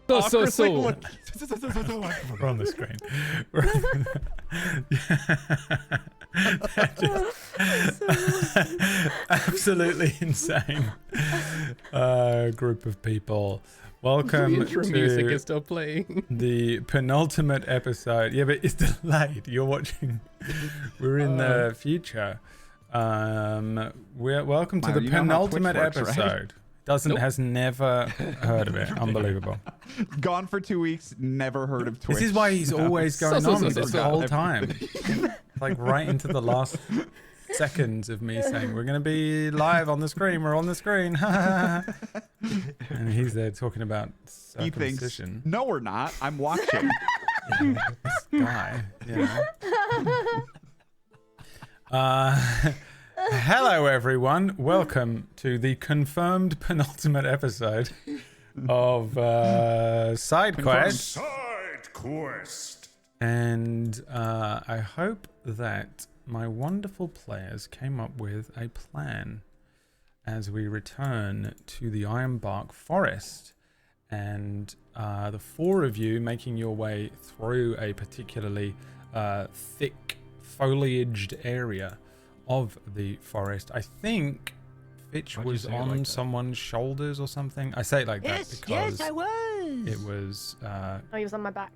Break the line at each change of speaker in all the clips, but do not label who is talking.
We're
on the screen. Absolutely insane group of people. Welcome
The intro
to
music is still playing.
the penultimate episode. Yeah, but it's delayed. You're watching. We're in the future. We're welcome to the penultimate episode. Right? Has never heard of it. Unbelievable.
Gone for 2 weeks, never heard of Twitch.
This is why he's always going on this whole time. Like right into the last seconds of me saying, we're going to be live on the screen. We're on the screen. And he's there talking about circumcision.
He thinks, no, we're not. I'm watching.
This guy, hello, everyone. Welcome to the confirmed penultimate episode of Sidequest.
Sidequest.
And I hope that my wonderful players came up with a plan as we return to the Ironbark Forest. And the four of you making your way through a particularly thick foliaged area of the forest. I think Fitch was on like someone's shoulders or something. I say it like that because
I was.
It was
oh, he was on my back.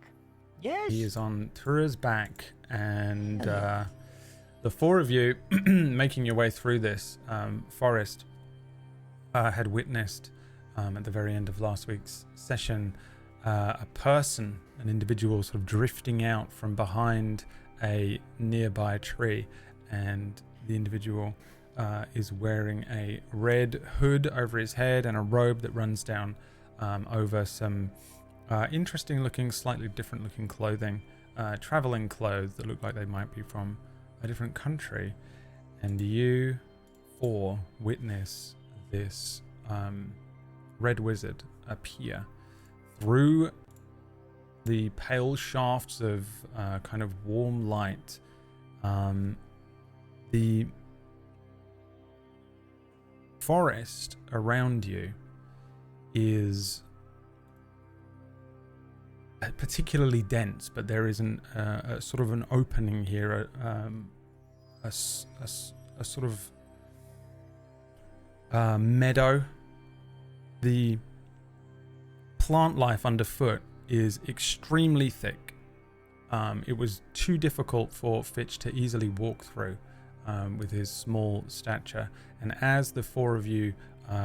Yes. He is on Tura's back, and the four of you making your way through this forest had witnessed at the very end of last week's session an individual sort of drifting out from behind a nearby tree, and the individual is wearing a red hood over his head and a robe that runs down over some interesting looking, slightly different looking clothing, traveling clothes that look like they might be from a different country. And you four witness this red wizard appear through the pale shafts of kind of warm light. The forest around you is particularly dense, but there is a sort of an opening here, a sort of meadow. The plant life underfoot is extremely thick. It was too difficult for Fitch to easily walk through with his small stature. And as the four of you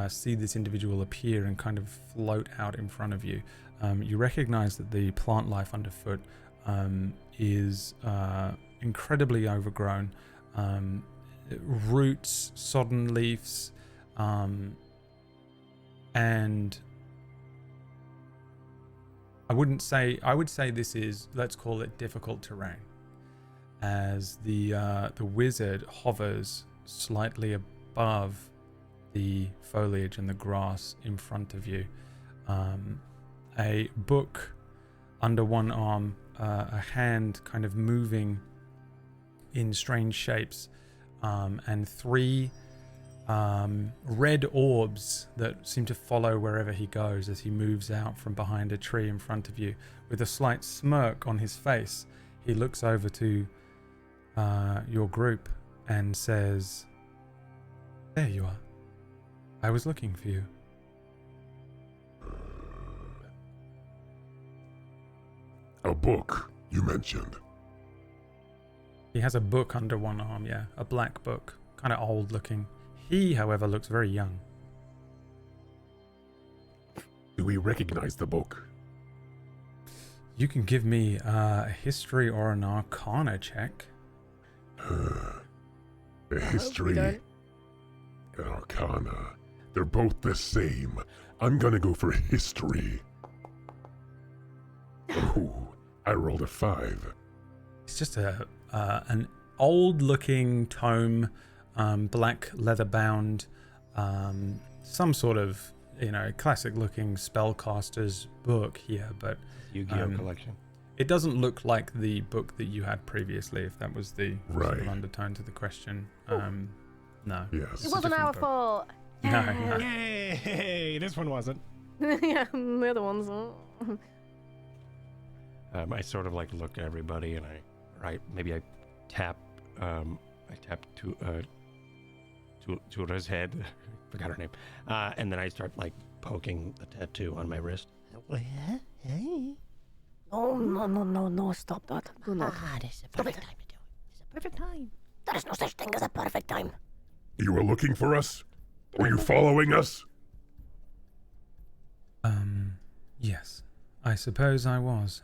see this individual appear and kind of float out in front of you, you recognize that the plant life underfoot is incredibly overgrown. Roots, sodden leaves, and I would say this is, let's call it, difficult terrain, as the wizard hovers slightly above the foliage and the grass in front of you. A book under one arm, a hand kind of moving in strange shapes, and three red orbs that seem to follow wherever he goes as he moves out from behind a tree in front of you. With a slight smirk on his face, he looks over to your group and says, "There you are. I was looking for you."
A book, you mentioned.
He has a book under one arm, yeah. A black book. Kind of old looking. He, however, looks very young.
Do we recognize the book?
You can give me a history or an arcana check.
A history and arcana. They're both the same. I'm gonna go for history. Oh, I rolled a 5.
It's just an old-looking tome, black leather-bound, some sort of, classic-looking spellcaster's book here, but
Yu-Gi-Oh collection.
It doesn't look like the book that you had previously, if that was the sort of undertone to the question. No.
Yes.
It wasn't our fault.
No.
Yay! This one wasn't.
Yeah, they're the ones.
I sort of like look at everybody and I tap Tura's head. Forgot her name. And then I start like poking the tattoo on my wrist.
No, stop that. Do not.
This is a perfect time to do it. This is a perfect time.
There is no such thing as a perfect time.
You were looking for us? Were you following us?
Yes. I suppose I was.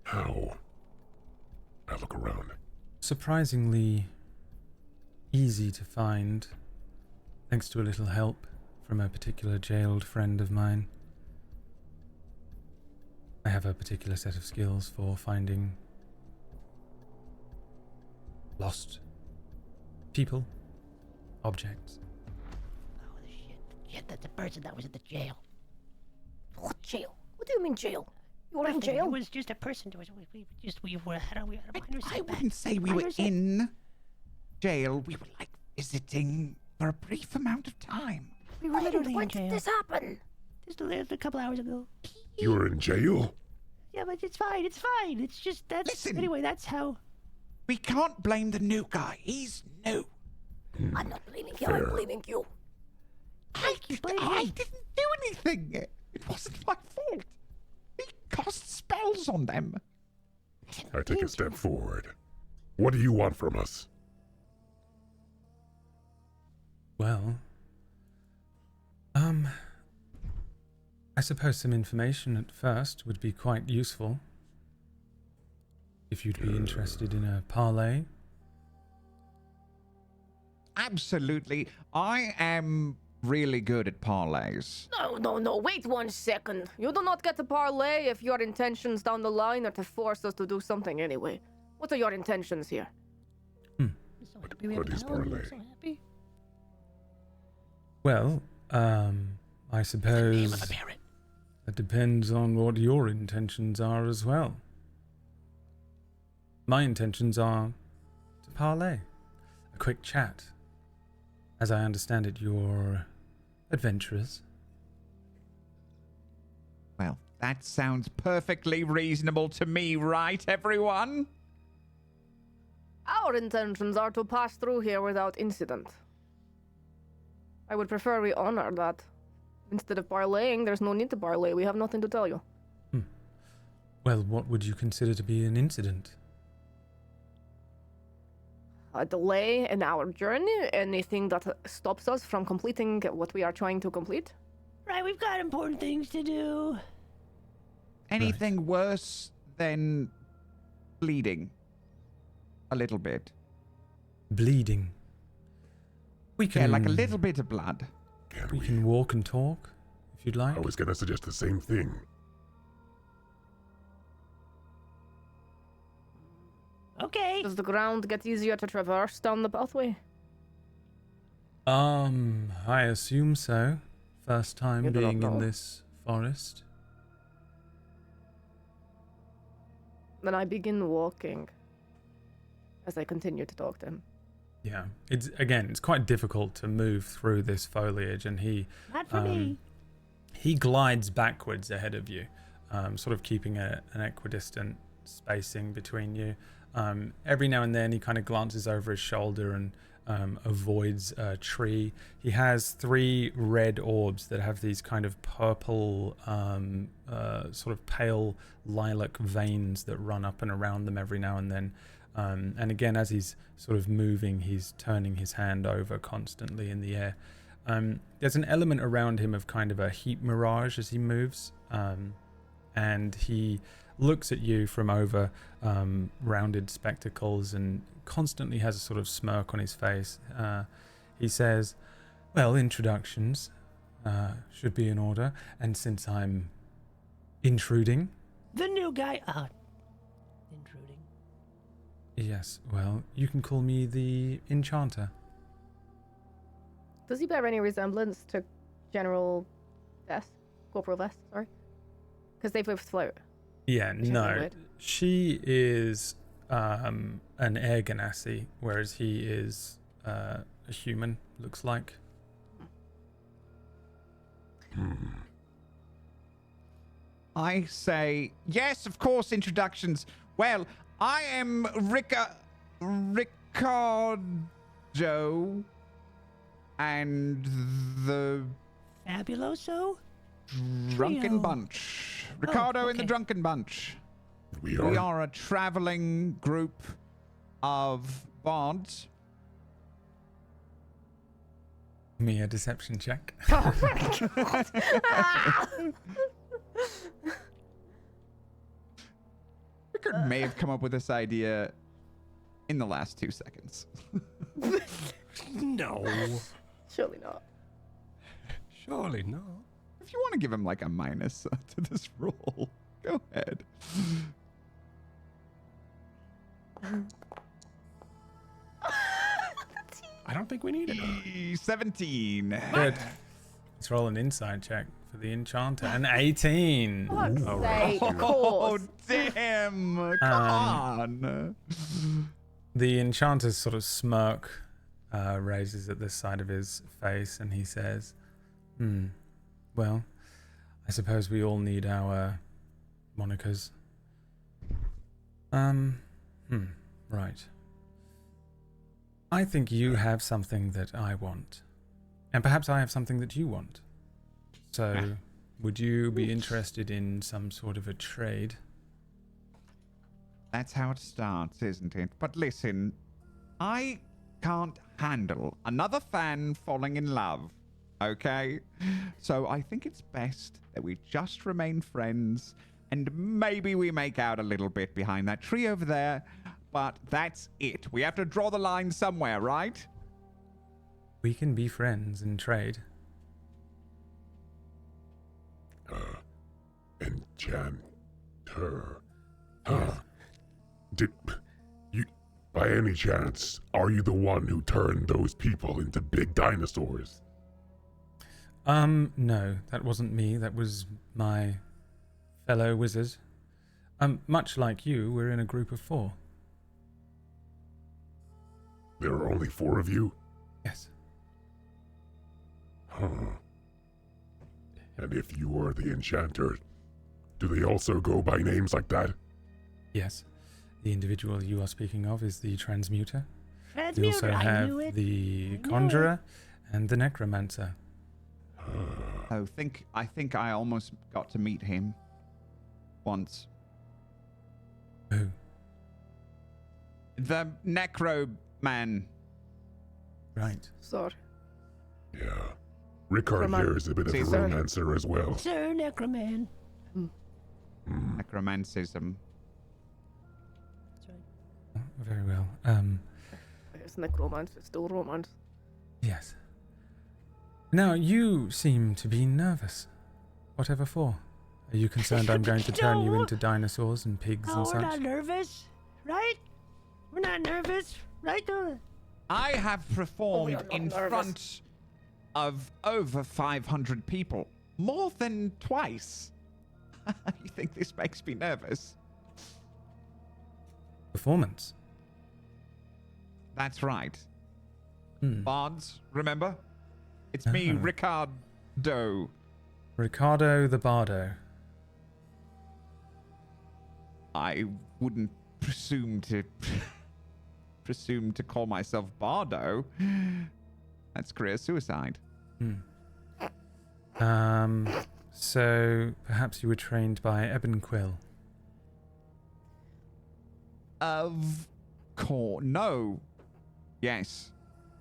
How? I look around.
Surprisingly easy to find, thanks to a little help from a particular jailed friend of mine. I have a particular set of skills for finding lost people, objects.
Oh, the shit. Shit, that's a person that was at the jail.
What jail? What do you mean jail? You were in
Nothing.
jail?
It was just a person. We had a minor
I
setback.
wouldn't say we were
Minor set-
in jail. We were like visiting for a brief amount of time.
We were literally
When
in
did
jail.
this happen?
Just a couple hours ago.
You were in jail?
Yeah, but it's fine. It's fine. It's just that's.
Listen.
Anyway, that's how.
We can't blame the new guy. He's new.
I'm not blaming you,
Fair.
I'm blaming you.
I
blame him.
didn't do anything. It wasn't my fault. He cast spells on them.
I take a step forward. What do you want from us?
Well, I suppose some information at first would be quite useful. If you'd be interested in a parley.
Absolutely. I am really good at parlays.
No, wait 1 second. You do not get to parlay if your intentions down the line are to force us to do something anyway. What are your intentions here?
I'm so happy we have
What is
a paladin. I'm
parlay?
so happy.
Well, I
Name
suppose
of a parrot.
it depends on what your intentions are as well. My intentions are to parley. A quick chat. As I understand it, you're adventurers.
Well, that sounds perfectly reasonable to me, right, everyone?
Our intentions are to pass through here without incident. I would prefer we honor that. Instead of parlaying, there's no need to parlay. We have nothing to tell you.
Well, what would you consider to be an incident?
A delay in our journey, anything that stops us from completing what we are trying to complete.
Right, we've got important things to do.
Anything worse than bleeding? A little bit.
Bleeding. We can,
Yeah, like a little bit of blood.
We can walk and talk, if you'd like.
I was gonna suggest the same thing.
Okay.
Does the ground get easier to traverse down the pathway?
I assume so. First time
You do not
being in
know.
this forest.
Then I begin walking as I continue to talk to him.
Yeah, it's quite difficult to move through this foliage, and
Not for me.
he glides backwards ahead of you, sort of keeping an equidistant spacing between you. Every now and then he kind of glances over his shoulder and avoids a tree. He has 3 red orbs that have these kind of purple, sort of pale lilac veins that run up and around them every now and then. And again, as he's sort of moving, he's turning his hand over constantly in the air. There's an element around him of kind of a heat mirage as he moves. And he looks at you from over rounded spectacles and constantly has a sort of smirk on his face. He says, well, introductions should be in order. And since I'm intruding...
The new guy. Intruding.
Yes, well, you can call me the Enchanter.
Does he bear any resemblance to General Vest? Corporal Vest, sorry? Because they both float.
Yeah,
Which is
no.
weird.
She is an air ganassi, whereas he is a human looks like.
I say, yes, of course, introductions. Well, I am Ricardo and the
Fabuloso?
Drunken
Trio.
Bunch. Ricardo and the
okay.
Drunken Bunch.
We
We
are.
are a traveling group of bards.
Me a deception check.
Oh my god.
Rickard may have come up with this idea in the last 2 seconds.
No.
Surely not.
Surely not.
If you want to give him like a minus to this roll, go ahead.
I don't think we need it.
17.
Good. Let's roll an inside check for the Enchanter. An 18.
Fuck's sake, of
Oh,
course.
damn. Come on.
The Enchanter's sort of smirk raises at the side of his face, and he says, well, I suppose we all need our monikers. Right. I think you have something that I want. And perhaps I have something that you want. So, would you be interested in some sort of a trade?
That's how it starts, isn't it? But listen, I can't handle another fan falling in love, okay? So I think it's best that we just remain friends, and maybe we make out a little bit behind that tree over there, but that's it. We have to draw the line somewhere, right?
We can be friends and trade.
Enchanter. Did you, by any chance, are you the one who turned those people into big dinosaurs?
No, that wasn't me. That was my fellow wizard. Much like you, we're in a group of 4.
There are only 4 of you?
Yes.
Huh. And if you are the Enchanter, do they also go by names like that?
Yes. The individual you are speaking of is the Transmuter. We
Transmuter,
also
I
have
knew it.
the
I knew
Conjurer and the Necromancer.
I think I almost got to meet him once.
Who?
The Necro Man.
Right.
Sorry.
Yeah. Rickard here is a bit of a
Caesar.
romancer as well.
Sir Necroman.
Necromancism.
That's right.
Oh, very well.
It's necromancy, it's still romance.
Yes. Now, you seem to be nervous. Whatever for? Are you concerned I'm going to turn you
No.
into dinosaurs and pigs
Oh,
and
we're
such?
not nervous, right? We're not nervous, right?
I have performed
not
in
nervous.
front of over 500 people. More than twice. You think this makes me nervous?
Performance.
That's right.
Hmm.
Bards, remember? It's me,
Uh-huh.
Ricardo.
Ricardo the Bardo.
I wouldn't presume to call myself Bardo. That's career suicide.
So perhaps you were trained by Ebenquill.
Of course. No. Yes.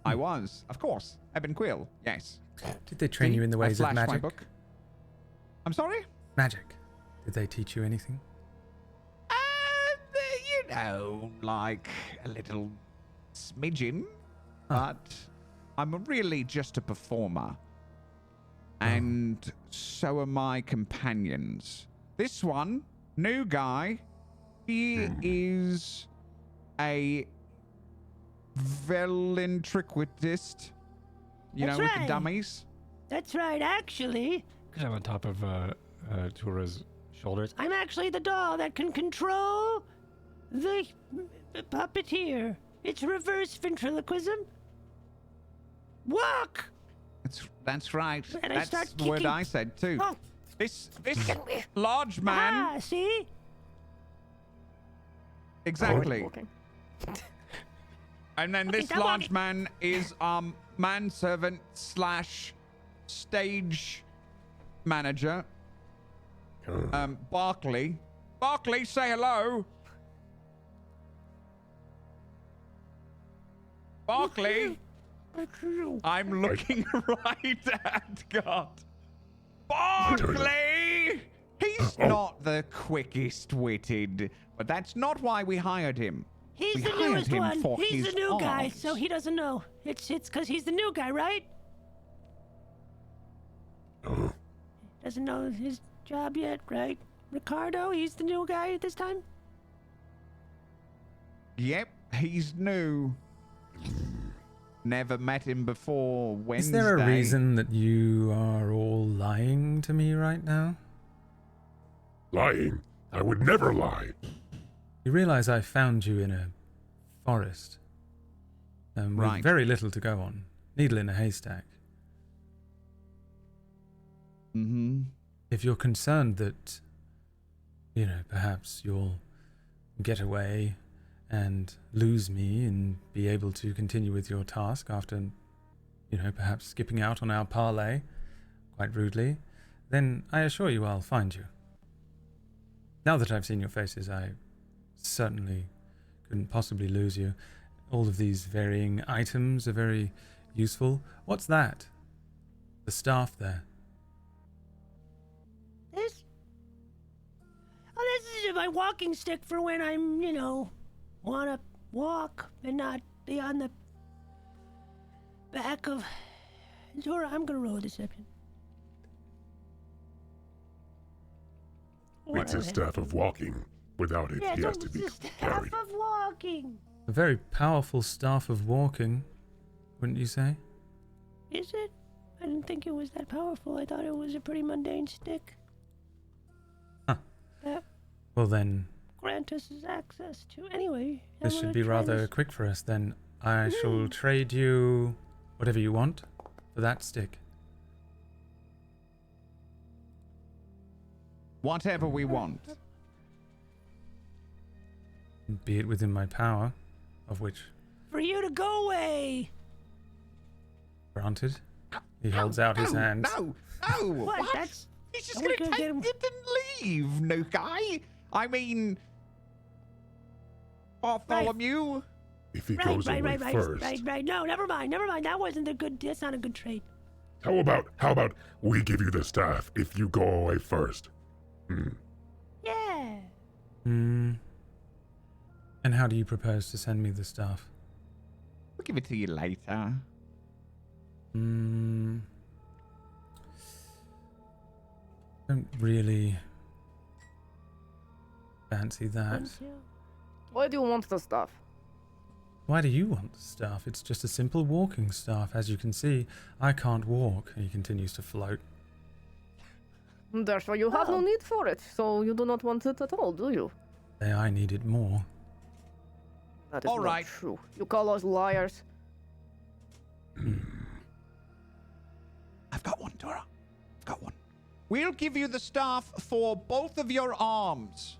I was. Of course. Eben Quill. Yes.
Did they train
See?
you in the
I
ways of
flashed my
magic?
book. I'm sorry?
Magic. Did they teach you anything?
You know, like a little smidgen.
Huh.
But I'm really just a performer. And so are my companions. This one, new guy, he is a ventriloquist. You
That's
know, with the
right.
dummies.
That's right, actually.
Because I'm on top of Tura's shoulders.
I'm actually the doll that can control the puppeteer. It's reverse ventriloquism. Walk!
That's right.
And I
That's
start
the word
kicking.
I said too.
Oh.
This large man.
Ah, see?
Exactly.
Walking.
And then
Okay,
this
stop
large
walking.
man is manservant / stage manager. Barkley. Barkley, say hello. Barkley. I'm looking right at God. Barkley! He's not the quickest witted, but that's not why we hired him.
He's
We
the
hired
newest
him
one.
for
He's
his
the new guy,
arms.
so he doesn't know. It's because he's the new guy, right? Doesn't know his job yet, right? Ricardo, he's the new guy this time?
Yep, he's new. Never met him before. Wednesday.
Is there a reason that you are all lying to me right now?
Lying? I would never lie.
You realize I found you in a forest, with
Right.
very little to go on. Needle in a haystack.
Mm-hmm.
If you're concerned that, perhaps you'll get away and lose me and be able to continue with your task after, perhaps skipping out on our parley, quite rudely, then I assure you I'll find you. Now that I've seen your faces, I certainly couldn't possibly lose you. All of these varying items are very useful. What's that? The staff there.
This? Oh, this is my walking stick for when I'm, want to walk and not be on the back of... Zora, I'm going to roll a deception.
It's a staff of walking. Without it,
Yeah,
he has
it's
to be
a staff
carried.
of walking.
A very powerful staff of walking, wouldn't you say?
Is it? I didn't think it was that powerful. I thought it was a pretty mundane stick.
Huh.
That
Well then,
grant us access to. Anyway, I
this
wanna
should be
try
rather
this.
quick for us then. I shall trade you whatever you want for that stick.
Whatever we want.
Be it within my power, of which,
For you to go away.
granted, he holds out his hands.
No,
What? That's.
He's just
Are we
gonna
gonna
take
get him-
it and leave, new guy. I mean, Bartholomew.
If he
Right,
goes away first.
right. No, never mind. That wasn't a good. That's not a good trade.
How about we give you the staff if you go away first?
Yeah.
And how do you propose to send me the staff?
We'll give it to you later.
Don't really fancy that.
Why do you want the stuff?
Why do you want the staff? It's just a simple walking staff. As you can see, I can't walk. And he continues to float.
Therefore, you have no need for it, so you do not want it at all, do you?
Say I need it more.
That is
All
not
right.
true. You call us liars.
I've got one, Dora. I've got one. We'll give you the staff for both of your arms.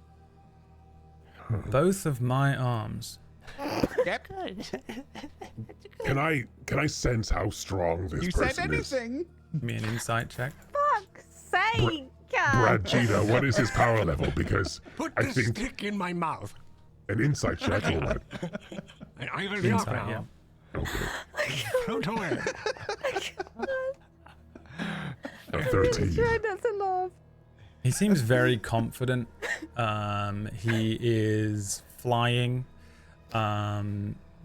Both of my arms.
Yep.
Can I sense how strong this
You
person
said
is?
anything.
Give me an insight check.
Fuck's sake!
Brad Cheetah, what is his power level? Because
Put
I
this
think
stick in my mouth.
an insight check or what?
And I will be off
Insight, yeah.
now.
Okay.
Float away.
A 13.
That's enough.
He seems very confident. He is flying.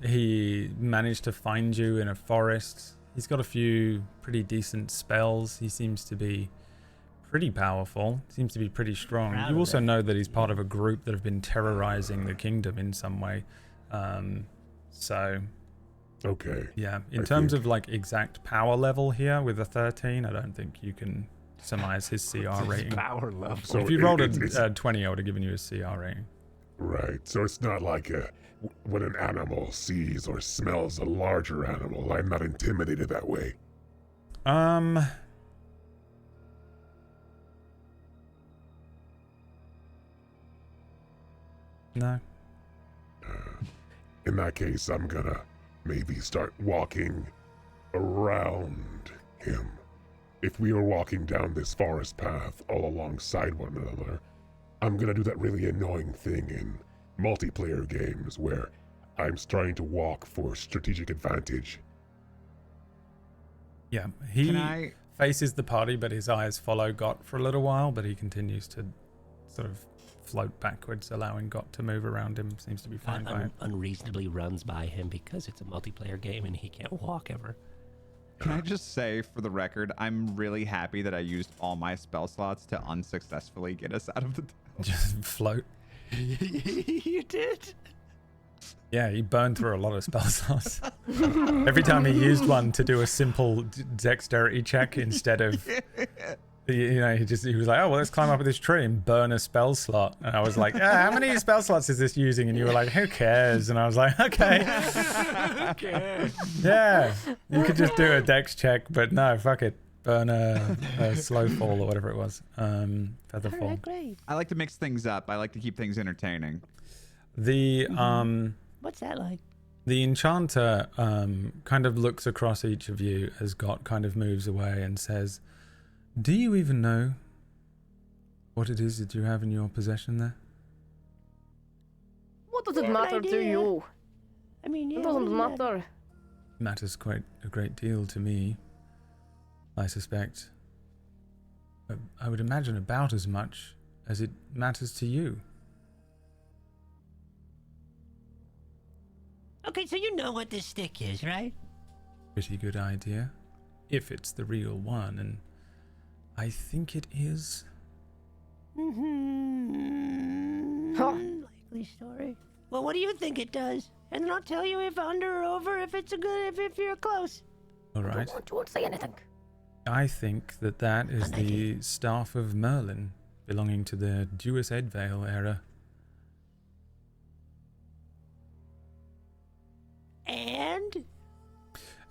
He managed to find you in a forest. He's got a few pretty decent spells. He seems to be pretty powerful. Seems to be pretty strong.
Proud
You
of
also
that.
know that he's part of a group that have been terrorizing the kingdom in some way. So
Okay.
yeah, in
I
terms
think-
of like exact power level here with a 13, I don't think you can surmise his CR rating.
Power level.
So
If you rolled
it's-
a 20, I would have given you a CR rating.
Right, so it's not like when an animal sees or smells a larger animal, I'm not intimidated that way.
No.
In that case, I'm gonna maybe start walking around him. If we were walking down this forest path all alongside one another, I'm gonna do that really annoying thing in multiplayer games where I'm trying to walk for strategic advantage.
Yeah, he
Can I?
faces the party, but his eyes follow Got for a little while, but he continues to sort of float backwards, allowing Got to move around him. Seems to be fine by it.
Unreasonably runs by him because it's a multiplayer game and he can't walk ever.
Can I just say, for the record, I'm really happy that I used all my spell slots to unsuccessfully get us out of the.
Just float.
You did?
Yeah, he burned through a lot of spell slots. Every time he used one to do a simple dexterity check instead of, he was like, oh, well, let's climb up this tree and burn a spell slot. And I was like, how many spell slots is this using? And you were like, who cares? And I was like, okay.
Who cares?
Yeah, you could just do a dex check, but no, fuck it. Burn a slow fall or whatever it was. Feather fall.
Alright, great.
I like to mix things up. I like to keep things entertaining.
The
What's that like?
The Enchanter kind of looks across each of you as Got kind of moves away and says, do you even know what it is that you have in your possession there?
What does it
Yeah,
matter to
idea.
you?
I mean, yeah,
It doesn't
what is that?
matter.
It matters quite a great deal to me, I suspect. I would imagine about as much as it matters to you.
Okay, so you know what this stick is, right?
Pretty good idea. If it's the real one, and I think it is.
Mm-hmm.
Huh.
Likely story. Well, what do you think it does? And then I'll tell you if under or over, if it's a good, if you're close.
All right.
You won't say anything.
I think that is
An idea.
the Staff of Merlin, belonging to the Duas Edvale era.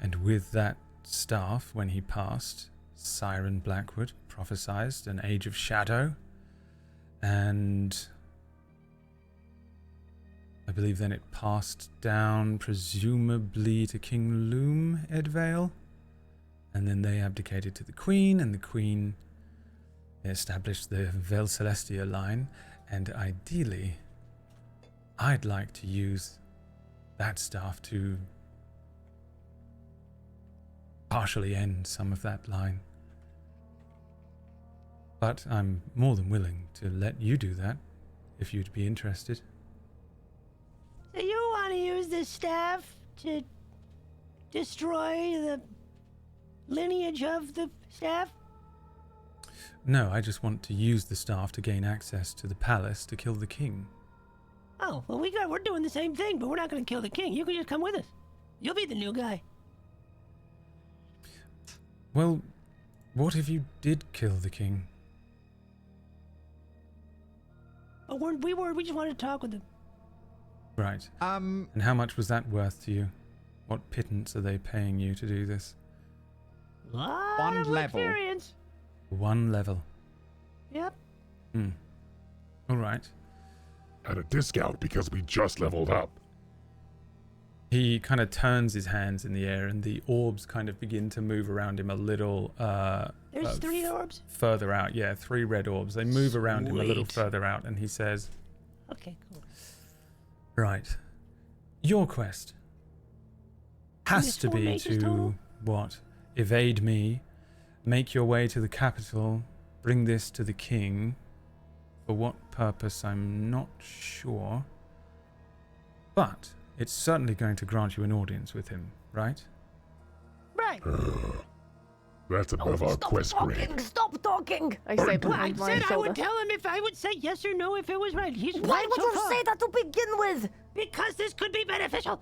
And with that staff, when he passed, Siren Blackwood prophesied an age of shadow, and I believe then it passed down, presumably to King Loom Edvale, and then they abdicated to the Queen, and the Queen established the Vel Celestia line, and ideally, I'd like to use that staff to partially end some of that line. But I'm more than willing to let you do that, if you'd be interested.
So you want to use this staff to destroy the lineage of the staff?
No, I just want to use the staff to gain access to the palace to kill the king.
Oh, well, we're doing the same thing, but we're not going to kill the king. You can just come with us. You'll be the new guy.
Well, what if you did kill the king?
But we just wanted to talk with him.
Right. And how much was that worth to you? What pittance are they paying you to do this?
Lot
One
of
level.
experience.
1 level.
Yep.
All right.
At a discount because we just leveled up.
He kind of turns his hands in the air, and the orbs kind of begin to move around him a little.
There's 3 orbs?
Further out, yeah, 3 red orbs. They move around him a little
Sweet.
further out, and he says,
Okay, cool.
right, your quest has
This
to
4
be
mages
to,
total?
what, evade me, make your way to the capital, bring this to the king. For what purpose, I'm not sure. But it's certainly going to grant you an audience with him, right?
Right.
That's above our
Stop
quest
talking!
grade.
Stop talking! I say
Well, I
behind my
said I
shoulder.
would tell him if I would say yes or no if it was right. He's
Why
right
would
so
you
far.
say that to begin with?
Because this could be beneficial.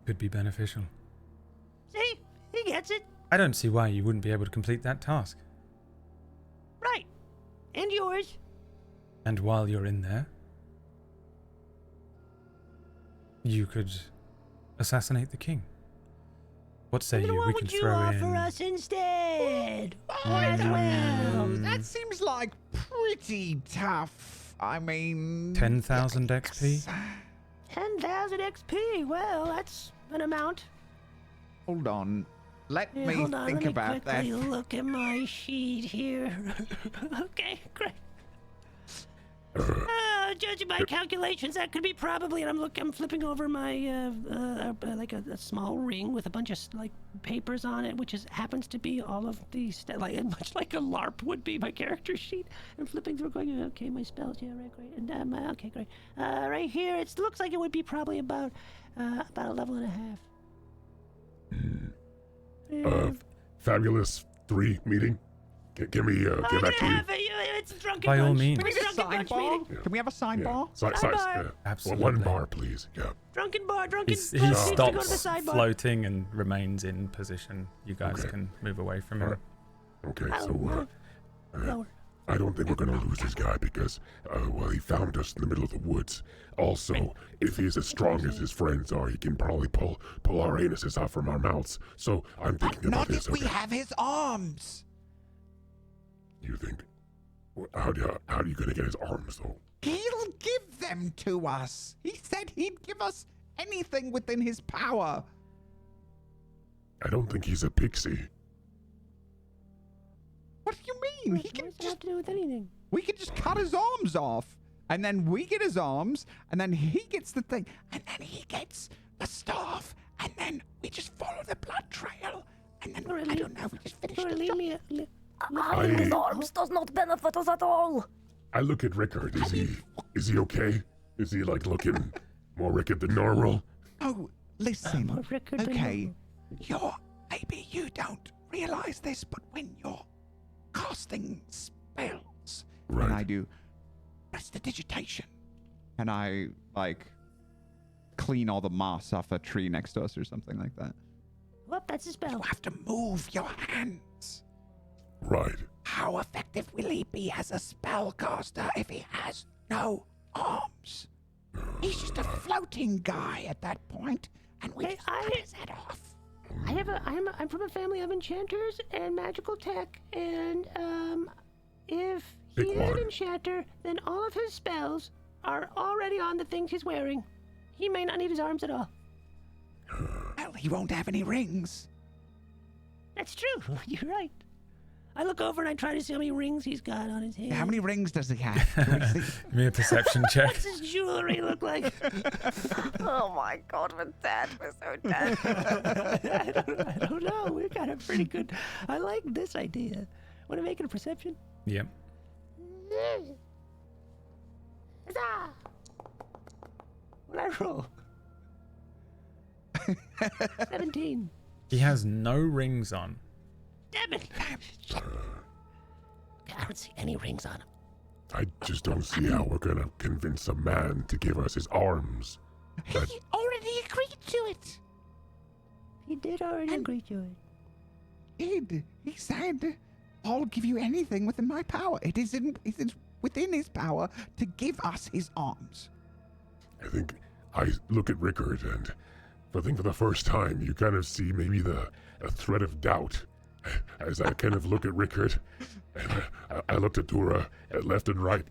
Could be beneficial.
See? He gets it.
I don't see why you wouldn't be able to complete that task.
Right. And yours.
And while you're in there, You could assassinate the king. What say you?
What
We can
would you
throw
offer
in.
us instead?
Well, that seems like pretty tough. I mean,
10,000 XP?
10,000 XP. Well, that's an amount.
Hold on. Let
Yeah,
me
hold on,
think
let me
about that.
quickly look at my sheet here. Okay, great. Judging by calculations, that could be probably. And I'm flipping over my like a small ring with a bunch of like papers on it, which happens to be all of these like much like a LARP would be my character sheet. I'm flipping through, going, okay, my spells, yeah, right, great, and okay, great. Right here, it looks like it would be probably about a level and a half.
Fabulous 3 meeting. Can we get back to you?
It's a drunken
By all
bunch.
means.
Can we
It's a
get a
drunken bunch meeting.
sidebar? Can we have a sidebar?
Sidebar.
Absolutely.
1 bar, please. Yeah.
Drunken bar, drunken
He
bunch needs to go to the
stops
sidebar.
floating and remains in position. You guys
Okay.
can move away from him.
Okay,
Oh,
so
Lower.
I don't think we're gonna lose this guy because, well, he found us in the middle of the woods. Also, if he's as strong as his friends are, he can probably pull our anuses out from our mouths. So I'm thinking about
Not
this.
if we
Okay.
have his arms.
You think? How do you gonna get his arms though?
He'll give them to us. He said he'd give us anything within his power.
I don't think he's a pixie.
What do you mean? He
What
can
does that have
just,
to do with anything?
we could just cut his arms off. And then we get his arms, and then he gets the thing, and then he gets the staff, and then we just follow the blood trail. And then, I don't know, we just finish the
Leave
job.
me.
Having his arms does not benefit us at all.
I look at Rickard. Is he okay? Is he like looking more Rickard than normal?
Oh, listen.
More Rickard than
Okay, maybe you don't realize this, but when you're casting spells,
Right.
and I do prestidigitation, and I like clean all the moss off a tree next to us or something like that.
Whoop, that's a
You
spell.
have to move your hands.
Right.
How effective will he be as a spellcaster if he has no arms? He's just a floating guy at that point, and we
Hey,
just cut his head off.
I'm from a family of enchanters and magical tech, and if he
Big
is an
one.
enchanter, then all of his spells are already on the things he's wearing. He may not need his arms at all.
Well, he won't have any rings.
That's true. You're right. I look over and I try to see how many rings he's got on his hand.
How many rings does he have? Can we see?
Give me a perception check.
What's his jewelry look like?
Oh my god, we're dead. We're so dead.
I don't know. We're kind of pretty good. I like this idea. Want to make it a perception?
Yep.
Huzzah! What I roll? 17.
He has no rings on.
Damn it! I don't see any rings on him.
I just don't see how we're gonna convince a man to give us his arms.
He already agreed to it.
He did already agree to it.
He said, I'll give you anything within my power. It is within his power to give us his arms.
I think I look at Rickard and I think for the first time you kind of see maybe a thread of doubt as I kind of look at Rickard and I looked at Dura at left and right.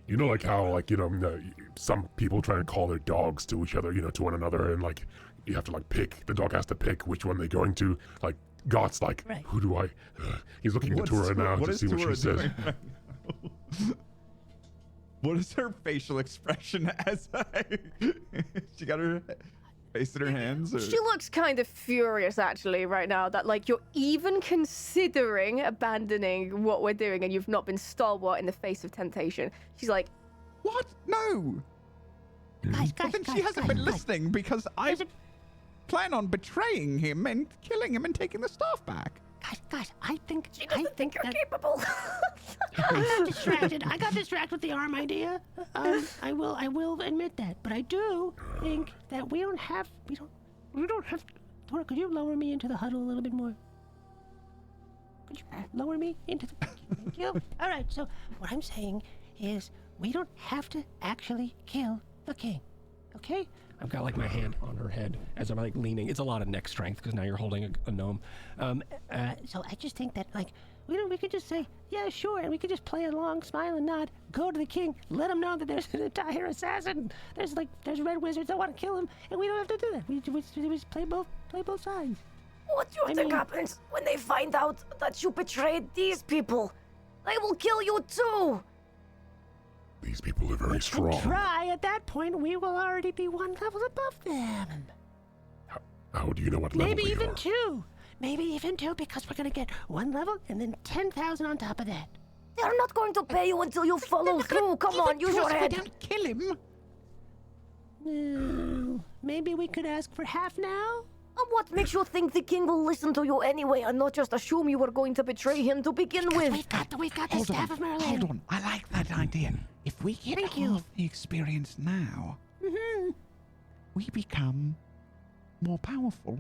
You know, like how, like, you know, some people try and call their dogs to each other, you know, to one another, and like you have to like pick. The dog has to pick which one they're going to. Like Got's like,
Right.
who do I? He's looking at Tura now to see what she says.
What is her facial expression as she got her face in her hands? Or?
She looks kind of furious actually right now that like you're even considering abandoning what we're doing and you've not been stalwart in the face of temptation. She's like,
What? No.
Guys,
Well, then she hasn't been listening because I plan on betraying him and killing him and taking the staff back.
Guys, I think
You're
that
capable.
I got distracted with the arm idea. I will admit that, but I do think that we don't have. Tora, could you lower me into the huddle a little bit more? Could you lower me into the? Thank you. All right. So what I'm saying is, we don't have to actually kill the king. Okay?
I've got like my hand on her head as I'm like leaning. It's a lot of neck strength because now you're holding a gnome.
So I just think that, like, we could just say, yeah, sure, and we could just play along, smile and nod, go to the king, let him know that there's an entire assassin. There's red wizards that want to kill him, and we don't have to do that. We just play both sides.
What do you think happens when they find out that you betrayed these people? They will kill you too!
These people are very strong.
Try, at that point, we will already be one level above them.
How do you know what level
Maybe
we
even
are?
2. Maybe even 2, because we're going to get 1 level and then 10,000 on top of that.
They're not going to pay you until you follow through. Come on, use your head.
Don't kill him.
Maybe we could ask for half now?
And what makes you think the king will listen to you anyway and not just assume you were going to betray him to begin with?
We've got the staff of Merlin.
Hold on. I like that idea. If we get half the experience now, we become more powerful.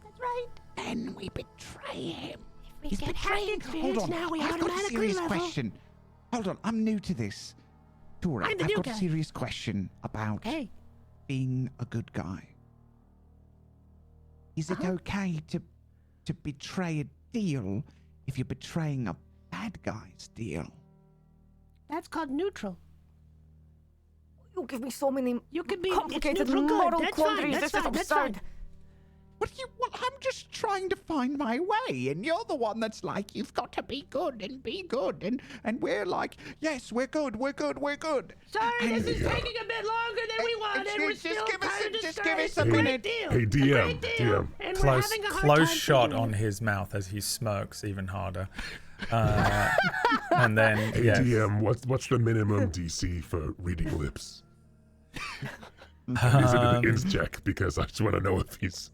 That's right.
Then we betray him.
If we get half the experience now, we
I've got a
automatically
serious
level.
question. Hold on, I'm new to this. Tori,
I'm the
I've
new
got
guy.
a serious question about being a good guy. Is it okay to betray a deal if you're betraying a bad guy's deal?
That's called neutral.
You give me so many
You could be
complicated
it's neutral good.
moral
That's
quandaries.
fine.
This
That's
is
fine. That's fine.
absurd.
Well, I'm just trying to find my way, and you're the one that's like, you've got to be good, and we're like, yes, we're good.
Sorry,
And-
this is taking a bit longer than we wanted. We're
just
still
give us
kind
a-
of
just give us
discouraged.
a
It's great
minute.
deal.
Hey,
It's a
DM,
great deal.
DM.
And we're
Close,
having a hard
close
time
shot
figuring
on
it.
his mouth as he smirks even harder. And then,
Hey,
yes.
DM, what's the minimum DC for reading lips? Is it an ins check? Because I just want to know if he's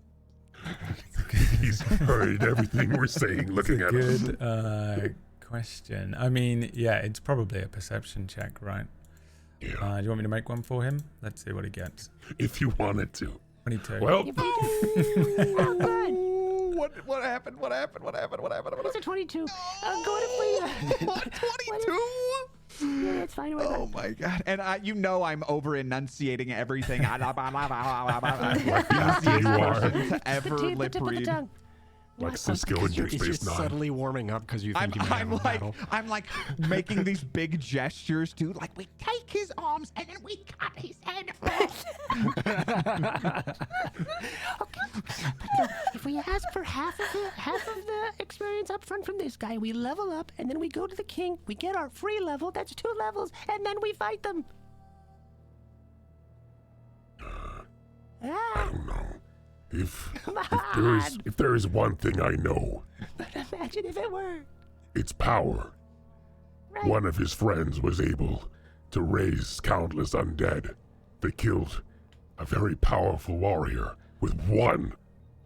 heard everything we're saying, looking at us.
Good question. I mean, yeah, it's probably a perception check, right?
Yeah.
Do you want me to make one for him? Let's see what he gets.
If you wanted to.
22.
Well,
Oh, good.
What happened?
It's a 22. Go to Leah.
22?
Yeah, that's fine. We're
Oh
good.
my god! And you know I'm over enunciating everything.
like the
Easiest
actor you are.
person to
The
ever
tip
lip
of the
read.
tongue.
Like Cisco in Deep
It's
Space
just
Nine.
subtly warming up because you think you might have a battle.
I'm like making these big gestures too. Like we take his arms and then we cut his head off.
If we ask for half of the experience up front from this guy, we level up, and then we go to the king. We get our free level. That's 2 levels, and then we fight them.
I
Ah,
don't know. If
come
if there is one thing I know,
But imagine if it were.
it's power.
Right.
One of his friends was able to raise countless undead. They killed a very powerful warrior with one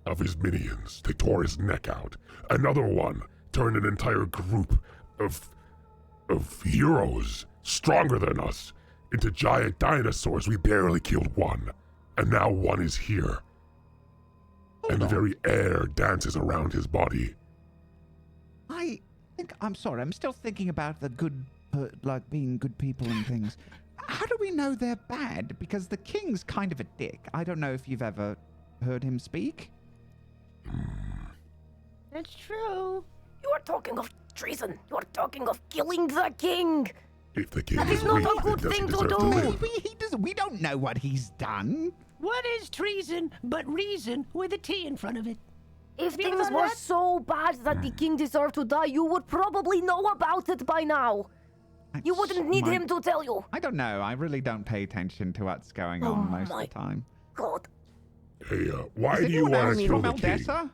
of his minions. They tore his neck out. Another one turned an entire group of heroes stronger than us into giant dinosaurs. We barely killed one. And now one is here. And the very air dances around his body.
I think I'm sorry. I'm still thinking about the good, like being good people and things. How do we know they're bad? Because the king's kind of a dick. I don't know if you've ever heard him speak.
That's true.
You are talking of treason. You are talking of killing the king.
If the king
That
is
is not
weak,
a
then
good
does he
thing to
deserve
do.
live?
Maybe he doesn't. We don't know what he's done.
What is treason but reason with a T in front of it?
If
Have you ever
things
done
were
that?
so bad that the king deserved to die, you would probably know about it by now. You wouldn't need him to tell you.
I don't know. I really don't pay attention to what's going on most of
my
the time.
God.
Hey, why
Is
do you
anyone
want
else
to kill
from
the king?
Eldessa?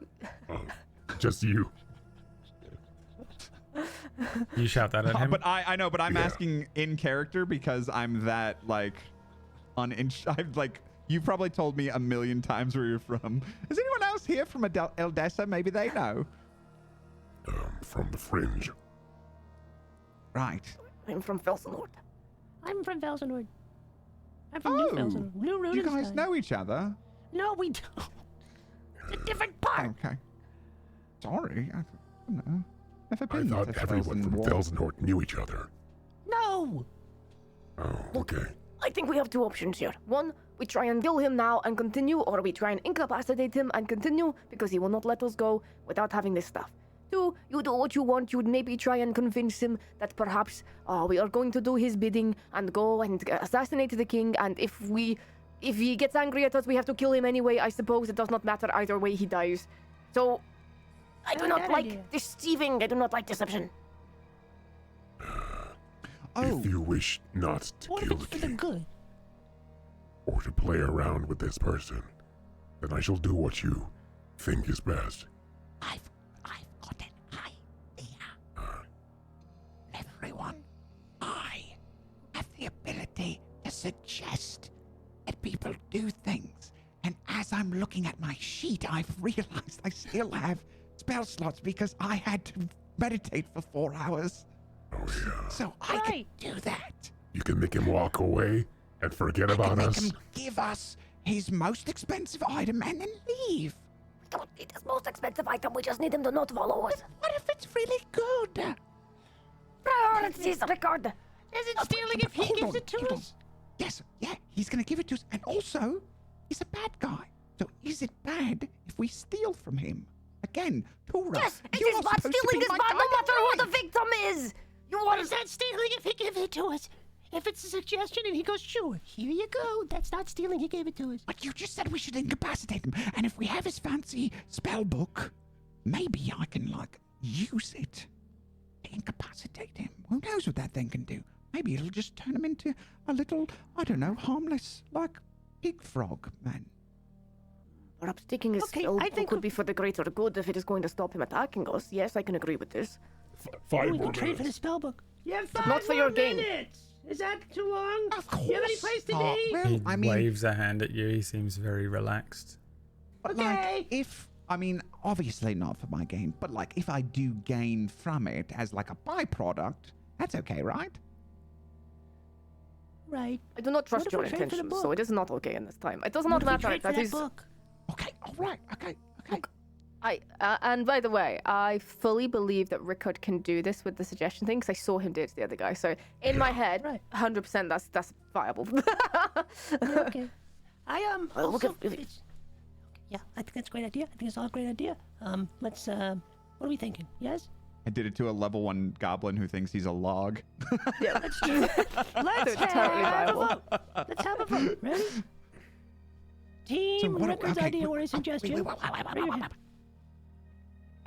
Just you.
You shout that at him.
But I know, but I'm
Yeah.
asking in character because I'm that like I'm like you've probably told me a million times where you're from. Is anyone else here from Eldessa? Maybe they know.
From the fringe.
Right.
I'm from Felsenort.
I'm from Felsenwood. I'm from New Felsenwood. New
you guys
Rudenstein.
know each other.
No, we don't. It's a different part.
Okay. Sorry, I don't know. Never
I
been
thought
to
everyone from
Felsenwald.
Felsenhort knew each other.
No.
Oh, okay.
I think we have 2 options here. One, we try and kill him now and continue, or we try and incapacitate him and continue because he will not let us go without having this stuff. 2, you do what you want. You would maybe try and convince him that perhaps we are going to do his bidding and go and assassinate the king. And if he gets angry at us, we have to kill him anyway. I suppose it does not matter either way. He dies. So I do not like deceiving. I do not like deception.
If you wish not to kill the king, or to play around with this person, then I shall do what you think is best.
I've got an idea. Everyone, I have the ability to suggest that people do things. And as I'm looking at my sheet, I've realized I still have spell slots because I had to meditate for 4 hours.
Oh yeah.
So I can do that.
You can make him walk away and forget about
I
us.
can make him give us his most expensive item and then leave.
We don't need his most expensive item. We just need him to not follow us.
What if it's really good?
Priorities, Rickard.
Is it stealing if he gives it to us?
Yes, yeah, he's gonna give it to us. And also, he's a bad guy. So is it bad if we steal from him? Again, Tora,
Yes, it
you
is
are
bad.
supposed to
Stealing
be
is
my
bad no
guiding
matter who the
light.
victim is. You
What
want
is that stealing if he gives it to us? If it's a suggestion and he goes, sure, here you go. That's not stealing. He gave it to us.
But you just said we should incapacitate him. And if we have his fancy spell book, maybe I can, use it to incapacitate him. Who knows what that thing can do? Maybe it'll just turn him into a little, I don't know, harmless, pig frog man.
Perhaps taking his spell
I think
could be for the greater good if it is going to stop him attacking us. Yes, I can agree with this.
5
We
more
can trade for the
minutes.
spell book. You have
But
5
not for
more
your game.
minutes. Is that too long?
Of course.
You have any place to
not.
be?
Well,
He
I mean,
waves a hand at you. He seems very relaxed.
Okay.
Obviously not for my gain, but if I do gain from it as a byproduct, that's okay, right?
Right.
I do not trust
if
your
we trade for the
intentions, so
book?
it is not okay in this time. It does
What
not
if we
matter.
trade for
That
that
is.
book?
Okay, all right, okay.
And by the way, I fully believe that Rickard can do this with the suggestion thing because I saw him do it to the other guy. So in my head,
Right.
100% that's viable.
Okay.
Well, look
Also,
at-
it's- yeah, I think that's a great idea. I think it's all a great idea. Let's what are we thinking? Yes?
I did it to a level 1 goblin who thinks he's a log.
Yeah,
Let's do it. Let's
It's totally
have a
viable.
vote. Let's have a vote. Ready? Team Rickard's idea or a suggestion?
What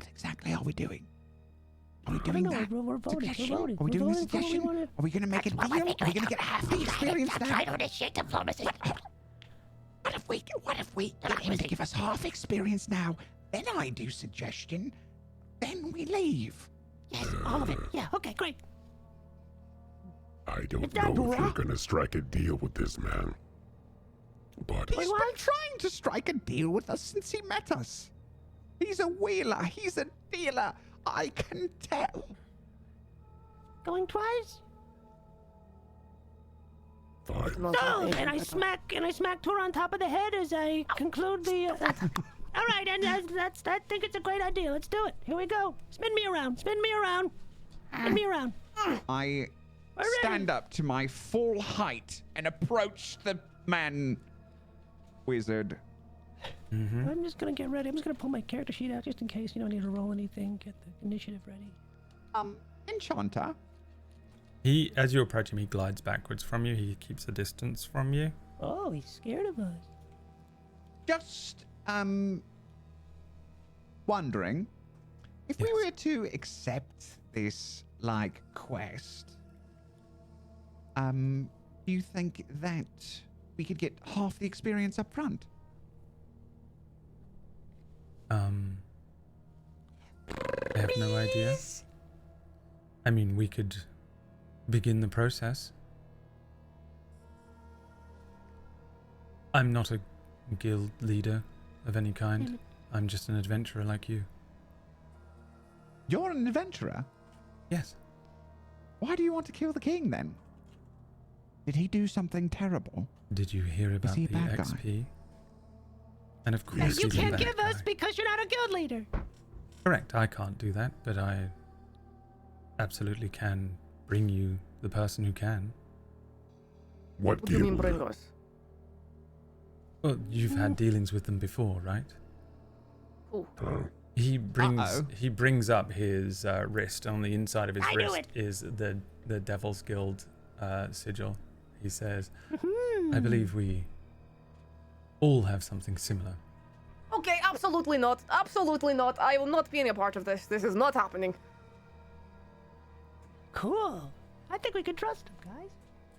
exactly are we doing? Are we
I don't
doing
know.
that?
We're voting. We're
Suggestion?
voting.
Are we
We're
doing a
voting for what we
suggestion?
wanna-
Are we going to make a deal? Are we going to get half the experience now? What if we get him to give us half experience now, then I do suggestion, then we leave?
Yes, all of it. Yeah, okay, great.
I don't
Is that
know if you're
right?
gonna strike a deal with this man. But
He's been trying to strike a deal with us since he met us. He's a wheeler. He's a dealer. I can tell.
Going twice?
fine.
No! And I smack Tor on top of the head as I conclude the. All right, and that's. I think it's a great idea. Let's do it. Here we go. Spin me around. Spin me around. Spin me around.
I
ready.
stand up to my full height and approach the man wizard.
I'm just gonna get ready. I'm just gonna pull my character sheet out just in case you don't need to roll anything. Get the initiative ready.
Enchanter.
He, as you approach him, he glides backwards from you. He keeps a distance from you.
Oh, he's scared of us.
Just wondering if we
Yes.
were to accept this quest, do you think that we could get half the experience up front?
I have no idea. I mean, we could begin the process. I'm not a guild leader of any kind. I'm just an adventurer like you.
You're an adventurer.
Yes.
Why do you want to kill the king then? Did he do something terrible?
Did you hear about
he
the
a bad guy?
XP? And of
That
course
you
he's a
can't
bad
give us
guy.
because you're not a guild leader.
Correct, I can't do that, but I absolutely can bring you the person who can.
What
What do you mean
guild?
bring us?
Well, you've had dealings with them before, right?
Cool.
He brings
Uh-oh.
he brings up his wrist. On the inside of his
I knew
wrist
it.
is the Devil's Guild sigil. He says, "I believe we all have something similar."
Okay, absolutely not. Absolutely not. I will not be any part of this. This is not happening.
Cool. I think we can trust him, guys.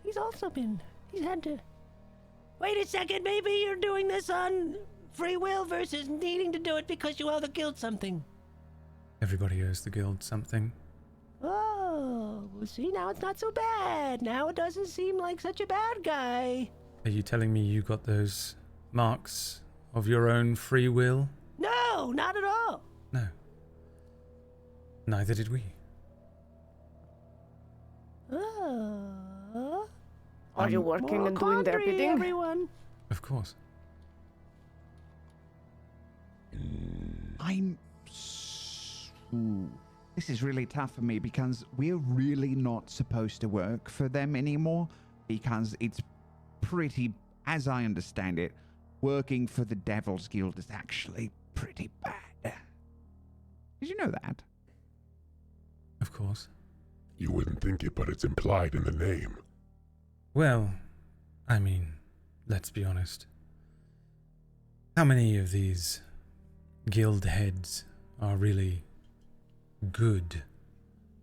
He's had to... Wait a second, maybe you're doing this on free will versus needing to do it because you owe the guild something.
Everybody owes the guild something.
Oh, well, see, now it's not so bad. Now it doesn't seem like such a bad guy.
Are you telling me you got those marks of your own free will?
No, not at all.
No. Neither did we.
Oh.
Are you working and doing their
Quandary,
bidding?
everyone.
Of course.
This is really tough for me because we're really not supposed to work for them anymore because it's pretty, as I understand it, working for the Devil's Guild is actually pretty bad. Did you know that?
Of course.
You wouldn't think it, but it's implied in the name.
Well, I mean, let's be honest. How many of these guild heads are really good?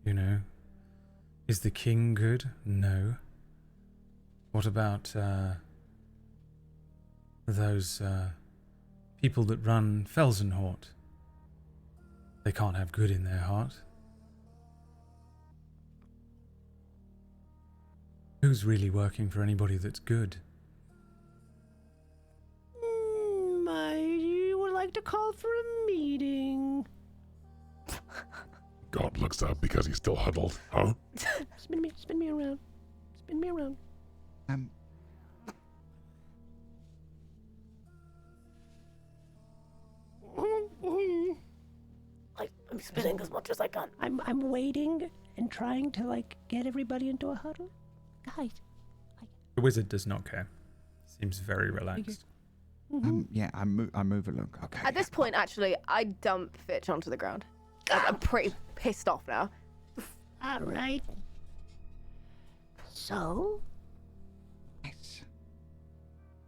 You know? Is the king good? No. What about, those, people that run Felsenhort? They can't have good in their heart. Who's really working for anybody that's good?
You would like to call for a meeting.
God looks up because he's still huddled, huh?
Spin me around. Spin me around.
I'm spinning as much as I can.
I'm waiting and trying to like get everybody into a huddle. Guys.
The wizard does not care. Seems very relaxed.
Yeah, I move a look. Okay.
At this point, actually, I dump Fitch onto the ground. I'm pretty pissed off now.
All right. So,
Yes.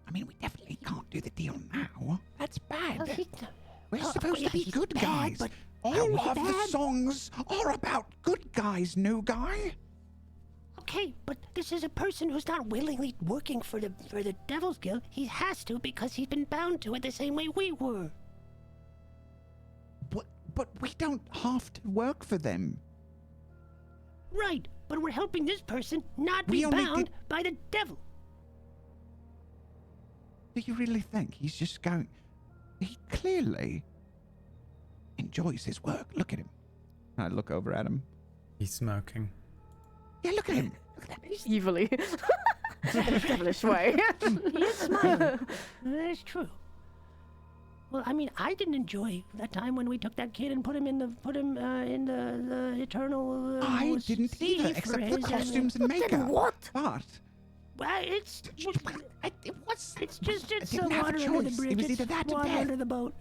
I mean, we definitely can't do the deal now. That's bad. We're supposed to be good guys.
but
All of the songs are about good guys, new guy.
okay, but this is a person who's not willingly working for the Devil's Guild. He has to because he's been bound to it the same way we were.
But we don't have to work for them.
Right, but we're helping this person not
We
be
only
bound
did-
by the devil.
Do you really think he's just going... He clearly enjoys his work. Look at him. I look over at him.
He's smirking.
Yeah, look at him.
Evilly. In a devilish way.
He is smiling. That's true. Well, I mean, I didn't enjoy that time when we took that kid and put him in the eternal.
I didn't
sea
either,
for
except for the
his,
costumes and makeup.
Then what?
But
Well, it's just
I
it's
didn't
the
have a
water under the
choice.
bridge.
It was
It's
either that or
water
death.
under the boat.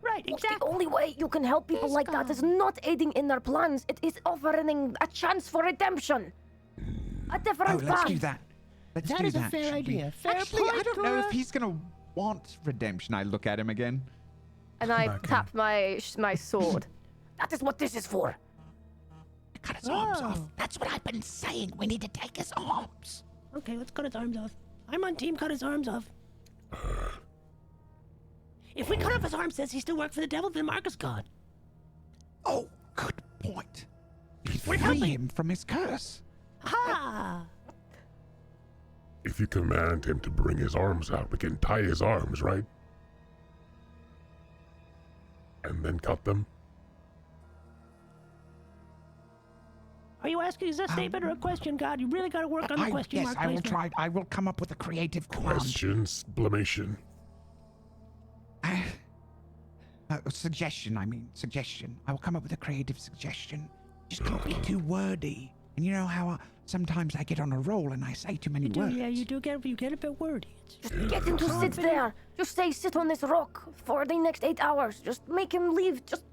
Right,
The
exactly.
only way you can help people like that is not aiding in their plans. It is offering a chance for redemption. A different
let's
path.
do that. Let's
That
do
is a
that.
fair
should we?
idea. Fair
Actually, I
point,
don't know
Dora.
if he's gonna want redemption. I look at him again.
And I
Okay.
tap my sword.
That is what this is for.
Cut his arms off. That's what I've been saying. We need to take his arms.
Okay, let's cut his arms off. I'm on team cut his arms off. If we cut off his arms, says he still worked for the devil, then Mark is gone.
Oh, good point. We
We're
free
helping.
him from his curse.
Ha!
If you command him to bring his arms out, we can tie his arms, right? And then cut them?
Are you asking is that a statement or a question, God? You really got to work on the question
yes,
mark
I will
placement.
try. I will come up with a creative plan.
Exclamation.
Suggestion, I mean, suggestion. I will come up with a creative suggestion. Just can't be too wordy. And you know how sometimes I get on a roll and I say too many
You do,
words.
yeah, you get a bit wordy.
Just get him to sit there. Just say, sit on this rock for the next 8 hours. Just make him leave. Just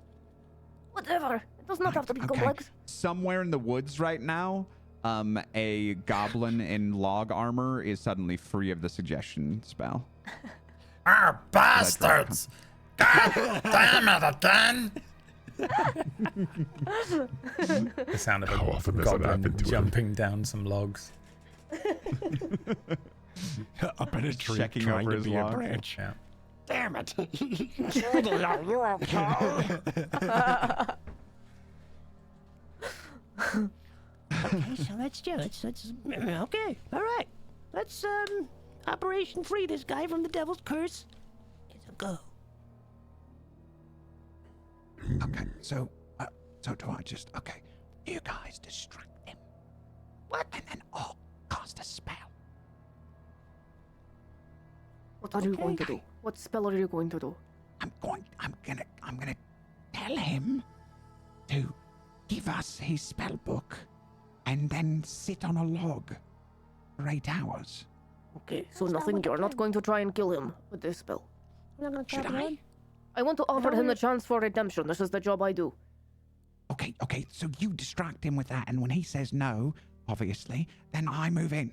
whatever. It does not have to be complex.
Somewhere in the woods right now, a goblin in log armor is suddenly free of the suggestion spell.
Ah, bastards! God damn it again! The sound of
How
a
often does that happen
goblin
to him?
jumping down some logs.
Up in a tree,
Checking
trying
over
to
his
be a
log.
branch.
Yeah.
Damn it. Okay, so let's do it. Okay, all right. Let's Operation Free this guy from the Devil's Curse. It's a go.
Okay, so do I just, okay, you guys distract him.
What?
And then I'll cast a spell.
What are you going to do? What spell are you going to do?
I'm gonna tell him to give us his spell book and then sit on a log for 8 hours.
Okay, so nothing. You're not going to try and kill him with this spell.
I'm not gonna
Should
tap it
I?
on.
I want to offer him a chance for redemption. This is the job I do.
Okay, so you distract him with that, and when he says no, obviously, then I move in.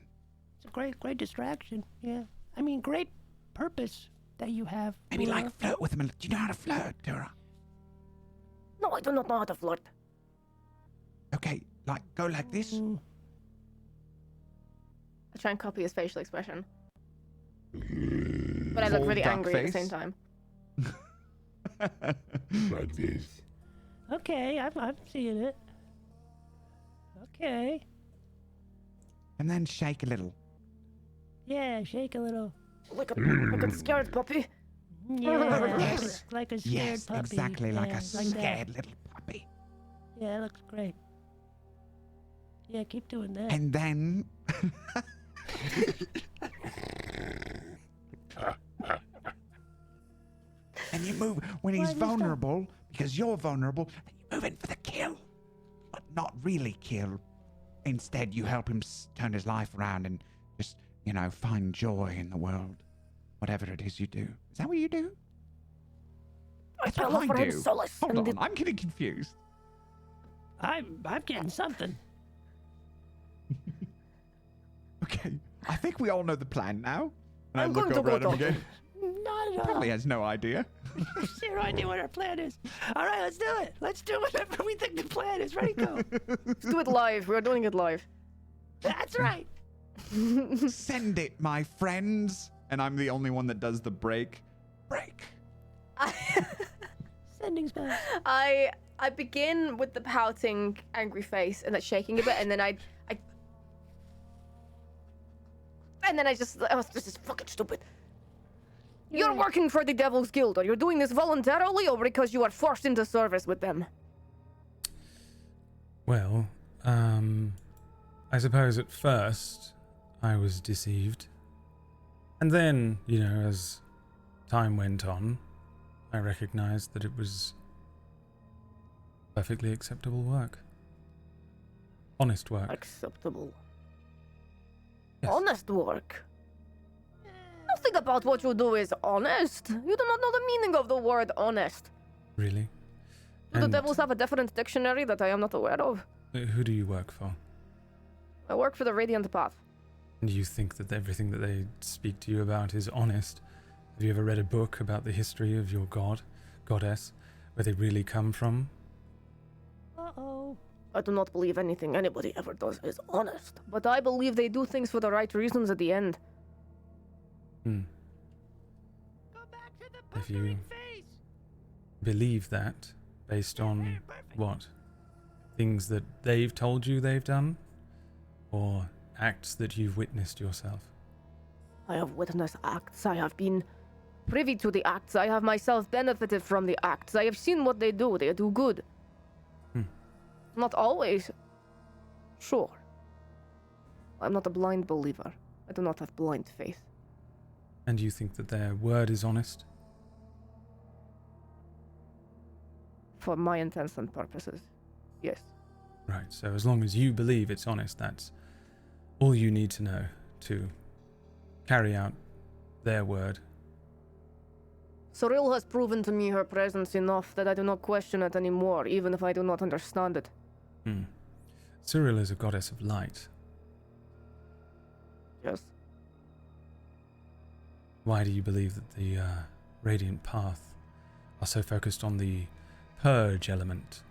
It's a great distraction. Yeah. I mean, great purpose that you have.
Maybe
Laura.
like flirt with him. Do you know how to flirt, Dura?
No, I do not know how to flirt.
Okay, like go like this.
I try and copy his facial expression. But I look
Full
really
duck
angry at the
face.
same time.
Like this.
Okay, I'm seeing it. Okay.
And then shake a little.
Yeah, shake a little.
Like a scared puppy.
Yeah,
Yes.
like a scared
Yes,
puppy.
exactly like
Yeah,
a
that.
scared little puppy.
Yeah, it looks great. Yeah, keep doing that.
And then and you move when he's
Why is he
vulnerable, because you're vulnerable, then you move in for the kill. But not really kill. Instead, you help him turn his life around and just, find joy in the world. Whatever it is you do. Is that what you do? That's
I
what I
offer him
do.
solace.
Hold
and
on, I'm getting confused.
I'm getting something.
Okay, I think we all know the plan now. And
I'm
I look
going to
over
go
at him
talk to
again.
him.
Not at all.
Probably has no idea.
Zero idea what our plan is. All right, let's do it. Let's do whatever we think the plan is. Ready, go.
Let's do it live. We're doing it live.
That's right.
Send it, my friends. And I'm the only one that does the break. Break.
Sending spells.
I begin with the pouting, angry face and that shaking a bit, and then I just, oh, this is fucking stupid. You're working for the Devil's Guild. Are you doing this voluntarily or because you are forced into service with them?
Well, I suppose at first I was deceived. And then, as time went on, I recognized that it was perfectly acceptable work. Honest work.
Acceptable.
Yes.
Honest work. Nothing about what you do is honest. You do not know the meaning of the word honest.
Really?
Do the
And
devils have a different dictionary that I am not aware of?
who do you work for?
I work for the Radiant Path.
And do you think that everything that they speak to you about is honest? Have you ever read a book about the history of your goddess, where they really come from?
Uh-oh.
I do not believe anything anybody ever does is honest, but I believe they do things for the right reasons at the end.
Go back to the
If you-
puckering face.
Believe that based on what? Things that they've told you they've done? Or acts that you've witnessed yourself?
I have witnessed acts. I have been privy to the acts. I have myself benefited from the acts. I have seen what they do. They do good. Not always. Sure. I'm not a blind believer. I do not have blind faith.
And you think that their word is honest?
For my intents and purposes. Yes.
Right, so as long as you believe it's honest, that's all you need to know to carry out their word.
Cyril has proven to me her presence enough that I do not question it anymore, even if I do not understand it.
Cyril is a goddess of light.
Yes.
Why do you believe that the Radiant Path are so focused on the purge element?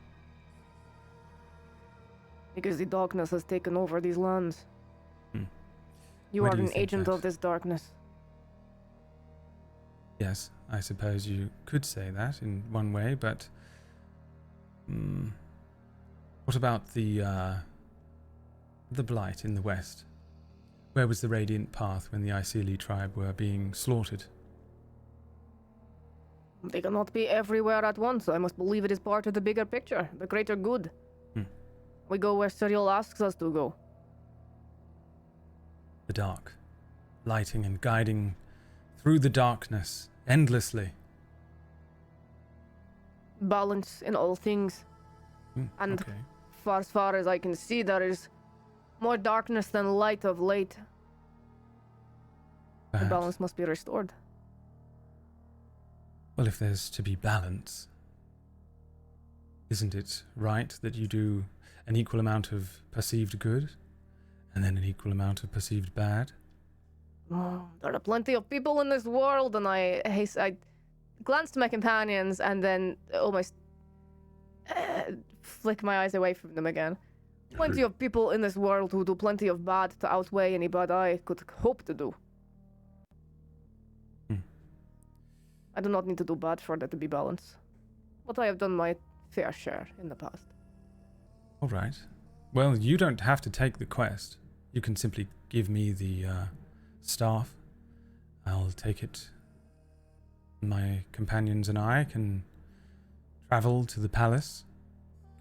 Because the darkness has taken over these lands. You
Why
are
do you
an
think
agent
that?
of this darkness.
Yes, I suppose you could say that in one way, but what about the blight in the west? Where was the Radiant Path when the Iceli tribe were being slaughtered?
They cannot be everywhere at once. I must believe it is part of the bigger picture, the greater good. We go where Cyril asks us to go.
The dark, lighting and guiding through the darkness endlessly.
Balance in all things. And
Okay.
as far as I can see, there is more darkness than light of late. The
Perhaps.
balance must be restored.
Well, if there's to be balance, isn't it right that you do an equal amount of perceived good and then an equal amount of perceived bad?
There are plenty of people in this world, and I glanced to my companions and then almost flick my eyes away from them again. Plenty of people in this world who do plenty of bad to outweigh any bad I could hope to do. I do not need to do bad for there to be balance. But I have done my fair share in the past.
All right. Well, you don't have to take the quest. You can simply give me the staff. I'll take it. My companions and I can travel to the palace,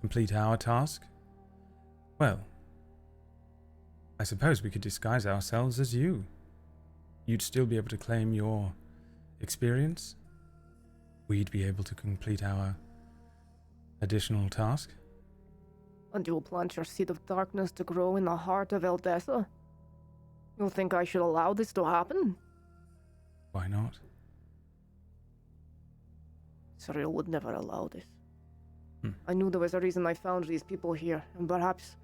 complete our task. Well, I suppose we could disguise ourselves as you. You'd still be able to claim your experience. We'd be able to complete our additional task.
And you will plant your seed of darkness to grow in the heart of Eldessa? You think I should allow this to happen?
Why not?
Cyril would never allow this. I knew there was a reason I found these people here, and perhaps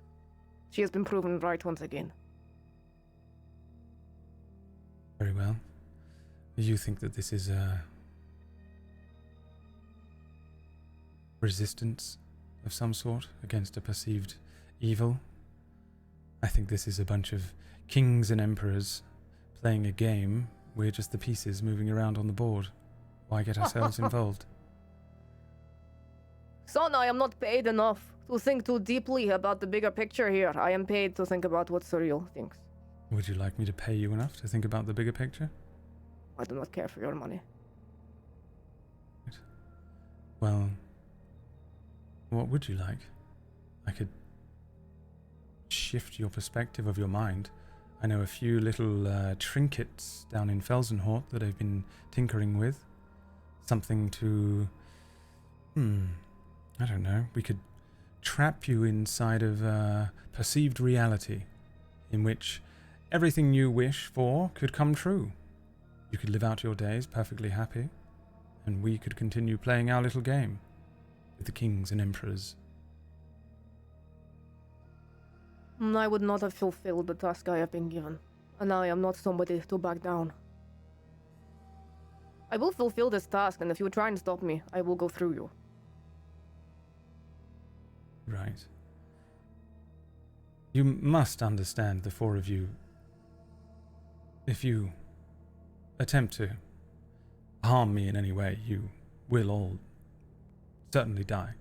she has been proven right once again.
Very well. You think that this is a resistance of some sort against a perceived evil? I think this is a bunch of kings and emperors playing a game. We're just the pieces moving around on the board. Why get ourselves involved?
Son, I am not paid enough to think too deeply about the bigger picture here. I am paid to think about what Cyril thinks.
Would you like me to pay you enough to think about the bigger picture?
I do not care for your money.
Well, what would you like? I could shift your perspective of your mind. I know a few little trinkets down in Felsenhort that I've been tinkering with. Something to... I don't know. We could trap you inside of perceived reality in which everything you wish for could come true. You could live out your days perfectly happy, and we could continue playing our little game with the kings and emperors.
I would not have fulfilled the task I have been given, and I am not somebody to back down. I will fulfill this task, and if you try and stop me, I will go through you.
Right. You must understand, the four of you. If you attempt to harm me in any way, you will all certainly die.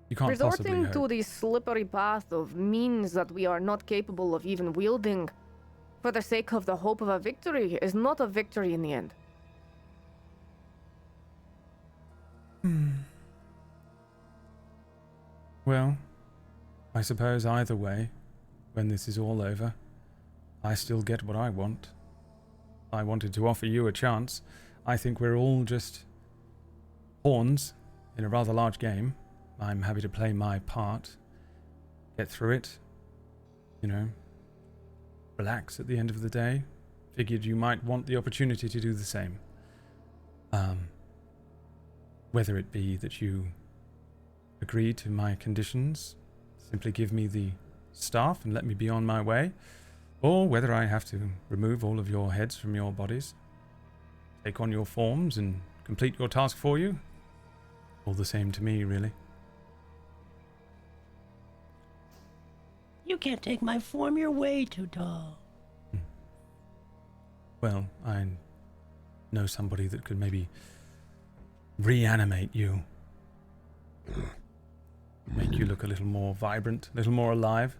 You can't possibly
Resorting
hope.
to the slippery path of means that we are not capable of even wielding for the sake of the hope of a victory is not a victory in the end.
Well, I suppose either way, when this is all over, I still get what I want. I wanted to offer you a chance. I think we're all just pawns in a rather large game. I'm happy to play my part get through it. You know, relax at the end of the day. Figured you might want the opportunity to do the same. Whether it be that you agree to my conditions, simply give me the staff and let me be on my way, or whether I have to remove all of your heads from your bodies, take on your forms and complete your task for you. All the same to me, really.
You can't take my form, you're way too tall.
Well, I know somebody that could maybe reanimate you. Make you look a little more vibrant, a little more alive.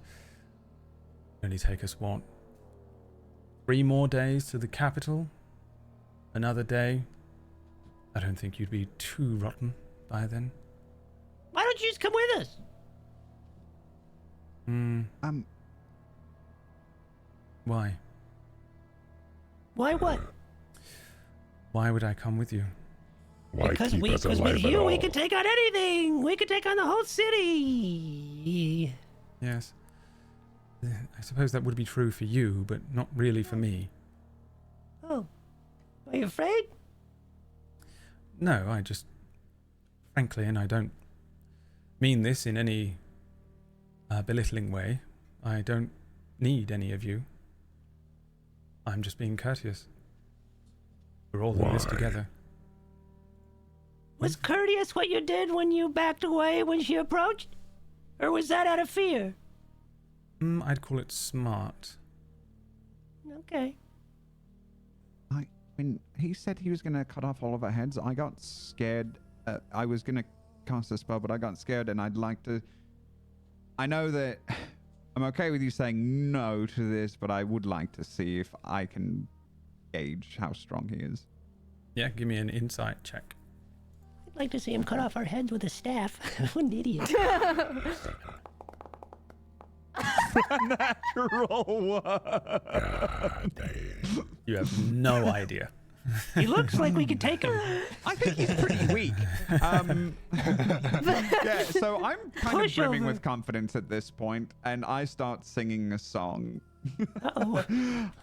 Only take us, what, 3 more days to the capital? Another day? I don't think you'd be too rotten by then.
Why don't you just come with us?
Why?
Why what?
Why would I come with you?
Why
Because
keep us
with
alive at
you, we
all?
can take on anything. We can take on the whole city.
Yes. I suppose that would be true for you, but not really for me.
Oh, are you afraid?
No, I just... Frankly, and I don't mean this in any belittling way, I don't need any of you. I'm just being courteous. We're all in this
Why?
together.
Was courteous what you did when you backed away when she approached? Or was that out of fear?
I'd call it smart.
Okay.
When he said he was going to cut off all of our heads, I got scared. I was going to cast a spell, but I got scared, and I'd like to... I know that I'm okay with you saying no to this, but I would like to see if I can gauge how strong he is.
Yeah, give me an insight check.
I'd like to see him cut off our heads with a staff. What an idiot.
Natural one.
God damn.
You have no idea.
He looks like we could take him.
I think he's pretty weak. Yeah, so I'm kind
Push
of brimming
over.
with confidence at this point, and I start singing a song.
Uh-oh.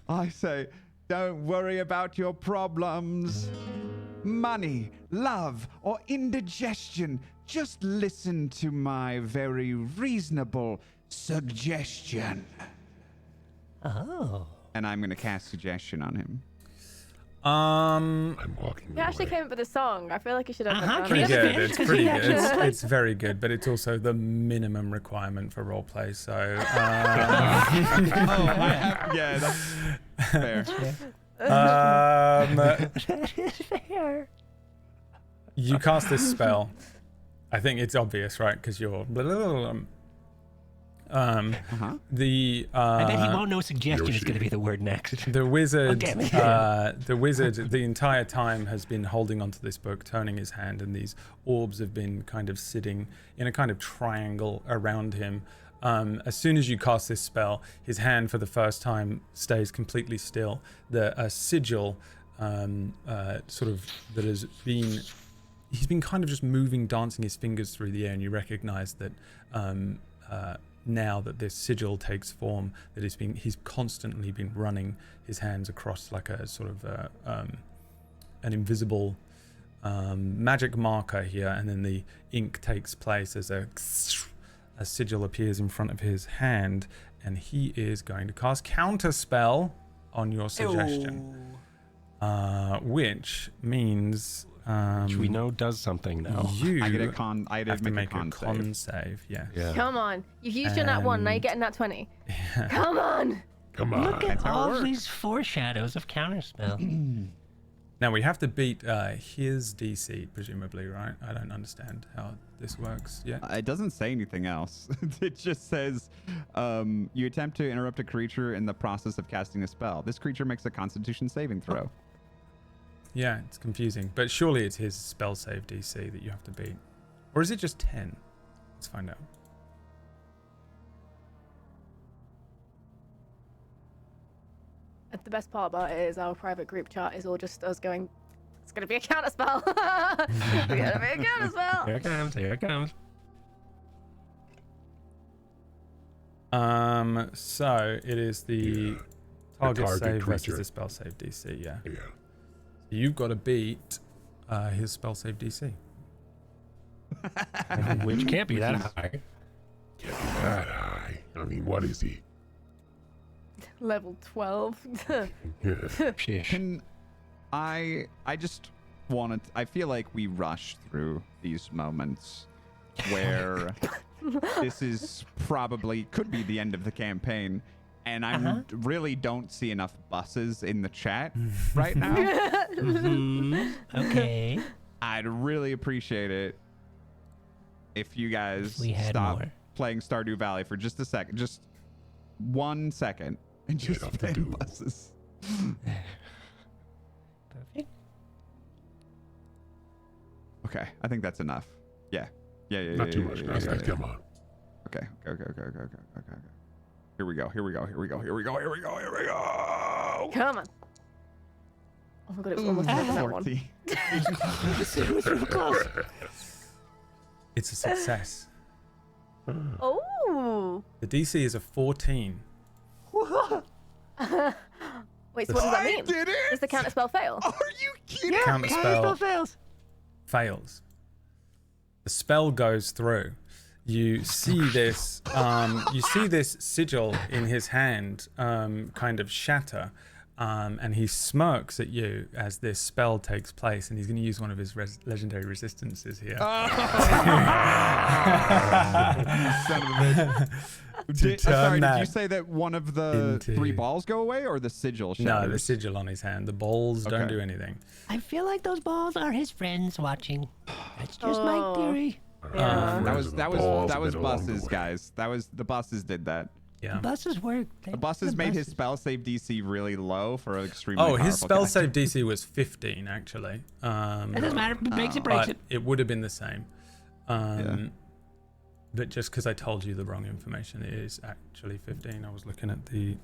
I say, don't worry about your problems. Money, love, or indigestion. Just listen to my very reasonable suggestion.
Oh.
And I'm going to cast suggestion on him.
I'm walking
You actually
away.
came up with a song. I feel like you should have
Uh-huh,
done
can
Pretty
you
that.
have a
good.
pitch?
It's
'Cause
pretty
he
good.
actually-
It's very good, but it's also the minimum requirement for roleplay. So,
Yeah, that's fair.
That is fair.
you cast this spell. I think it's obvious, right? Because you're the
I bet he won't know suggestion is going to be the word next.
the wizard,
damn it.
the wizard, the entire time has been holding onto this book, turning his hand, and these orbs have been kind of sitting in a kind of triangle around him. As soon as you cast this spell, his hand for the first time stays completely still. The sigil, sort of that has been, he's been kind of just moving, dancing his fingers through the air, and you recognize that now that this sigil takes form, that he's constantly been running his hands across like a sort of an invisible magic marker here, and then the ink takes place as a sigil appears in front of his hand, and he is going to cast counterspell on your suggestion, which means
Which we know does something now.
you
I get a con. I
have
did
to
make
make
a con save.
save. Yeah.
Yeah.
Come on. You've used your nat 1, now you're getting that 20. Come on.
Come on.
Look at
how it
all
works.
these foreshadows of counterspell.
Now we have to beat his DC, presumably, right? I don't understand how this works yet.
It doesn't say anything else. It just says, you attempt to interrupt a creature in the process of casting a spell. This creature makes a Constitution saving throw.
Yeah, it's confusing, but surely it's his spell save DC that you have to beat, or is it just 10? Let's find out.
The best part about it is our private group chat is all just us going, it's going to be a counterspell. It's going to be a counterspell.
Here it comes. Here it comes.
So it is the target
target
save versus
creature.
the spell save DC. Yeah.
Yeah.
So you've got to beat his spell save DC.
Which can't be that high.
Can't be that high. I mean, what is he?
Level 12.
Yeah.
Shish.
Can I just wanted. I feel like we rush through these moments where this is probably could be the end of the campaign, and I really don't see enough buses in the chat right now.
Okay.
I'd really appreciate it if you guys
We had
stop
more.
playing Stardew Valley for just a second, just 1 second, and just
off the
play
do.
buses.
Perfect.
Okay, I think that's enough. Yeah.
Not too much, guys. Come on.
Okay. Here we go.
Come on. Oh my god, it was almost better than that one.
40.
It was real close.
It's a success.
Oh.
The DC is a 14.
Wait, so what does that mean?
did it!
Does the counter spell fail?
Are you kidding?
Counter
Counterspell
spell
fails.
fails. The spell goes through. You see this. You see this sigil in his hand, kind of shatter, and he smirks at you as this spell takes place, and he's going to use one of his legendary resistances here.
Son of a bitch. Sorry, did you say that one of the
into-
3 balls go away, or the sigil shatters?
No, the sigil on his hand. The balls don't
Okay.
do anything.
I feel like those balls are his friends watching. That's just my theory.
Yeah.
That was
Balls
that was
been along the
buses,
way.
guys. That was the buses did that.
Yeah.
Buses work.
The buses made his spell save DC really low for an extremely
Oh, his
powerful
spell
guy.
save DC was 15, actually.
It doesn't matter. It makes it, breaks
But
it.
it would have been the same. But just because I told you the wrong information, it is actually 15. I was looking at the...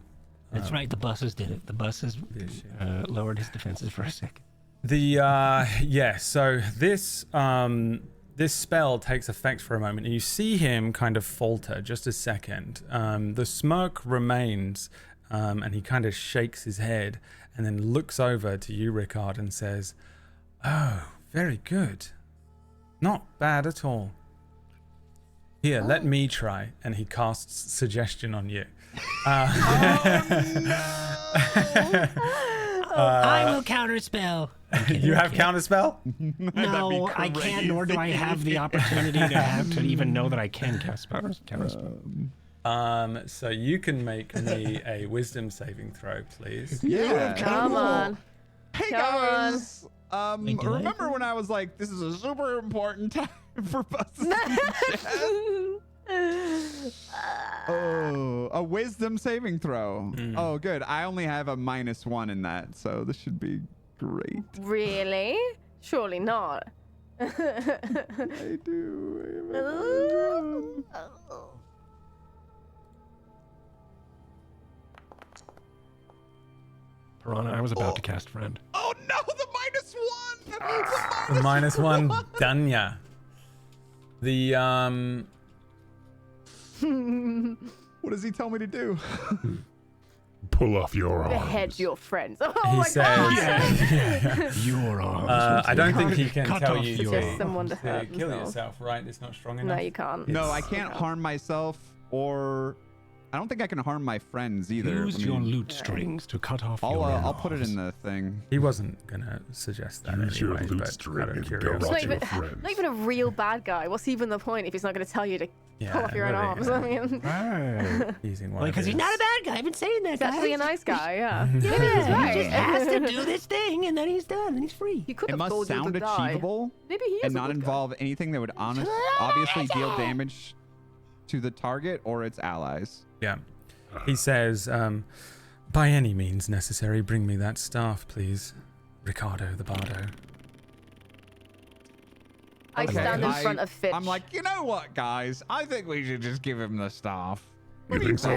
That's right. The buses did it. The buses
issue.
lowered his defenses for a second.
So this spell takes effect for a moment, and you see him kind of falter just a second. The smirk remains, and he kind of shakes his head and then looks over to you, Rickard, and says, "Oh, very good. Not bad at all. Here, let me try." And he casts suggestion on you.
I will counterspell.
You have counterspell?
No, I can't, nor do I have the opportunity to have
To even know that I can cast spells.
So you can make me a wisdom saving throw, please.
Yeah.
Come on.
Hey
Come on.
guys.
Wait, do I?
Remember when I was like, this is a super important time for buses? Oh, a wisdom saving throw. Oh, good. I only have a -1 in that, so this should be great.
Really? Surely not.
I do.
Piranha, I was about to cast friend.
Oh no, the -1.
The -1 Danya. The
What does he tell me to do?
Pull off your arms.
Behead your friends. Oh
he
my
says
god.
Your arms.
I don't think he can
Cut
tell
off
you
your-
Suggest someone to hurt
kill
themselves.
yourself, right? It's not strong enough.
No, you can't.
No, I can't harm myself, or I don't think I can harm my friends either.
Use
I mean,
your lute strings to cut off your arms.
I'll put it in the thing.
He wasn't gonna suggest that
Use your
anyway,
loot
but
string
out of
and
curiosity.
go
Not
to your
even,
friends.
not even a real bad guy. What's even the point if he's not going to tell you to pull
Yeah,
off your own
really,
arms?
yeah.
I mean,
Right.
Using one
Like,
of
because he's
his-
not a bad guy. I've been saying that,
he's
guys.
actually a nice guy, yeah.
Yeah,
right.
he just has to do this thing, and then he's done, and he's free.
He could
It
have
must
told you
sound
to die.
achievable
Maybe he is
and
a
not
good guy.
involve anything that would obviously deal damage to the target or its allies.
Yeah. He says, by any means necessary, bring me that staff, please. Ricardo the Bardo.
I stand in front of Fitch.
I'm like, you know what, guys? I think we should just give him the staff.
You think so?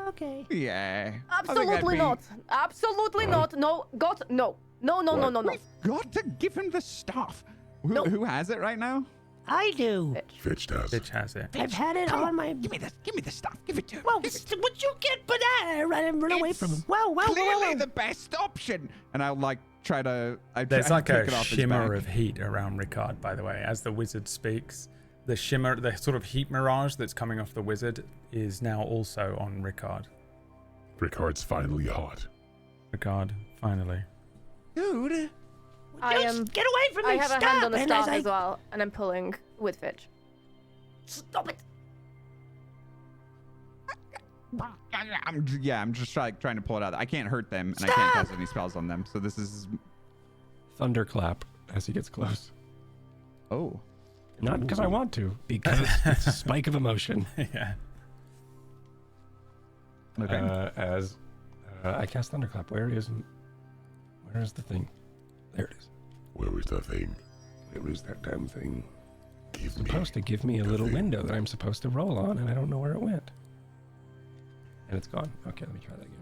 Okay.
Yeah. I think that'd
Absolutely
be-
not. Absolutely not. No. God, no. No, no, no, no, no.
We've got to give him the staff.
No.
Who has it right now?
I do.
Fitch does.
Fitch has it.
I've had it on my.
Give me the stuff. Give it to him.
Well,
Give it.
would you get banana? Run away from him.
It's
Wow.
Clearly the best option. And I'll like try to.
There's like
take
a
it off his
shimmer
back.
of heat around Ricard, by the way, as the wizard speaks. The shimmer, the sort of heat mirage that's coming off the wizard is now also on Ricard.
Ricard's finally hot.
Ricard, finally.
Dude.
I am.
Get away from me!
I have
Stop!
a hand on the
And
staff
I-
as well, and I'm pulling with Fitch.
Stop it!
I'm just trying to pull it out. I can't hurt them, and I can't cast any spells on them. So this is.
Thunderclap as he gets close.
Oh.
Not because I want to, because it's a spike of emotion.
Yeah.
Okay.
As I cast Thunderclap. Where is the thing? There it is.
Where is the thing? Where is that damn thing?
It's supposed to give me a little window that I'm supposed to roll on, and I don't know where it went. And it's gone. Okay, let me try that again.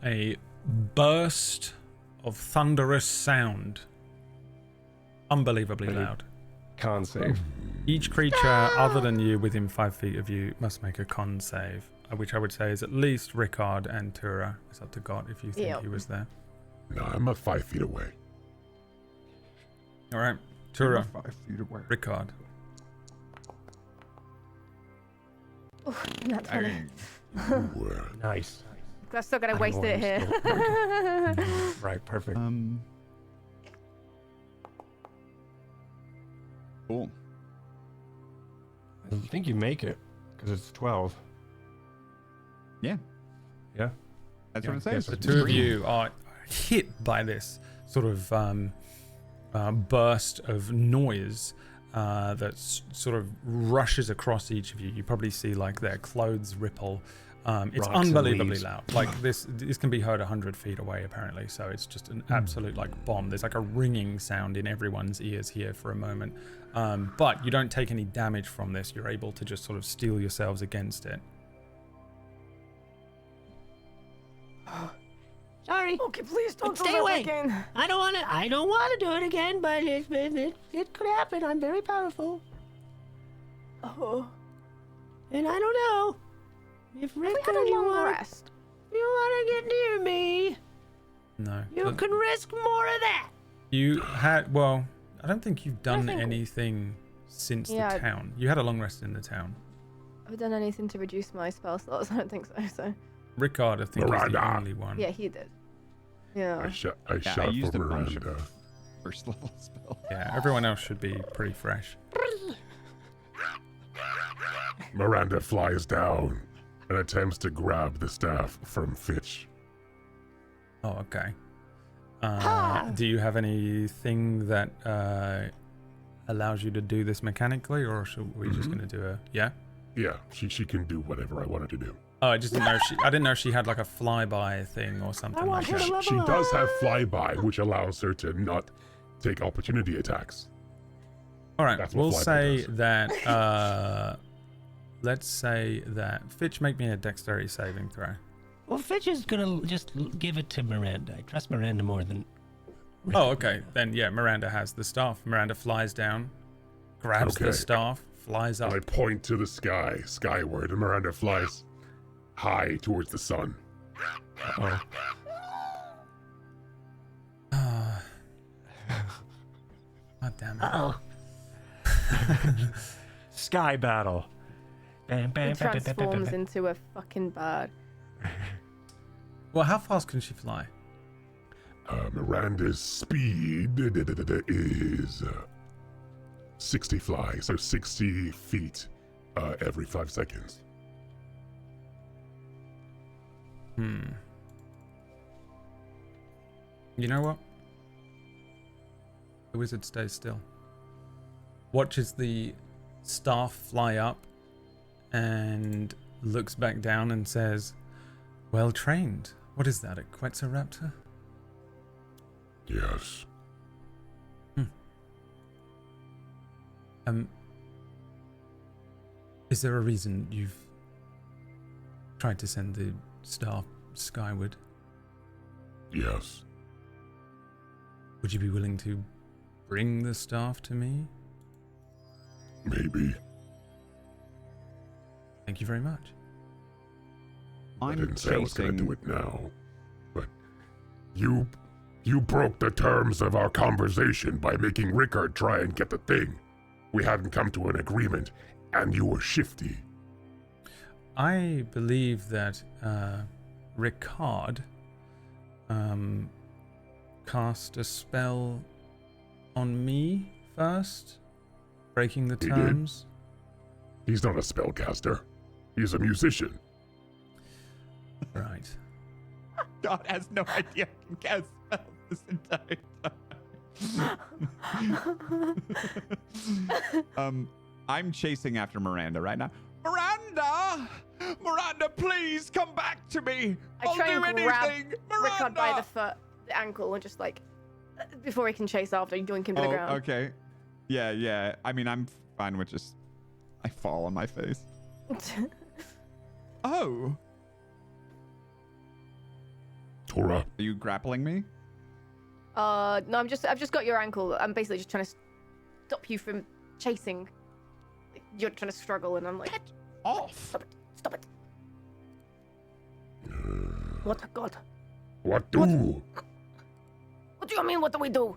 A burst of thunderous sound. Unbelievably
Ready?
loud.
Con save.
Each creature other than you within 5 feet of you must make a con save, which I would say is at least Ricard and Tura. It's up to God if you think
Yep.
he was there.
No, I'm at 5 feet away.
All right, Tura,
5 feet away.
Ricard.
Not funny.
Ooh,
Nice.
I'm still gonna
I
waste
know
it
I'm
here.
Right, perfect.
Cool.
I think you make it, because it's 12.
Yeah.
Yeah?
That's
Yeah,
what it says.
The two of you are hit by this sort of burst of noise that sort of rushes across each of you. You probably see like their clothes ripple. It's
Rocks and
unbelievably
leaves.
loud. Like this can be heard 100 feet away apparently. So it's just an absolute like bomb. There's like a ringing sound in everyone's ears here for a moment. But you don't take any damage from this. You're able to just sort of steel yourselves against it.
Sorry.
Okay, please don't
Stay
do that
away.
again.
I don't want to do it again, but it could happen. I'm very powerful,
Oh,
and I don't know if
we had
Ricard,
a
you
long
want
rest.
to get near me.
No.
You
But
can risk more of that.
you had, well, I don't think you've done
think-
anything since
Yeah.
the town. You had a long rest in the town.
Have I done anything to reduce my spell slots? I don't think so. So
Ricard, I think, is the
Miranda.
only one.
yeah, he did.
I
Yeah.
shot
I used
for
a bunch of
Miranda.
first level spell.
Yeah, everyone else should be pretty fresh.
Miranda flies down and attempts to grab the staff from Fitch.
Oh, okay. Do you have anything that allows you to do this mechanically, or should we just going to do a... Yeah?
Yeah, she can do whatever I want her to do.
Oh, I just didn't know I didn't know she had like a flyby thing or something
want
like
her to
that.
She does have flyby, which allows her to not take opportunity attacks.
All right,
That's what
we'll
flyby
say
does.
that... let's say that... Fitch, make me a dexterity saving throw.
Well, Fitch is gonna just give it to Miranda. I trust Miranda more than.
Oh, okay. Then, yeah, Miranda has the staff. Miranda flies down, grabs the
Okay.
staff, flies up.
And I point to the sky, skyward, and Miranda flies high towards the sun.
Oh.
God damn it.
Oh,
Sky battle. Bam, bam,
It
bam, bam, bam, bam,
transforms
bam.
into a fucking bird.
Well, how fast can she fly?
Miranda's speed is 60 fly, so 60 feet every 5 seconds.
You know what? The wizard stays still. Watches the staff fly up and looks back down and says, well trained. What is that, a Quetzalraptor?
Yes.
Is there a reason you've tried to send the staff skyward?
Yes.
Would you be willing to bring the staff to me?
Maybe.
Thank you very much.
I
I'm
didn't say I was gonna
chasing.
do it now, but you broke the terms of our conversation by making Rickard try and get the thing. We hadn't come to an agreement, and you were shifty.
I believe that Rickard cast a spell on me first, breaking the
He did?
terms.
He's not a spellcaster. He's a musician.
Right.
God has no idea I can cast spells this entire time. I'm chasing after Miranda right now. Miranda! Miranda, please come back to me!
I try
I'll
and
do
grab
anything! Miranda!
Rickard by the foot, the ankle, and just like before he can chase after, you doink him to the ground.
Okay. Yeah. I mean, I'm fine with just... I fall on my face. Oh!
Tora,
Are you grappling me?
No, I've just got your ankle. I'm basically just trying to stop you from chasing. You're trying to struggle, and I'm like,
Get off!
stop it. What? God.
what do?
What do you mean? What do we do?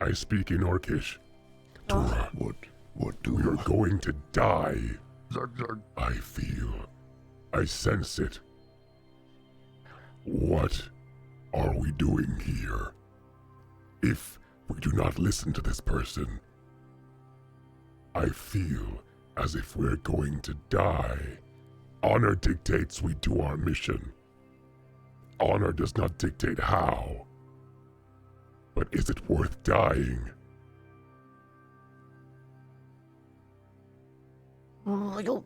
I speak in Orcish. Tora,
What do
we are going to die. I feel. I sense it. What are we doing here? If we do not listen to this person, I feel as if we're going to die. Honor dictates we do our mission. Honor does not dictate how. But is it worth dying?
You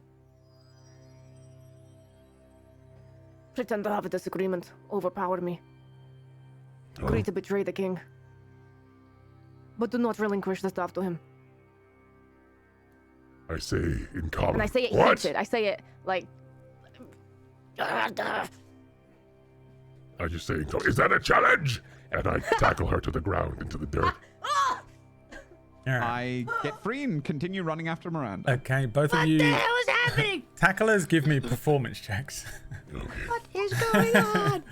pretend to have a disagreement. Overpower me. Agree to betray the king. But do not relinquish the staff to him.
I say in common.
And I say it
What?
heated. I say it like...
I just say in common. Is that a challenge? And I tackle her to the ground into the dirt.
I get free and continue running after Miranda.
Okay, both of
What
you
the hell is happening?
tacklers give me performance checks.
Okay.
What is going on?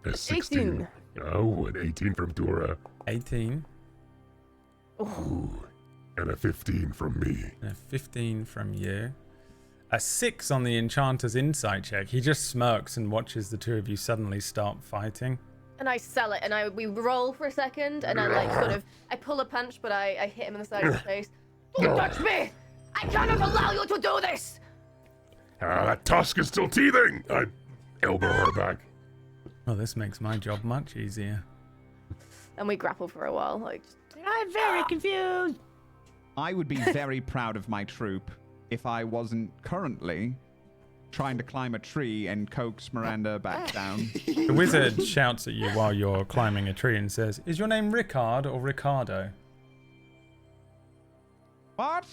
A 16.
18.
Oh, an 18 from Dora.
18
Ooh. And a 15 from me.
and a 15 from you. A 6 on the Enchanter's insight check. He just smirks and watches the two of you suddenly start fighting.
And I sell it, and we roll for a second, and I like sort of... I pull a punch, but I hit him in the side of the face. Don't touch me! I cannot allow you to do this!
That tusk is still teething! I elbow her back.
Well, this makes my job much easier.
And we grapple for a while, like...
I'm very confused.
I would be very proud of my troop if I wasn't currently trying to climb a tree and coax Miranda back down.
The wizard shouts at you while you're climbing a tree and says, "Is your name Rickard or Ricardo?"
What?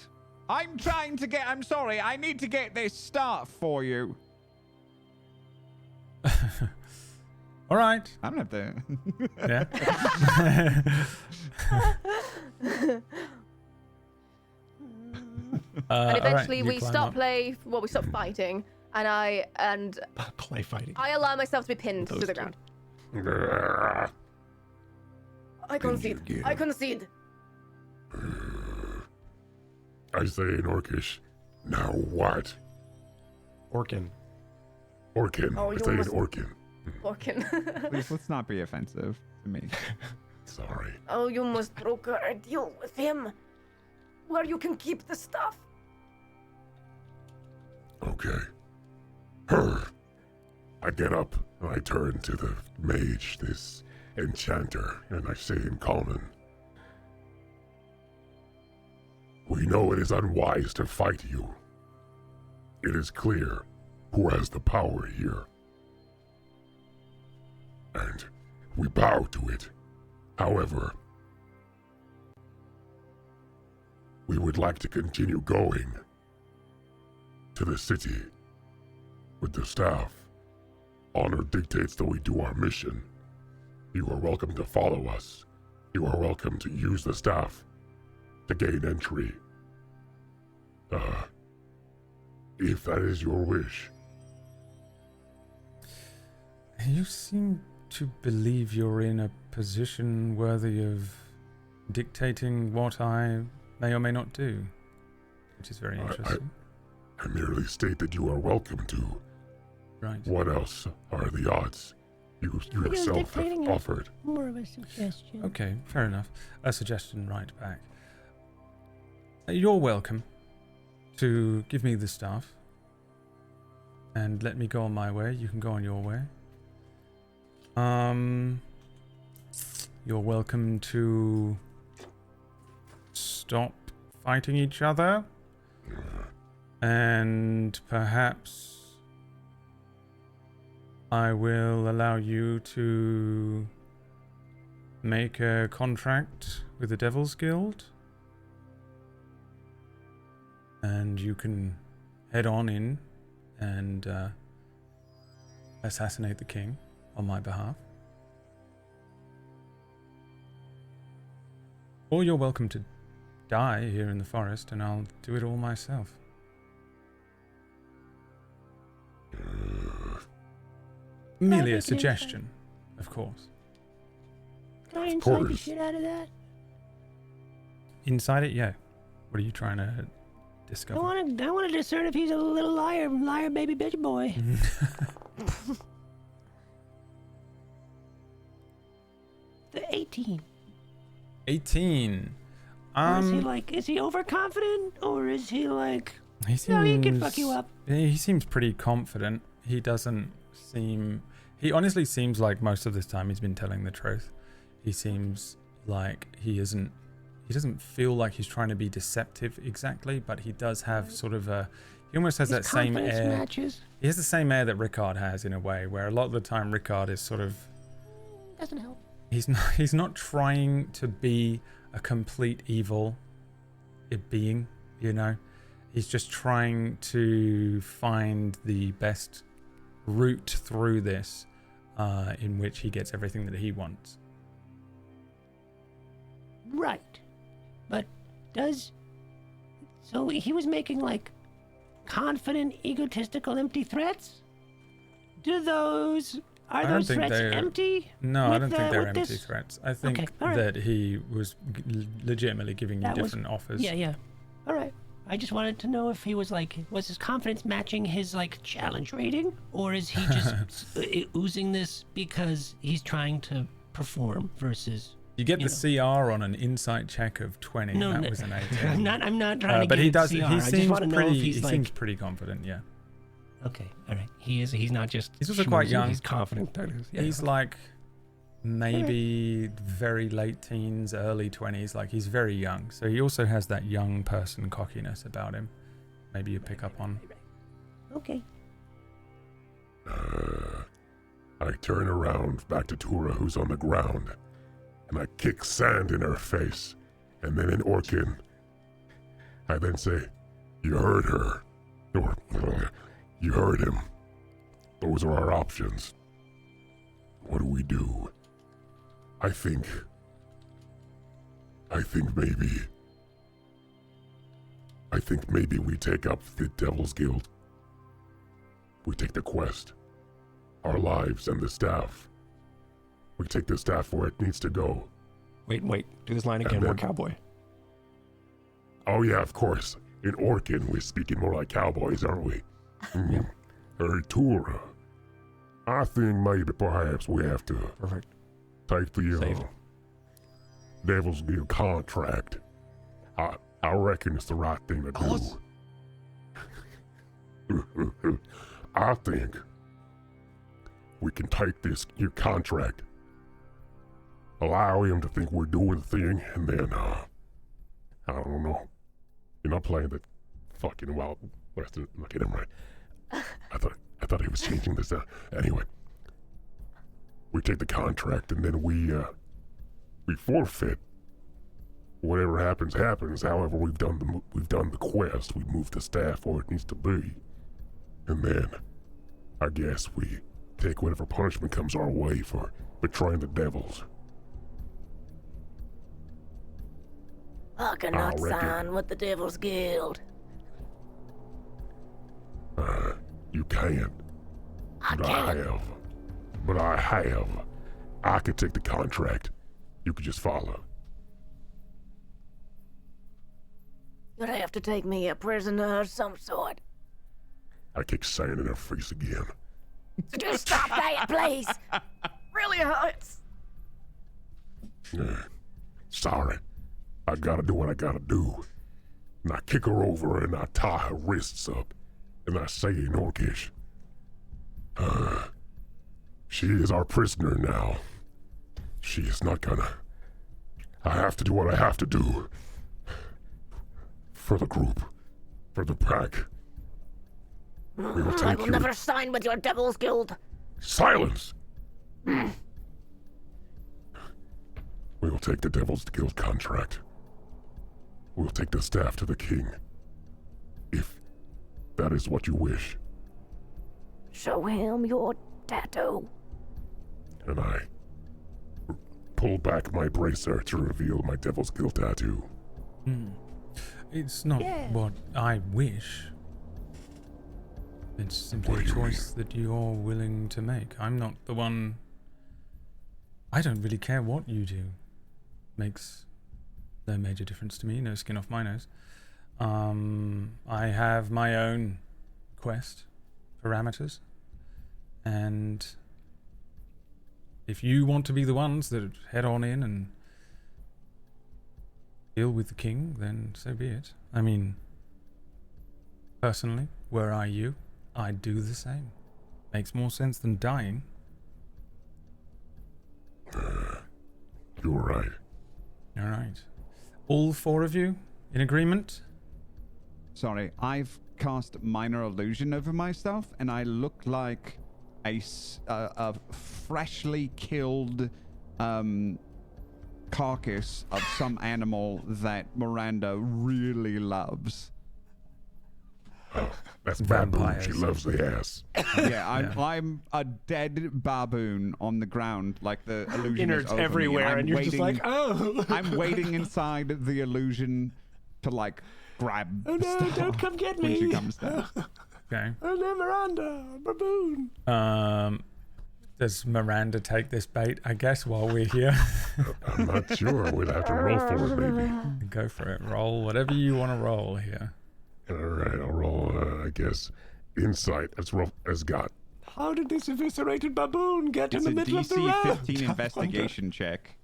I'm trying to get... I'm sorry, I need to get this staff for you.
All right.
I don't have to...
Yeah.
And
all right,
eventually
you
we
climb
stop
up.
we stop fighting, and I
Play fighting.
allow myself to be pinned to
Those
the
two.
ground. I concede.
again.
I concede.
I say in Orcish, now what?
Orkin.
Orkin.
Oh,
I
you
say in
almost-
Orkin.
Orkin.
Please, let's not be offensive to me.
Sorry.
Oh, you must broker a deal with him, where you can keep the stuff.
Okay. Her. I get up and I turn to the mage, this enchanter, and I say in common, we know it is unwise to fight you. It is clear who has the power here. And we bow to it. However, we would like to continue going to the city with the staff honor dictates that we do our mission. You are welcome to follow us. You are welcome to use the staff to gain entry. If that is your wish.
You seem to believe you're in a position worthy of dictating what I may or may not do, which is very interesting.
I merely state that you are welcome to.
Right.
What else are the odds you yourself have offered?
More of a suggestion.
Okay, fair enough. A suggestion right back. You're welcome to give me the staff and let me go on my way. You can go on your way. You're welcome to stop fighting each other and perhaps I will allow you to make a contract with the Devil's Guild and you can head on in and assassinate the king on my behalf. Or you're welcome to die here in the forest and I'll do it all myself. Merely a suggestion, of course.
Can I insight the shit out of that?
Inside it, yeah. What are you trying to discover?
I want to discern if he's a little liar, baby bitch boy. The 18.
18.
Is he overconfident or is he like,
he seems,
no, he can fuck you up?
He seems pretty confident. He doesn't seem, he honestly seems like most of this time he's been telling the truth. He seems like he doesn't feel like he's trying to be deceptive exactly, but he does have sort of a, he almost has that same air.
Matches.
He has the same air that Rickard has in a way, where a lot of the time Rickard is sort of,
doesn't help.
He's not trying to be a complete evil being, you know. He's just trying to find the best route through this in which he gets everything that he wants.
Right. But so he was making like confident, egotistical, empty threats? Are those threats empty?
No, I don't think they're empty threats. I think that he was legitimately giving you different offers.
Yeah. All right. I just wanted to know if he was his confidence matching his challenge rating, or is he just oozing this because he's trying to perform versus?
You get the CR on an insight check of 20.
No,
that was an 18.
I'm not trying to.
But
get
he does.
CR.
He
I just
seems
want to know
pretty.
if he's
he seems pretty confident. Yeah.
Okay. All right. He's not just.
He's also quite young.
He's confident. That is. Yeah.
He's like maybe very late teens, early 20s. Like he's very young. So he also has that young person cockiness about him. Maybe you pick up on.
Okay.
I turn around back to Tura, who's on the ground, and I kick sand in her face. And then in Orkin, I then say, "You heard her." Or, "You heard him. Those are our options. What do we do? I think maybe we take up the Devil's Guild. We take the quest, our lives, and the staff. We take the staff where it needs to go."
Wait. Do this line again. We're cowboy.
Oh yeah, of course. In Orkin, we're speaking more like cowboys, aren't we?
Yep.
Hey, Tura. I think maybe perhaps we have to
Perfect.
take the
Saved.
Devil's Guild contract. I reckon it's the right thing to do. I think we can take this your contract, allow him to think we're doing the thing, and then I don't know. You're not playing the fucking Wild West. Look at him, right? I thought he was changing this. Anyway, we take the contract and then we forfeit. Whatever happens. However, we've done the quest. We move the staff where it needs to be, and then I guess we take whatever punishment comes our way for betraying the devils.
I cannot
reckon-
sign with the Devil's Guild.
You can.
I
But
can't.
I have. I could take the contract. You could just follow.
You'd have to take me a prisoner of some sort.
I kick sand in her face again.
So just stop that, please.
Really hurts.
Sorry. I gotta do what I gotta do. And I kick her over and I tie her wrists up. And I say in Orcish, she is our prisoner now. She is not gonna. I have to do what I have to do. For the group. For the pack. We will
I
take
will
you.
never sign with your Devil's Guild.
Silence! We will take the Devil's Guild contract. We will take the staff to the king. If that is what you wish.
Show him your tattoo.
And I pull back my bracer to reveal my Devil's Guild tattoo.
It's not what I wish. It's simply
What
a
do you
choice that you're willing to make. I'm not the one. I don't really care what you do. Makes no major difference to me. No skin off my nose. I have my own quest parameters, and if you want to be the ones that head on in and deal with the king, then so be it. I mean, personally, were I you, I'd do the same. Makes more sense than dying.
You're right.
All right. All four of you in agreement?
Sorry, I've cast minor illusion over myself, and I look like a freshly killed carcass of some animal that Miranda really loves.
That's baboon.
Vampires.
She loves the ass.
Yeah, I'm a dead baboon on the ground, like the illusion
Innards
is over
everywhere,
me,
and you're just like, oh.
I'm waiting inside the illusion to like grab.
Oh no!
stuff
Don't come get
when
me!
she comes down.
Okay.
Oh no, Miranda, baboon.
Does Miranda take this bait, I guess, while we're here?
I'm not sure. We'd have to roll for it, maybe.
Go for it. Roll whatever you want to roll here.
All right, I'll roll, I guess, insight. As got.
How did this eviscerated baboon get
It's
in
a
the middle of the
DC
road?
15 investigation check.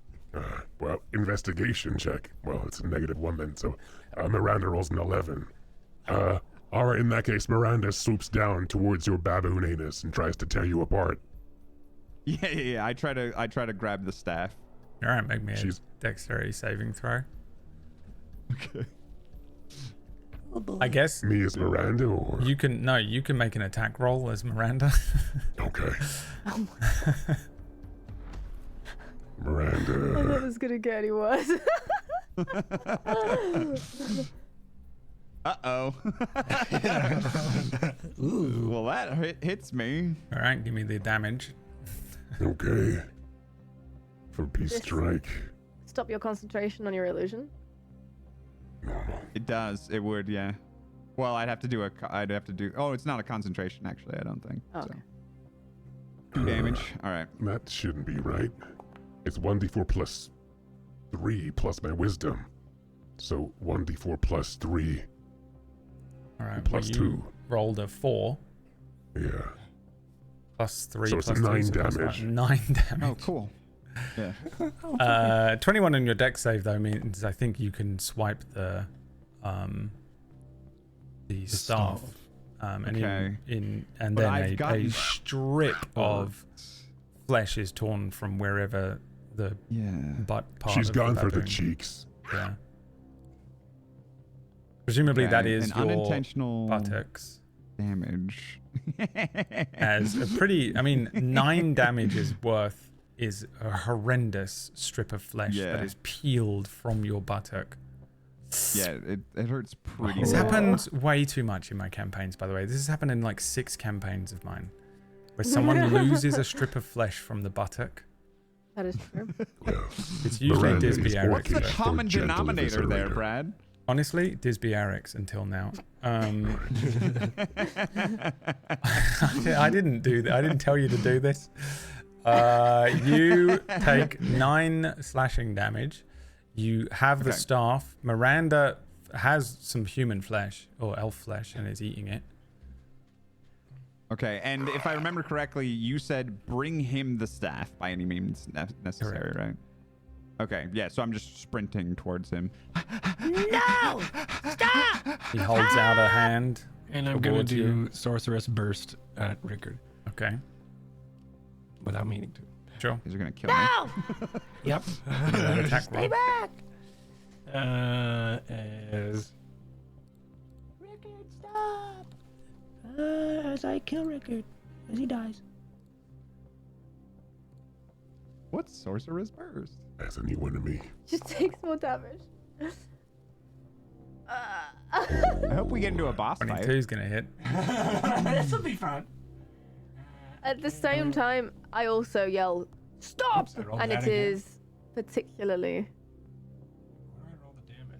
Well, investigation check. Well, it's a -1 then, so Miranda rolls an 11. All right, in that case, Miranda swoops down towards your baboon anus and tries to tear you apart.
Yeah. I try to grab the staff.
All right, make me a
She's-
dexterity saving throw.
Okay.
I guess
Me as Miranda, or
you can make an attack roll as Miranda.
okay.
I
Miranda.
thought it was gonna get any worse.
Uh-oh. Well, that hits me.
All right, give me the damage.
Okay. For peace
This-
strike.
Stop your concentration on your illusion.
Normal.
It does. It would, yeah. Well, I'd have to do. Oh, it's not a concentration, actually. I don't think.
Oh,
so.
okay.
2 damage. All right.
That shouldn't be right. It's 1d4 plus 3 plus my wisdom. So 1d4 plus 3
All right,
plus
you
2.
rolled a 4
Yeah.
plus 3
So it's
plus
a
2,
9
so plus
damage.
9 damage.
Oh, cool. Yeah.
21 on your dex save though means I think you can swipe the staff. And
Okay.
and
But
then
I've
a
gotten
strip of flesh is torn from wherever the
Yeah.
butt part.
She's
of
gone
the
for the
baboon.
cheeks.
Yeah. Presumably that
Okay,
is
an
your
unintentional
buttocks.
damage.
As a pretty, 9 damage is a horrendous strip of flesh that
Yeah.
is peeled from your buttock.
Yeah, it hurts pretty
This
bad.
happens way too much in my campaigns, by the way. This has happened in like 6 campaigns of mine, where someone loses a strip of flesh from the buttock.
That is true.
It's usually
Miranda is
Disby
walking
What's the
Eric.
for
common
gentle
denominator there,
eviscerator.
Brad?
Honestly, Disby Eric's until now. I didn't do that. I didn't tell you to do this. You take 9 slashing damage. You have the
Okay.
staff. Miranda has some human flesh or elf flesh and is eating it.
Okay, and if I remember correctly, you said bring him the staff by any means necessary, right? Okay, yeah, so I'm just sprinting towards him.
No! Stop!
He holds out a hand.
And I'm gonna
towards
do
you.
Sorceress Burst at Rickard
Okay,
without meaning to.
sure.
He's gonna kill me.
No!
Yep.
Attack
Stay
roll.
back!
As
Rickard, stop! As I kill Rickard, as he dies.
What's Sorcerer's Burst?
As a new enemy.
Just takes more damage.
I hope we get into a boss fight.
22 is gonna hit.
This will be fun.
At the same time, I also yell, "Stop!"
Oops, I rolled
And
that
it
again.
is particularly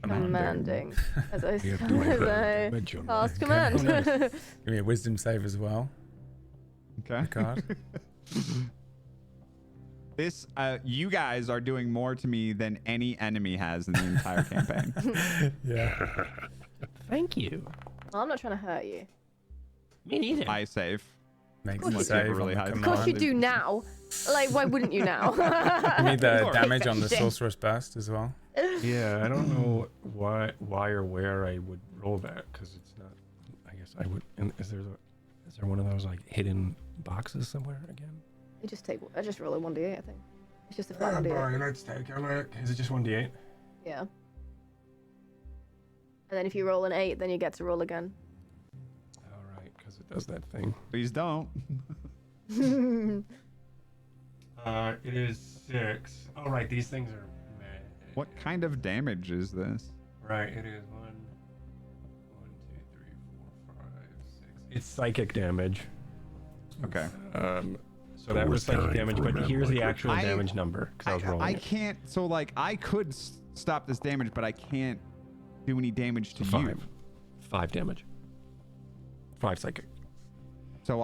Commanding.
commanding as I,
You have to roll
as
that
I
damage on
cast
that.
command.
Give me a wisdom save as well.
Okay.
Card.
This, you guys are doing more to me than any enemy has in the entire campaign.
Yeah.
Thank you.
I'm not trying to hurt you.
Me neither.
I save.
Makes
Of
a
course
you do.
save
Really
on the
high.
Of course you
command.
do now. Like, why wouldn't you now?
Give me the
Sure.
damage on the sorceress burst as well.
Yeah, I don't know why or where I would roll that because it's not. I guess I would. And is there one of those like hidden boxes somewhere again?
You just take. I just roll a 1d8. I think it's just a flat 1d8.
Let's take a look. Is it just 1d8?
Yeah. And then if you roll an 8, then you get to roll again.
All right, because it does that thing.
Please don't.
It is 6. All right, these things are.
What kind of damage is this?
Right, it is 1, 2, 3, 4, 5, 6. It's psychic damage.
Okay.
So that was psychic
Time
damage,
for
but
a
here's the
man like
actual
I-
damage number because I was rolling
I
it.
can't. So like, I could stop this damage, but I can't do any damage to you.
5. 5 damage. 5 psychic.
So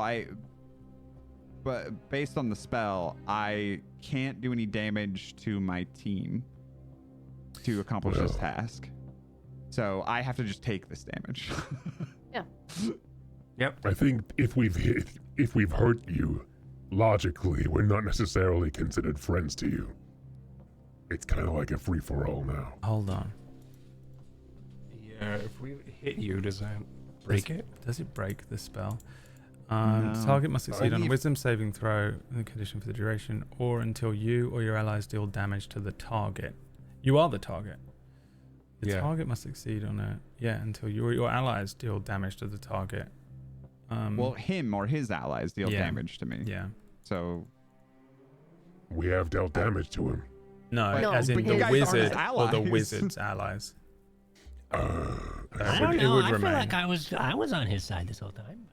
but based on the spell, I can't do any damage to my team to accomplish this
Well.
task. So I have to just take this damage.
Yep.
I think if we've hurt you, logically, we're not necessarily considered friends to you. It's kind of like a free-for-all now.
Hold on.
Yeah, if we hit you, does that break it?
Does it break the spell?
No.
Target must succeed on a
Believe-
wisdom saving throw in the condition for the duration, or until you or your allies deal damage to the target. You are the target. The
Yeah.
target must succeed on a until you or your allies deal damage to the target.
Well, him or his allies deal
Yeah.
damage to me.
yeah.
So
We have dealt damage to him.
No,
No,
as in
but
the
you guys
aren't his
wizard or the
allies.
wizard's allies.
I
I
It
don't
would- it
know.
would
I feel
remain.
like I was on his side this whole time.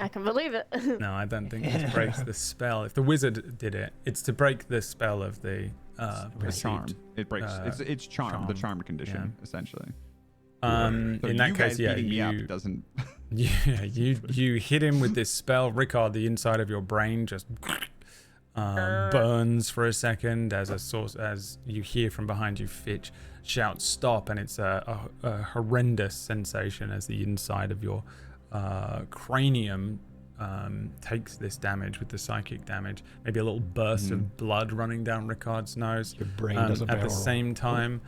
I can believe it.
No, I don't think it breaks the spell. If the wizard did it, it's to break the spell of the
the
perceived.
charm. It breaks. it's charm. The
charm,
charm condition, essentially.
So
So
in that
you
case,
guys
yeah,
beating me
you
up doesn't.
yeah, you hit him with this spell, Rickard. The inside of your brain just burns for a second as you hear from behind you, Fitch shouts "Stop!" and it's a horrendous sensation as the inside of your cranium takes this damage with the psychic damage. Maybe a little burst of blood running down Rickard's nose.
Your brain does a
At
barrel
the
roll.
same time,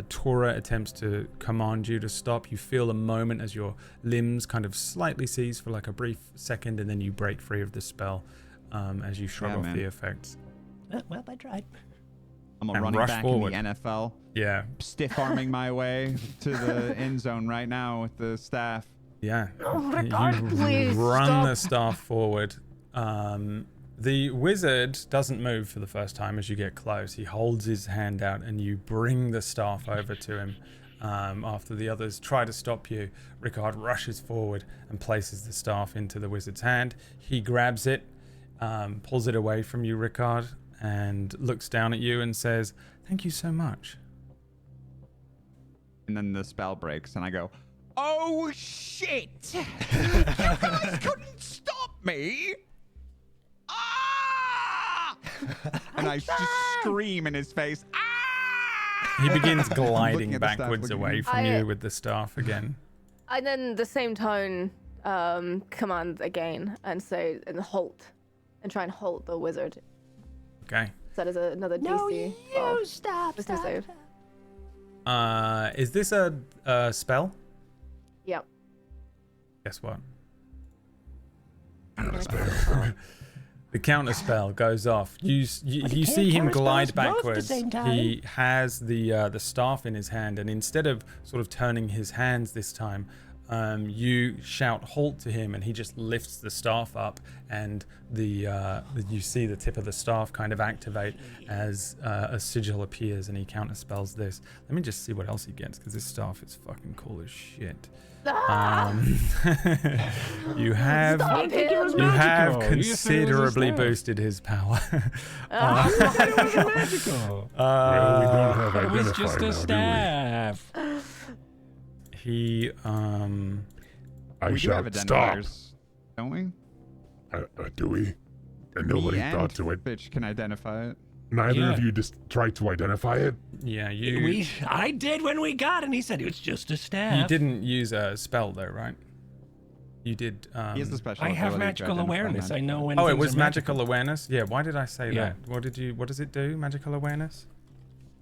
Tora attempts to command you to stop. You feel a moment as your limbs kind of slightly seize for like a brief second, and then you break free of the spell as you shrug
Yeah,
off
man.
the effects.
Well, I tried.
I'm a
And
running
rush
back
forward.
in the NFL,
Yeah,
stiff arming my way to the end zone right now with the staff.
yeah.
Oh, Rickard,
You
please
run
stop.
the staff forward. The wizard doesn't move for the first time as you get close. He holds his hand out and you bring the staff over to him. after the others try to stop you, Rickard rushes forward and places the staff into the wizard's hand. He grabs it, pulls it away from you, Rickard, and looks down at you and says, "Thank you so much."
And then the spell breaks, and I go, "Oh shit! You guys couldn't stop me! Ah!" And I just scream in his face, "Ah!"
He begins
Looking
gliding
at the staff,
backwards
looking
away
at
from you with the staff again.
And then the same tone, command again and say, and halt. And try and halt the wizard.
Okay.
So that is another
No,
DC.
you stop.
Wisdom
Stop.
save.
Is this a spell?
Yep.
Guess what? The counter spell goes off. You see him glide backwards. He has the staff in his hand, and instead of sort of turning his hands this time, you shout halt to him, and he just lifts the staff up, and you see the tip of the staff kind of activate as a sigil appears, and he counterspells this. Let me just see what else he gets, because this staff is fucking cool as shit. You have considerably boosted his power.
It was magical.
Well, we don't have
It was
identifier
just a
now,
staff.
He
I
We do have
shout, "Stop!"
identifiers, don't we?
Do we? And nobody
Me and
thought to it.
Bitch can identify it.
Neither of
Yeah.
you just tried to identify it?
yeah, you
I did when we got it, and he said it was just a staff.
you didn't use a spell though, right? You did.
He has the special
I have
ability to
magical
identify
awareness. I
magic.
know when.
Oh, it
things
was
are
magical awareness. Yeah. Why did I say
Yeah.
that? What does it do? Magical awareness.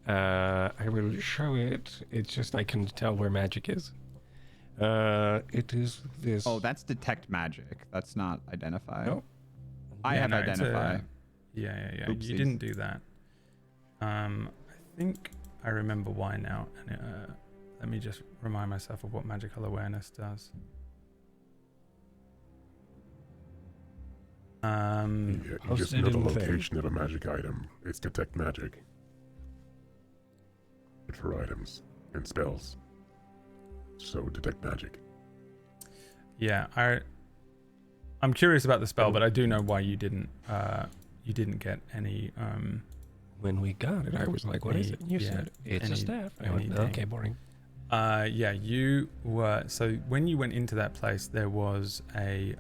I will show it. It's just I can tell where magic is. It is this.
Oh, that's detect magic. That's not identify.
Nope.
I
Yeah,
have
no, it's
identify.
Yeah.
Oopsies.
You didn't do that. I think I remember why now. And let me just remind myself of what magical awareness does.
You just
Posted
know the
in the thing.
location of a magic item. It's detect magic. Good for items and spells. So detect magic.
Yeah, I'm curious about the spell, but I do know why you didn't get any.
When we got it, I was like, "What is it?" You
Yeah,
said it's
any-
a staff. I went,
anything.
"Okay, boring."
Yeah, you were. So when you went into that place, there was a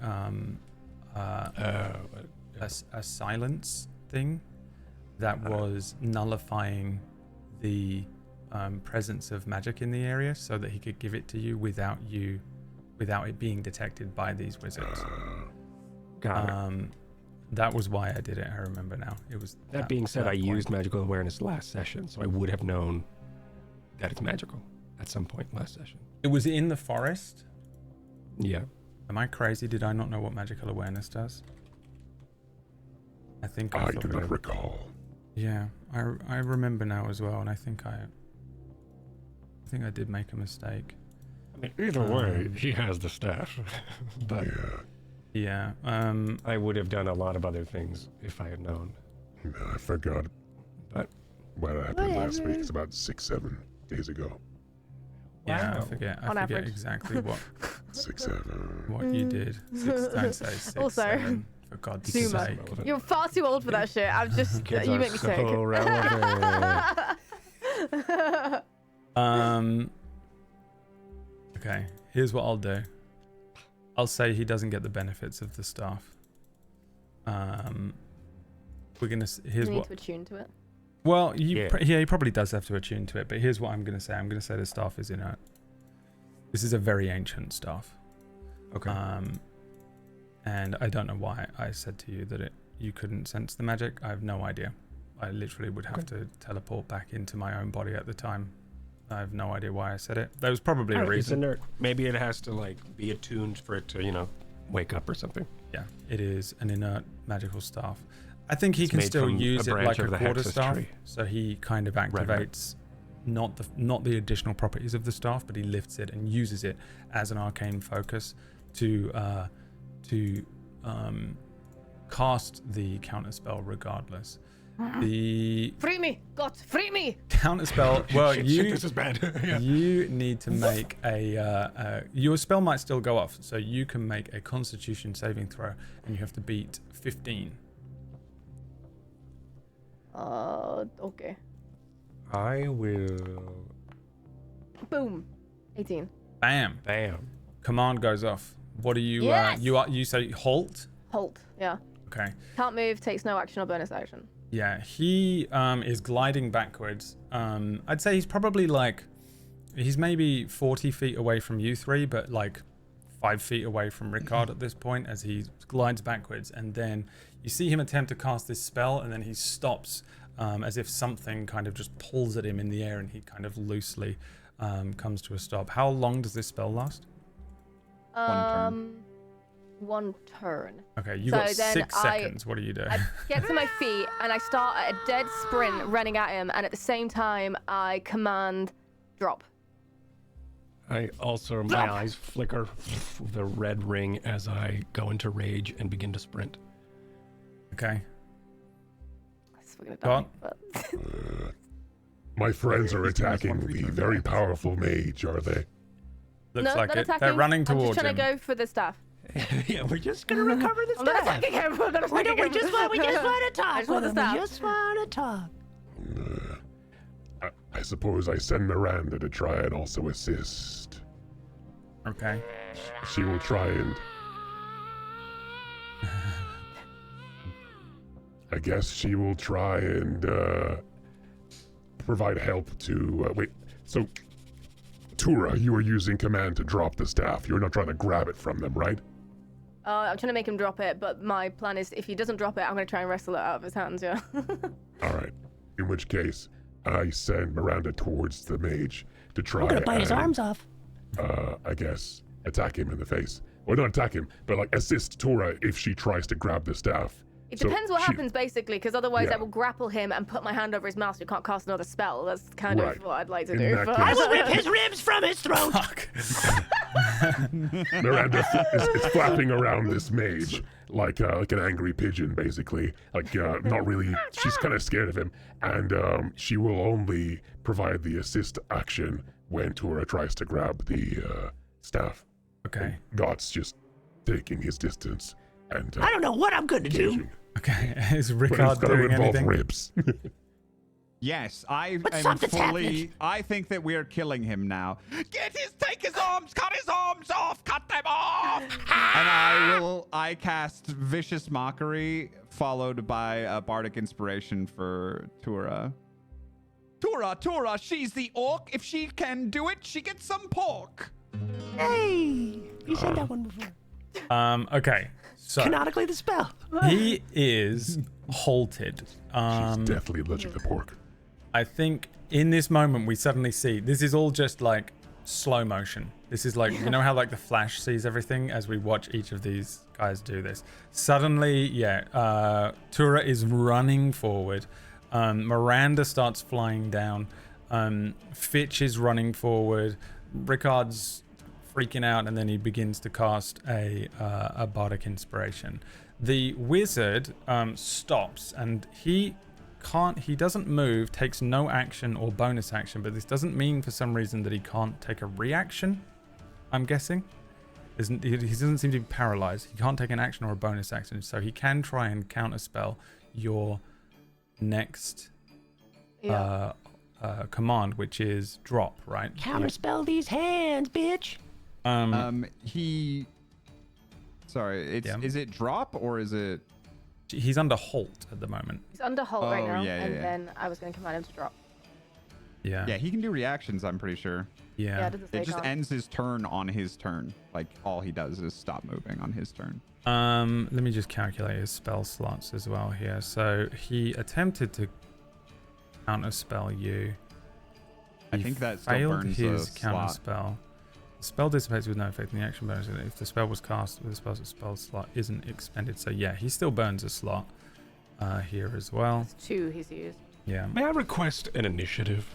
silence thing that was nullifying the presence of magic in the area, so that he could give it to you without it being detected by these wizards.
Got it.
That was why I did it. I remember now. It was
That being said, I
point.
used magical awareness last session, so I would have known that it's magical at some point last session.
It was in the forest.
Yeah.
Am I crazy? Did I not know what magical awareness does? I think I
I
thought
do
that
not recall.
Yeah, I remember now as well, and I think I did make a mistake.
I mean, either way, he has the staff. But
Yeah.
Yeah.
I would have done a lot of other things if I had known.
I forgot
But
what happened last week. It's about 6-7 days ago.
Yeah, I
Wow.
forget
On average.
exactly what
6-7.
you did. Don't say 6,
Also,
7, for God's
too much.
sake.
You're far too old for that shit. I'm just.
Kids
You
are
make me sick.
so relevant.
Okay, here's what I'll do. I'll say he doesn't get the benefits of the staff. We're gonna. Here's
You need
what.
to attune to it.
Well,
Yeah.
he probably does have to attune to it, but here's what I'm gonna say. I'm gonna say the staff is inert. This is a very ancient staff.
Okay.
And I don't know why I said to you that you couldn't sense the magic. I have no idea. I literally would have to teleport back into my own body at the time. I have no idea why I said it. There was probably a
Alright, it's
reason.
inert. Maybe it has to like be attuned for it to, wake up or something.
Yeah, it is an inert magical staff. I think he
It's
can
made
still
from
use
a
it
branch
like a
of the
quarter
Hexus
staff.
tree.
So he kind of activates not the additional properties of the staff, but he lifts it and uses it as an arcane focus to cast the counter spell regardless. The
Free me! God, free me!
counterspell. Well,
Shit,
you
this is bad. Yeah.
you need to make a your spell might still go off, so you can make a Constitution saving throw, and you have to beat 15.
Okay.
I will.
Boom. 18.
Bam!
Bam.
Command goes off. What do you?
Yes!
You say halt.
Halt. Yeah.
Okay.
Can't move, takes no action or bonus action.
Yeah, he is gliding backwards. I'd say he's probably like, he's maybe 40 feet away from you three, but like 5 feet away from Rickard at this point as he glides backwards. And then you see him attempt to cast this spell, and then he stops as if something kind of just pulls at him in the air, and he kind of loosely comes to a stop. How long does this spell last?
One turn.
Okay, you
So
got
then
6 seconds. What do you do?
I get to my feet and I start at a dead sprint running at him, and at the same time I command drop.
I also, my eyes flicker with a red ring as I go into rage and begin to sprint.
Okay.
We're gonna
Go
die,
on.
but...
My friends are attacking the very powerful mage, are they?
Looks
No,
like
not
it.
attacking.
They're running
I'm
towards
just trying
him.
to go for the staff.
Yeah, we're just gonna recover the
I'm not
staff.
attacking him. I'm not attacking him.
We just want to talk
just want
with
the
him.
staff.
We just want to talk.
I suppose I send Miranda to try and also assist.
Okay.
She will try and... I guess she will try and provide help to... wait, so... Tura, you are using command to drop the staff. You're not trying to grab it from them, right?
I'm trying to make him drop it, but my plan is if he doesn't drop it, I'm going to try and wrestle it out of his hands, yeah.
All right. In which case, I send Miranda towards the mage to try
I'm gonna bite his
and,
arms off.
I guess, attack him in the face. Well, not attack him, but like assist Tora if she tries to grab the staff.
It
So
depends what
she-
happens, basically, because otherwise
Yeah.
I will grapple him and put my hand over his mouth so he can't cast another spell. That's kind
Right.
of what I'd like to
In
do.
that
but-
case-
I will rip his ribs from his throat.
Fuck.
Miranda is flapping around this mage like an angry pigeon, basically. Like not really. She's kind of scared of him, and she will only provide the assist action when Tura tries to grab the staff.
Okay.
God's just taking his distance and
I don't know what I'm gonna do.
engaging.
Okay. Is
But it's
Rickard
gotta
doing
involve
anything?
ribs.
Yes, I
But
am
something's
fully.
happening.
I think that we are killing him now. Take his arms, cut his arms off, cut them off. And I cast Vicious Mockery, followed by a Bardic Inspiration for Tura. Tura, she's the orc. If she can do it, she gets some pork.
Hey, you said that one before.
Okay. So
Canonically, the spell.
he is halted.
She's definitely allergic to pork.
I think in this moment we suddenly see this is all just like slow motion. This is like, you know how like the Flash sees everything as we watch each of these guys do this. Suddenly, Tura is running forward. Miranda starts flying down. Fitch is running forward. Rickard's freaking out, and then he begins to cast a Bardic Inspiration. The wizard stops, and he doesn't move, takes no action or bonus action, but this doesn't mean for some reason that he can't take a reaction, I'm guessing. He doesn't seem to be paralyzed. He can't take an action or a bonus action, so he can try and counterspell your next command, which is drop, right?
Counterspell these hands, bitch.
Sorry,
Yeah.
is it drop or is it?
He's under halt at the moment.
He's under hold right
Oh,
now,
yeah,
and
yeah.
then I was going to command him to drop.
Yeah.
Yeah, he can do reactions. I'm pretty sure.
Yeah,
Yeah.
it doesn't say
It just
can't.
ends his turn on his turn. Like all he does is stop moving on his turn.
Let me just calculate his spell slots as well here. So he attempted to counterspell you.
I
He
think that still
failed
burns
his
a slot.
counterspell. The spell dissipates with no effect in the action bonus. If the spell was cast with a spell slot isn't expended. So yeah, he still burns a slot here as well.
2 he's used.
Yeah.
May I request an initiative?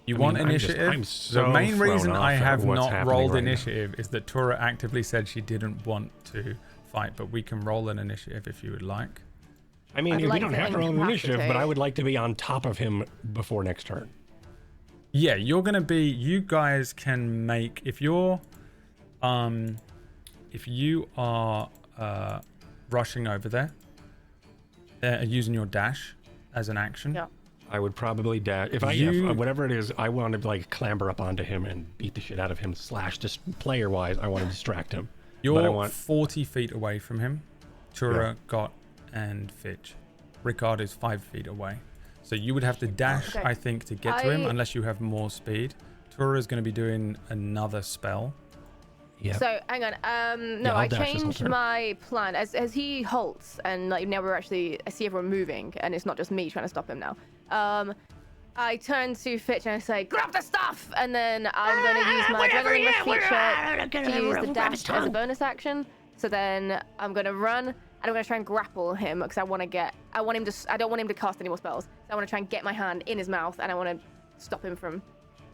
You
I
want
mean,
initiative?
I'm so
The main
thrown
reason
off
I
at
have
what's
not
happening
rolled
right now.
initiative is that Tura actively said she didn't want to fight, but we can roll an initiative if you would like.
I mean,
I'd
we
like
don't
to
have to roll initiative, but I
incapacitate.
would like to be on top of him before next turn.
Yeah, you're gonna be. You guys can make if you are rushing over there, using your dash as an action.
Yeah.
I would probably dash. If whatever it is, I want to like clamber up onto him and beat the shit out of him. / just player-wise, I want to distract him.
You're 40 feet away from him. Tura,
Yeah.
Gott, and Fitch. Rickard is 5 feet away. So you would have to dash,
Okay.
I think, to get to him, unless you have more speed. Tura is going to be doing another spell.
Yeah.
So hang on. No,
I'll
I
dash this whole
changed
turn.
my plan as he halts, and like now I see everyone moving, and it's not just me trying to stop him now. I turn to Fitch and I say, "Grab the stuff!" And then I'm gonna use my
whatever,
adrenaline rush
yeah, whatever,
feature to use the
grab
dash
his
as a
tongue.
bonus action. So then I'm gonna run and I'm gonna try and grapple him because I don't want him to cast any more spells. So I want to try and get my hand in his mouth and I want to stop him from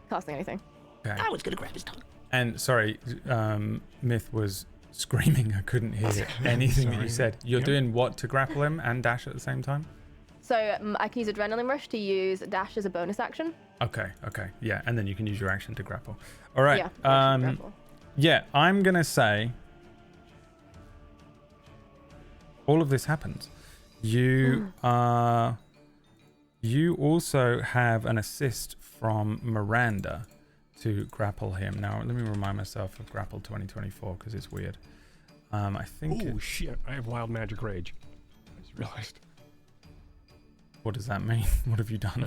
casting anything.
Okay.
I was gonna grab his tongue.
And sorry, Myth was screaming. I couldn't hear anything that you said. You're doing what to grapple him and dash at the same time?
So I can use adrenaline rush to use dash as a bonus action.
Okay, yeah. And then you can use your action to grapple. All right.
Yeah. Grapple.
Yeah, I'm going to say all of this happens. You you also have an assist from Miranda to grapple him. Now, let me remind myself of grapple 2024 because it's weird. I think
Oh shit! I have wild magic rage. I just realized.
what does that mean? What have you done?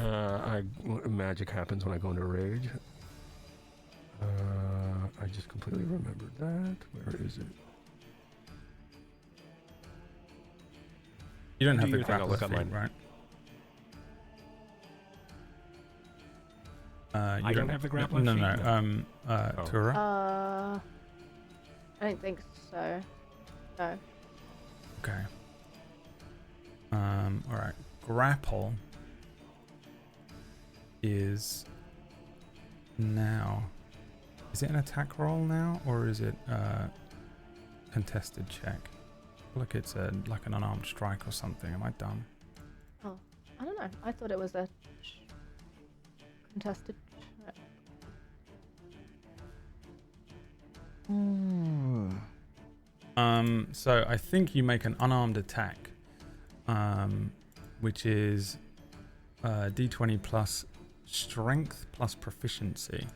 Magic happens when I go into a rage. I just completely remembered that. Where is it?
You don't
do
have the
your thing, I'll
grappler
look
feat,
online.
right?
I don't have the grappler
No,
feat?
no. Tura.
I don't think so. No.
Okay. All right. Grapple is now. Is it an attack roll now, or is it contested check? I feel like it's like an unarmed strike or something. Am I dumb?
Oh, I don't know. I thought it was a contested.
So I think you make an unarmed attack, which is d20 plus strength plus proficiency.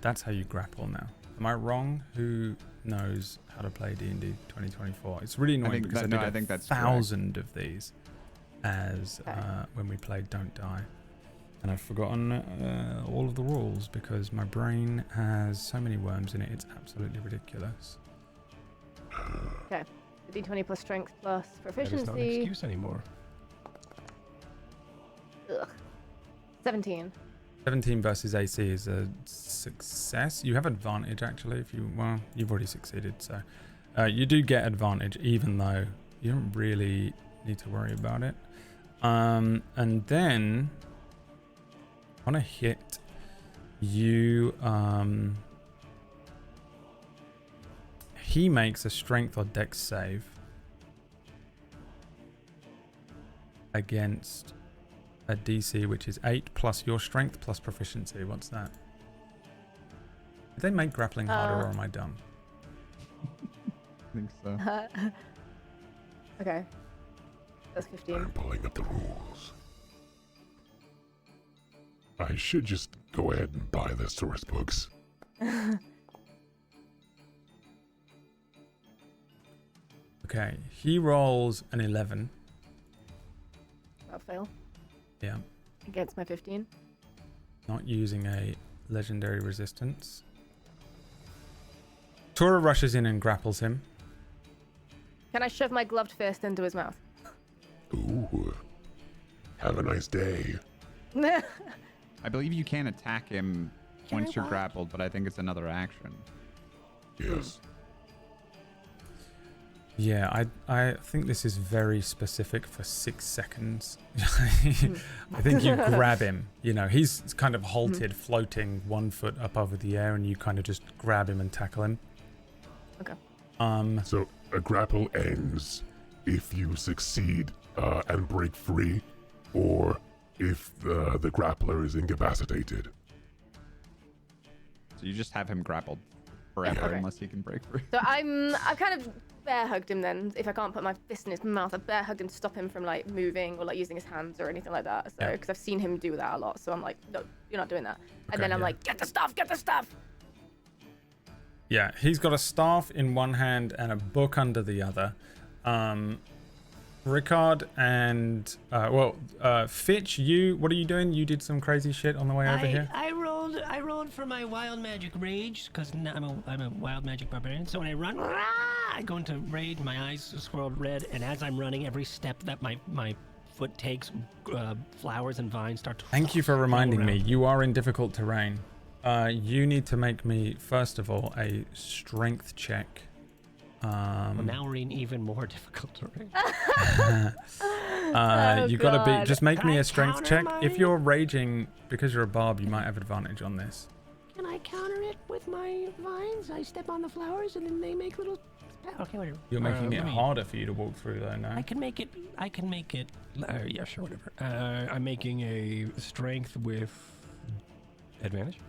That's how you grapple now. Am I wrong? Who knows how to play D&D 2024? It's really annoying because I think that's 1,000 of these as when we played Don't Die. And I've forgotten all of the rules because my brain has so many worms in it. It's absolutely ridiculous.
Okay. The D20 plus strength plus proficiency.
That is not an excuse anymore.
Ugh. 17.
17 versus AC is a success. You have advantage actually if you, well, you've already succeeded. So you do get advantage even though you don't really need to worry about it. And then on a hit, you, he makes a strength or dex save against a DC which is 8 plus your strength plus proficiency. What's that? Did they make grappling harder or am I dumb?
I think so.
Okay. That's 15.
I'm pulling up the rules. I should just go ahead and buy the source books.
Okay, he rolls an 11.
That'll fail.
Yeah,
Against my 15.
not using a legendary resistance. Tora rushes in and grapples him.
Can I shove my gloved fist into his mouth?
Ooh. Have a nice day.
I believe you can attack him once you're grappled, but I think it's another action.
Yes.
Yeah, I think this is very specific for 6 seconds. I think you grab him. You know, he's kind of halted, floating 1 foot up over the air, and you kind of just grab him and tackle him.
Okay.
So a grapple ends if you succeed and break free, or if the grappler is incapacitated.
So you just have him grappled forever
Okay.
unless he can break free.
So I've kind of bear hugged him then. If I can't put my fist in his mouth, I've bear hugged him to stop him from like moving or like using his hands or anything like that. So because I've seen him do that a lot, so I'm like, no, you're not doing that. And then I'm like, get the stuff, get the stuff.
Yeah, he's got a staff in one hand and a book under the other. Ricard and Fitch, what are you doing? You did some crazy shit on the way over here.
I rolled for my wild magic rage because I'm a wild magic barbarian. So when I run, I go into rage. My eyes swirl red, and as I'm running, every step that my foot takes, flowers and vines start to.
Thank you for
grow
reminding me.
around.
You are in difficult terrain. You need to make me first of all a strength check.
Well, now we're in even more difficult terrain.
You gotta be.
God.
Just make
Can
me
I
a strength
counter
check.
my-
If you're raging because you're a barb, you might have advantage on this.
Can I counter it with my vines? I step on the flowers and then they make little. Okay, whatever.
You're making it
let me-
harder for you to walk through, though. No.
I can make it. Yeah, sure, whatever. I'm making a strength with advantage.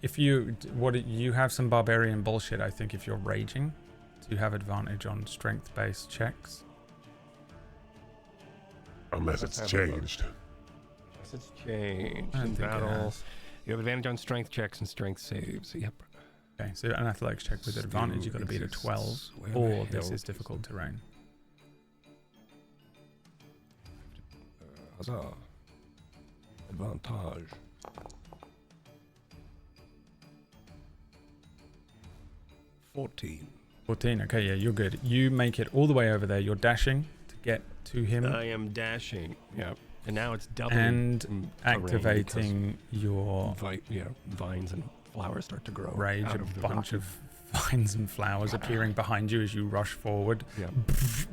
If you have some barbarian bullshit, I think if you're raging, you have advantage on strength-based checks.
Unless
Let's
it's
have a look.
changed.
Unless it's changed
I don't
in
think it
battle.
has.
You have advantage on strength checks and strength saves. Yep.
Okay, so an athletics check with advantage, you've got to beat a 12,
Where the
or this
hell
is difficult terrain.
Huzzah. Advantage. $14.
14, okay, yeah, you're good. You make it all the way over there. You're dashing to get to him
I am dashing. Yep. And now it's doubling.
and
terrain
activating your
because vines and flowers start to grow.
rage.
out
A
of the
bunch
rock.
of vines and flowers appearing behind you as you rush forward.
Yeah.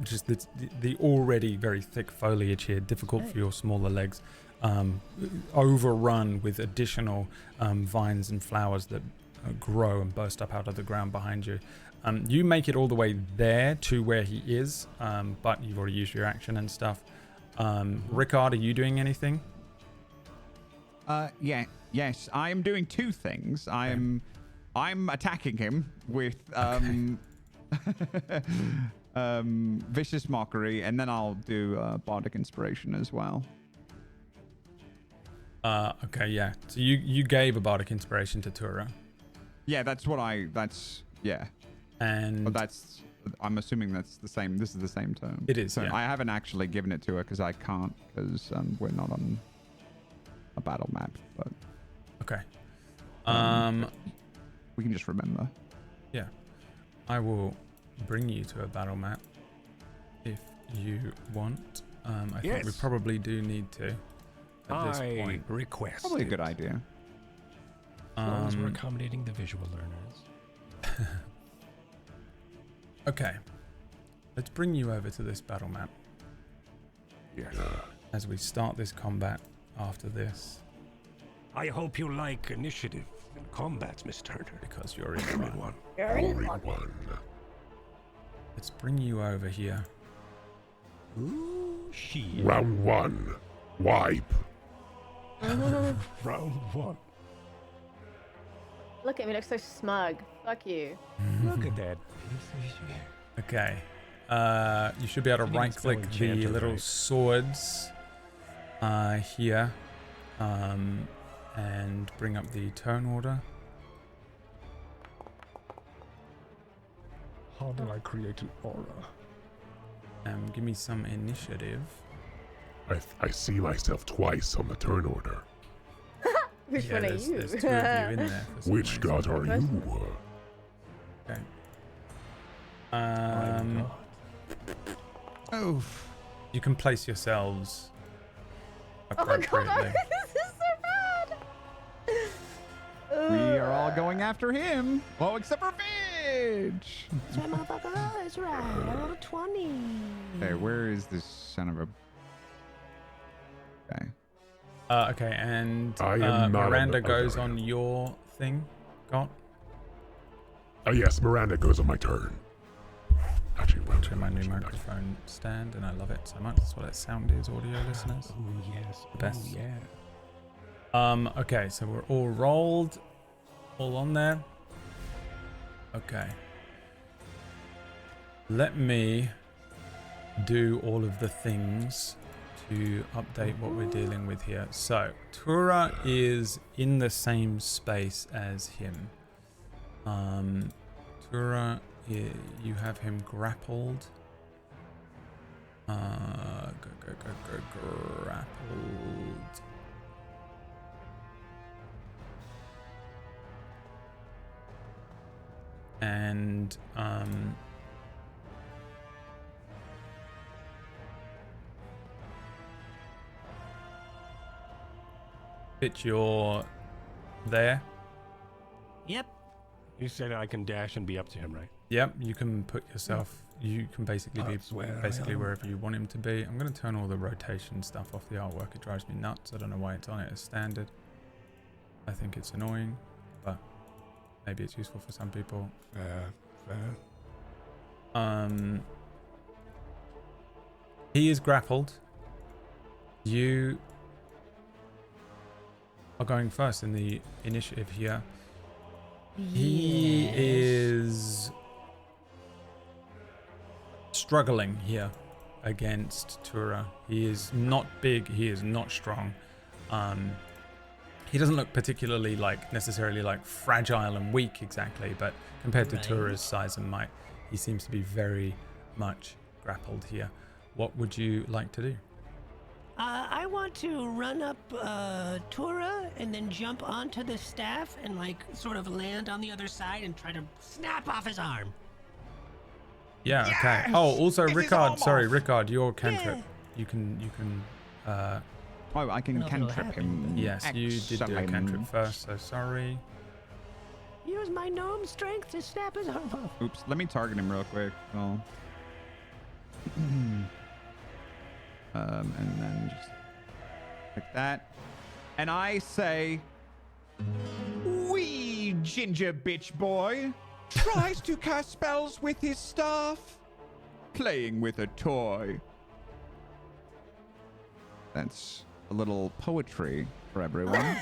Just the already very thick foliage here, difficult for your smaller legs, overrun with additional vines and flowers that grow and burst up out of the ground behind you. You make it all the way there to where he is, but you've already used your action and stuff. Ricard, are you doing anything?
Yes, I am doing two things. I'm attacking him with vicious mockery, and then I'll do bardic inspiration as well.
Okay, yeah. So you gave a bardic inspiration to Tura,
Yeah, yeah.
and
But I'm assuming that's the same. This is the same term.
It is,
So
yeah.
I haven't actually given it to her because I can't, because we're not on a battle map. But
okay.
we can just remember.
Yeah, I will bring you to a battle map if you want. I think we
Yes.
probably do need to at this point.
request.
Probably a good idea.
As long as we're accommodating the visual learners.
Okay, let's bring you over to this battle map
Yes.
as we start this combat after this,
I hope you like initiative and combat, Miss Turner.
because you're in
Come
one.
in one.
Only one.
Let's bring you over here.
Ooh, she.
Round one. Wipe.
Round one.
Look at me, look so smug. Fuck you.
Look at that.
Okay. You should be able to
You can
right
spell
click the
Enchanter,
little
right?
swords here and bring up the turn order.
How do I create an aura?
Give me some initiative.
I see myself twice on the turn order.
Which
Yeah,
one are
there's,
you?
there's two of you in there. For some
Which
reason.
god are you?
Okay.
I'm God.
Oh,
You can place yourselves
Oh my
appropriately.
god, this is so bad.
we are all going after him. Oh, except for Fidge.
That's right, motherfucker. That's right. I rolled a 20.
Okay, where is this son of a? Okay.
Okay, and
I am not on
Miranda
the
goes
other
on
end.
your thing. Got?
Yes, Miranda goes on my turn. Actually,
Into my new microphone stand, and I love it so much. That's what that sound is, audio listeners.
Oh yes.
The best.
Oh, yeah.
Okay, so we're all rolled, all on there. Okay. Let me do all of the things to update what we're dealing with here. So, Tura is in the same space as him. Tura, you have him grappled. Grappled. And Fitch, you're there.
Yep.
You said I can dash and be up to him, right?
Yep, you can put yourself. You can basically be
That's where I
basically
am.
wherever you want him to be. I'm going to turn all the rotation stuff off the artwork. It drives me nuts. I don't know why it's on it as standard. I think it's annoying, but maybe it's useful for some people. He is grappled. You are going first in the initiative here. He is struggling here against Tura. He is not big. He is not strong. He doesn't look particularly necessarily fragile and weak exactly, but compared to Tura's size and might, he seems to be very much grappled here. What would you like to do?
I want to run up Tura and then jump onto the staff and sort of land on the other side and try to snap off his arm.
Yeah, okay.
Yes!
Oh, also
Get his
Rickard,
arm
sorry,
off!
Rickard, your cantrip.
Yeah.
You can
Oh, I can
I don't know if it'll
cantrip
happen.
him.
yes, you did do a cantrip
Excellent.
first, so sorry.
Use my gnome strength to snap his arm off.
Oops, let me target him real quick. Oh. And then just like that. And I say, wee ginger bitch boy tries to cast spells with his staff, playing with a toy. That's a little poetry for everyone.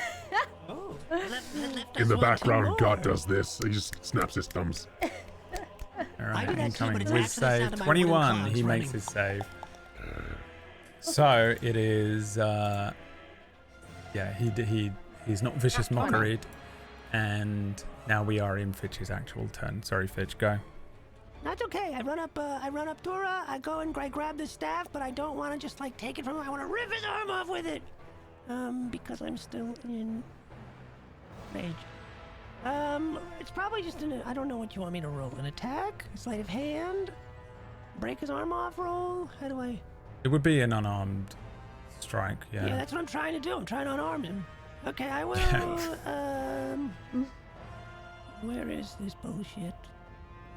Oh,
In the background, God does this. He just snaps his thumbs.
Alright,
do that too,
incoming
but it's
whiz
actually the sound
save.
of my
21,
wooden
he
cogs
makes
running.
his save. So it is he's not vicious mockeried, and now we are in Fitch's actual turn. Sorry, Fitch, go.
That's okay. I run up Tura. I go and I grab the staff, but I don't want to just take it from him. I want to rip his arm off with it. Because I'm still in rage. It's probably just I don't know what you want me to roll. An attack? A sleight of hand? Break his arm off roll? How do I?
It would be an unarmed strike,
Yeah,
yeah.
that's what I'm trying to do. I'm trying to unarm him. Okay, I will. Where is this bullshit?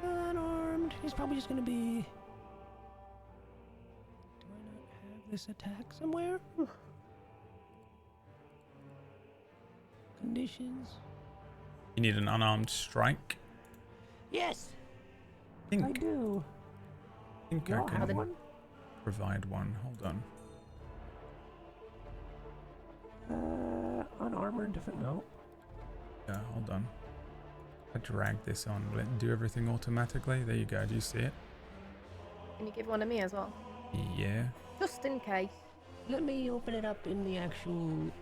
Unarmed. He's probably just gonna be. Do I not have this attack somewhere? Conditions.
You need an unarmed strike.
Yes,
I
I
think,
do.
I think
You
I
all have
can
one?
provide one. Hold on.
Unarmored. No.
Yeah, hold on. I drag this on. Will it do everything automatically? There you go. Do you see it?
Can you give one to me as well?
Yeah.
Just in case.
Let me open it up in the actual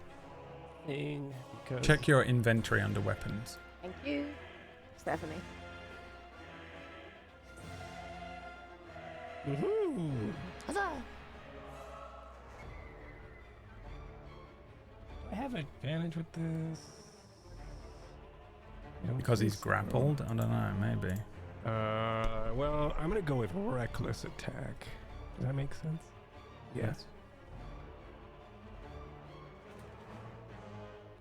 thing.
Because
Check your inventory under weapons.
Thank you. It's there for me.
Huzzah!
I have advantage with this. I don't
Because
think
he's
so.
grappled? I don't know, maybe.
Well, I'm gonna go with reckless attack. Does that make sense?
Yes.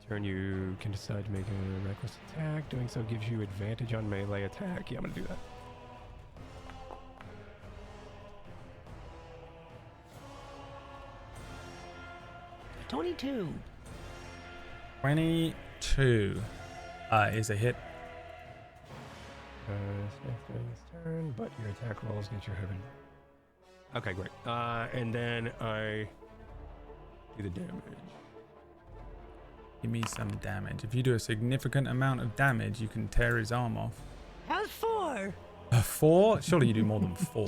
Turn, you can decide to make a reckless attack. Doing so gives you advantage on melee attack. Yeah, I'm gonna do that.
Yeah. 22.
22 is a hit.
during this turn, but your attack rolls against your heaven. Okay, great. And then I do the damage.
Give me some damage. If you do a significant amount of damage, you can tear his arm off.
How's 4?
4? Surely you do more than 4.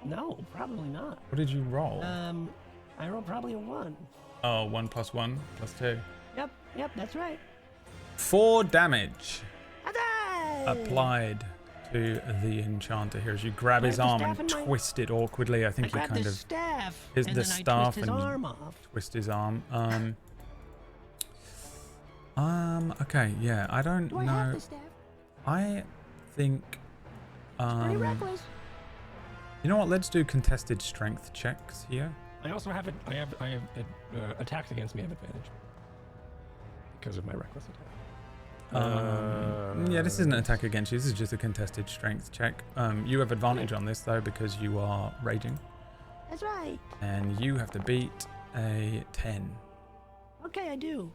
No, probably not.
What did you roll?
I rolled probably a 1.
Oh, 1 + 1 + 2.
Yep, that's right.
4 damage
Attack!
applied to the Enchanter here as you grab his arm and twist it awkwardly. I think you
grabbed
kind
the
of
staff,
his
and
the
then I
staff
twist his
and
arm off.
twist his arm. Okay, yeah, I don't
Do I
know.
have the staff?
I think
Pretty reckless.
you know what? Let's do contested strength checks here.
I also have it. I have attacks against me have advantage because of my reckless attack.
Yeah, this isn't an attack against you. This is just a contested strength check. You have advantage on this though because you are raging,
That's right.
and you have to beat a 10.
Okay, I do.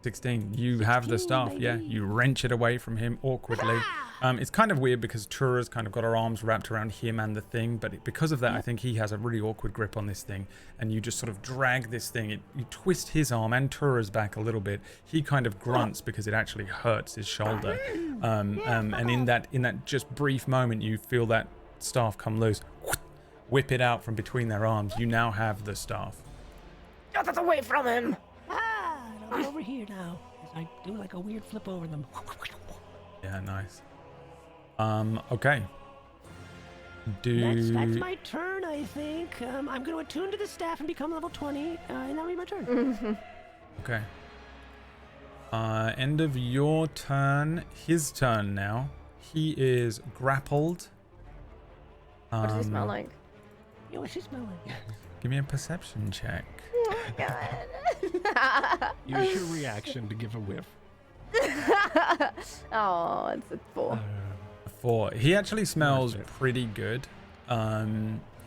16. You have the
16,
staff. Yeah,
baby.
you wrench it away from him awkwardly. It's kind of weird because Tura's kind of got her arms wrapped around him and the thing, but because of that, I think he has a really awkward grip on this thing, and you just sort of drag this thing. You twist his arm and Tura's back a little bit. He kind of grunts because it actually hurts his shoulder. And in that just brief moment, you feel that staff come loose. Whip it out from between their arms. You now have the staff.
Get it away from him!
And I'm over here now as I do like a weird flip over them.
Yeah, nice. Okay.
That's my turn, I think. I'm going to attune to the staff and become level 20, and that'll be my turn.
Okay. End of your turn. His turn now. He is grappled.
What does it smell like?
Yo, what's she smelling?
Give me a perception check.
Oh my god.
Use your reaction to give a whiff.
Oh, it's a 4.
4. He actually smells
Worth it.
pretty good.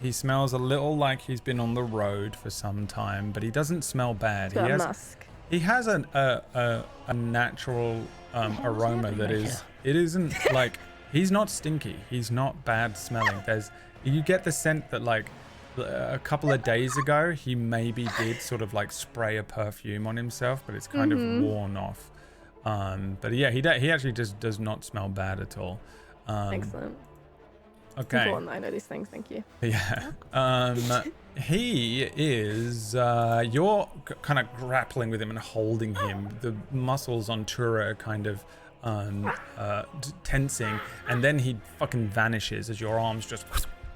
He smells a little like he's been on the road for some time, but he doesn't smell bad.
It's got a musk.
He has a natural aroma that is. It isn't like he's not stinky. He's not bad smelling. You get the scent that like a couple of days ago he maybe did sort of like spray a perfume on himself, but it's kind of worn off. But yeah, he actually just does not smell bad at all.
Excellent.
Okay.
Important that I know these things. Thank you.
Yeah. He is. You're kind of grappling with him and holding him. The muscles on Tura are kind of tensing, and then he fucking vanishes as your arms just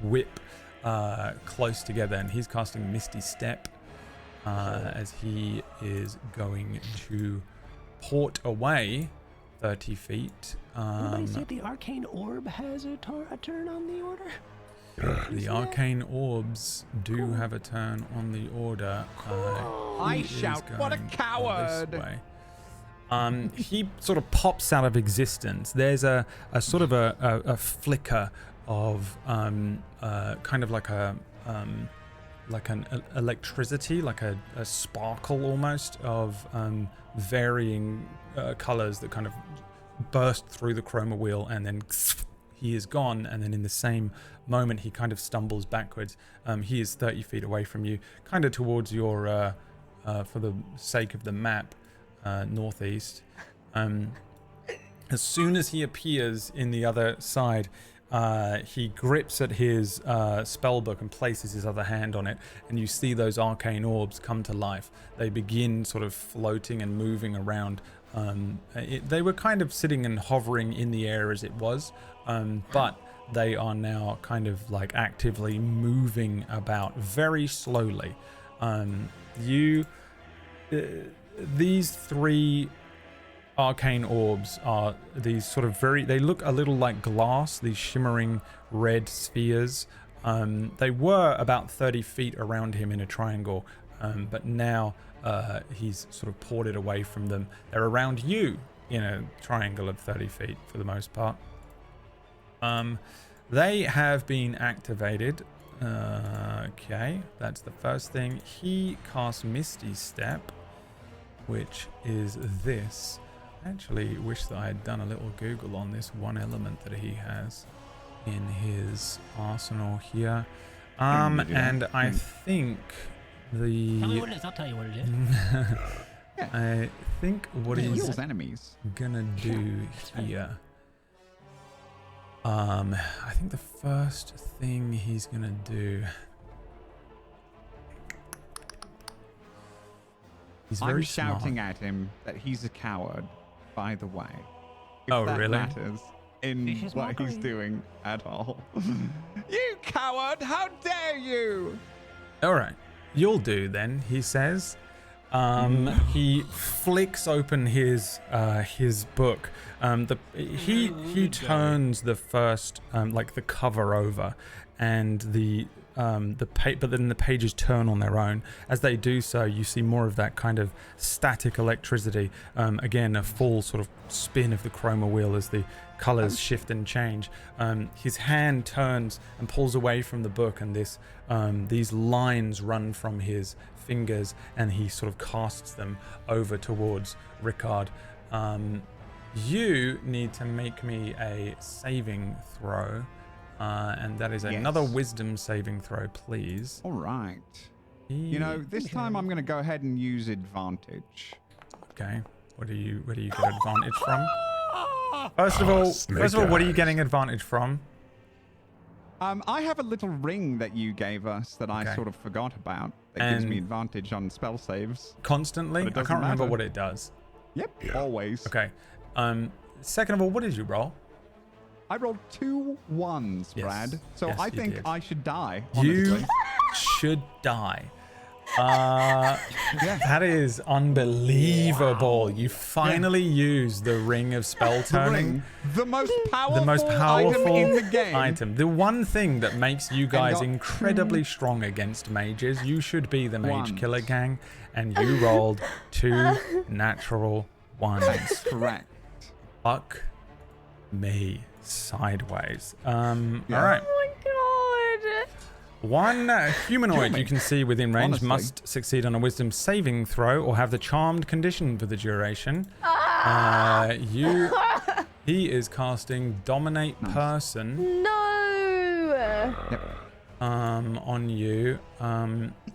whip close together, and he's casting Misty Step as he is going to port away 30 feet.
Anybody see if the arcane orb has a turn on the order?
The arcane orbs do have a turn on the order.
I shout, what a coward!
He sort of pops out of existence. There's a sort of a flicker of kind of like an electricity, like a sparkle almost of varying colors that kind of burst through the chroma wheel, and then he is gone. And then in the same moment he kind of stumbles backwards. He is 30 feet away from you, kind of towards your for the sake of the map, northeast. As soon as he appears in the other side, he grips at his spellbook and places his other hand on it, and you see those arcane orbs come to life. They begin sort of floating and moving around. They were kind of sitting and hovering in the air as it was, but they are now kind of like actively moving about very slowly. These three arcane orbs are these sort of they look a little like glass, these shimmering red spheres. They were about 30 feet around him in a triangle, but now he's sort of ported away from them. They're around you in a triangle of 30 feet for the most part. They have been activated. Okay, that's the first thing. He casts Misty Step, which is this. actually wish that I had done a little Google on this one element that he has in his arsenal here. And I think
Tell me
the
what it is. I'll tell you what it is.
I think what
It
he's
heals enemies.
gonna do here. I think the first thing he's gonna do. He's very
I'm
smart.
shouting at him that he's a coward, by the way. If
Oh,
that
really?
matters in
Vicious
what he's
mockery.
doing at all. You coward! How dare you!
All right, you'll do then, he says. He flicks open his book. He turns the first like the cover over, and but then the pages turn on their own. As they do so, you see more of that kind of static electricity. Again, a full sort of spin of the chroma wheel as the colors shift and change. His hand turns and pulls away from the book, and these lines run from his fingers, and he sort of casts them over towards Ricard. You need to make me a saving throw. And that is another wisdom saving throw, please.
All right. You know, this time I'm going to go ahead and use advantage.
Okay. Where do you get advantage from? First of all, what are you getting advantage from?
I have a little ring that you gave us that I sort of forgot about. That gives me advantage on spell saves.
Constantly? I can't remember what it does.
Yep, always.
Okay. Second of all, what did you roll?
I rolled 2 1s,
Yes.
Brad. So
Yes,
I
you
think
did.
I should die.
You
Honestly.
should die. That is unbelievable. Wow. You finally used the ring of spell turning.
The most powerful item in the game.
The one thing that makes you guys incredibly strong against mages. You should be the mage killer gang, and you rolled 2 natural ones.
That's correct.
Fuck me sideways. All right.
Oh my god.
One humanoid you can see within range
Honestly.
must succeed on a wisdom saving throw or have the charmed condition for the duration. He is casting dominate person
No.
on you.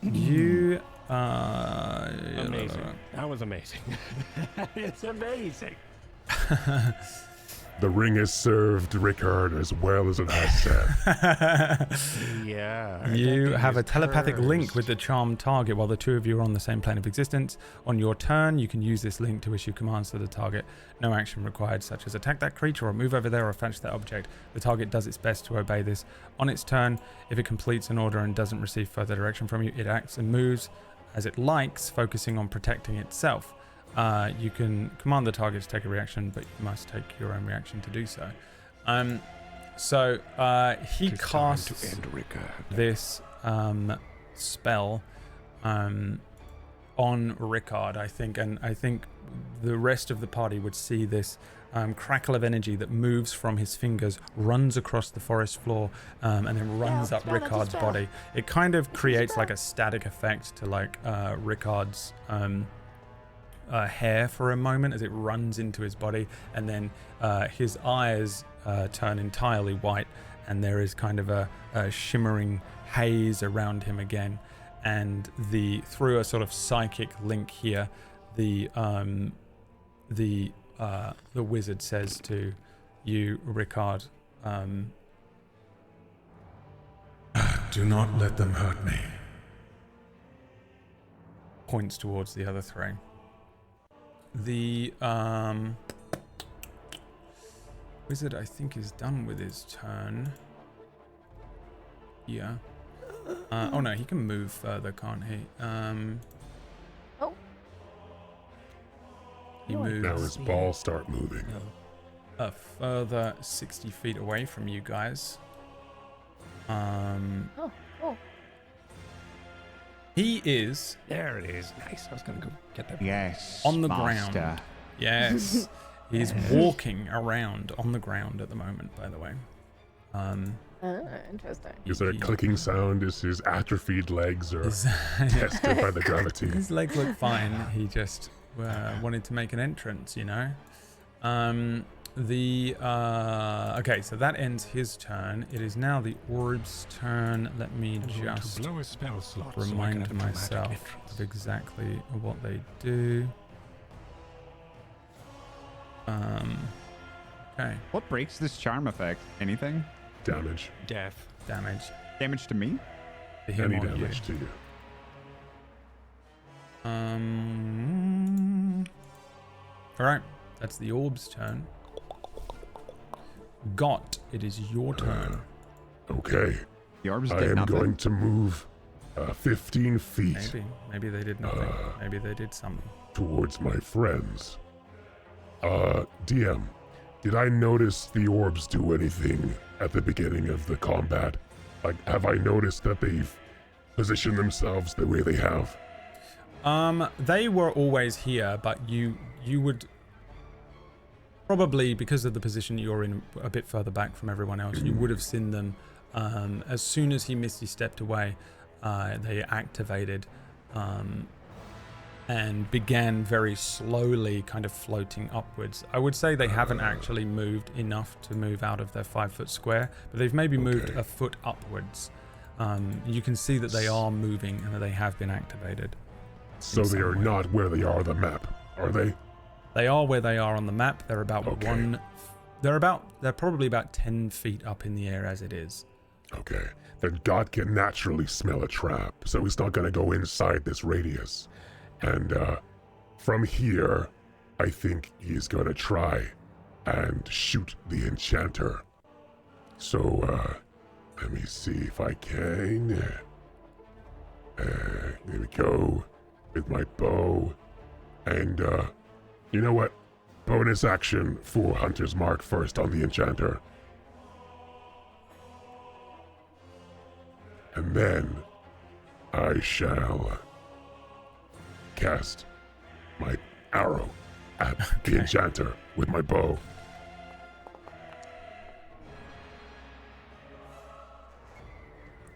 You
Amazing. That was amazing. It's amazing.
The ring has served Ricard as well as it has Seth.
Yeah.
You have a telepathic link with the charmed target while the two of you are on the same plane of existence. On your turn, you can use this link to issue commands to the target. No action required, such as attack that creature or move over there or fetch that object. The target does its best to obey this. On its turn, if it completes an order and doesn't receive further direction from you, it acts and moves as it likes, focusing on protecting itself. You can command the target to take a reaction, but you must take your own reaction to do so. He casts this spell on Ricard, I think, and I think the rest of the party would see this crackle of energy that moves from his fingers, runs across the forest floor, and then runs up Ricard's body. It kind of creates like a static effect to like Ricard's hair for a moment as it runs into his body, and then his eyes turn entirely white, and there is kind of a shimmering haze around him again. And through a sort of psychic link here, the wizard says to you, Ricard,
Do not let them hurt me.
points towards the other three. The wizard, I think, is done with his turn. Yeah. Oh no, he can move further, can't he? He moves
Now his balls start moving.
a further 60 feet away from you guys. He is
There it is. Nice. I was going to go get that.
Yes.
on the
master.
ground. Yes. He's walking around on the ground at the moment, by the way.
Interesting.
Is there a clicking sound as his atrophied legs are tested by the gravity?
His legs look fine. He just wanted to make an entrance, you know? Okay, so that ends his turn. It is now the orb's turn. Let me
I'm going
just
to blow a spell slot so I can
remind
have dramatic
myself
entrance.
of exactly what they do. Okay,
What breaks this charm effect? Anything?
Damage.
Death.
damage
Damage to me?
to him
Any
or
damage to you.
you. All right, that's the orb's turn. Got, it is your turn.
Okay.
The orbs
I
did
am
nothing.
going to move 15 feet
Maybe they did nothing. Maybe they did something.
towards my friends. DM, did I notice the orbs do anything at the beginning of the combat? Like, have I noticed that they've positioned themselves the way they have?
They were always here, but you would probably, because of the position you're in a bit further back from everyone else, you would have seen them as soon as he misty stepped away. They activated and began very slowly kind of floating upwards. I would say they haven't actually moved enough to move out of their 5-foot square, but they've maybe moved a foot upwards. You can see that they are moving and that they have been activated.
So they are not where they are on the map, are they?
They are where they are on the map. They're about they're probably about 10 feet up in the air as it is.
Okay. Then God can naturally smell a trap, so he's not going to go inside this radius. And from here, I think he's going to try and shoot the Enchanter. So, let me see if I can. There we go. With my bow. And, you know what? Bonus action for Hunter's Mark first on the Enchanter. And then I shall cast my arrow at the Enchanter with my bow.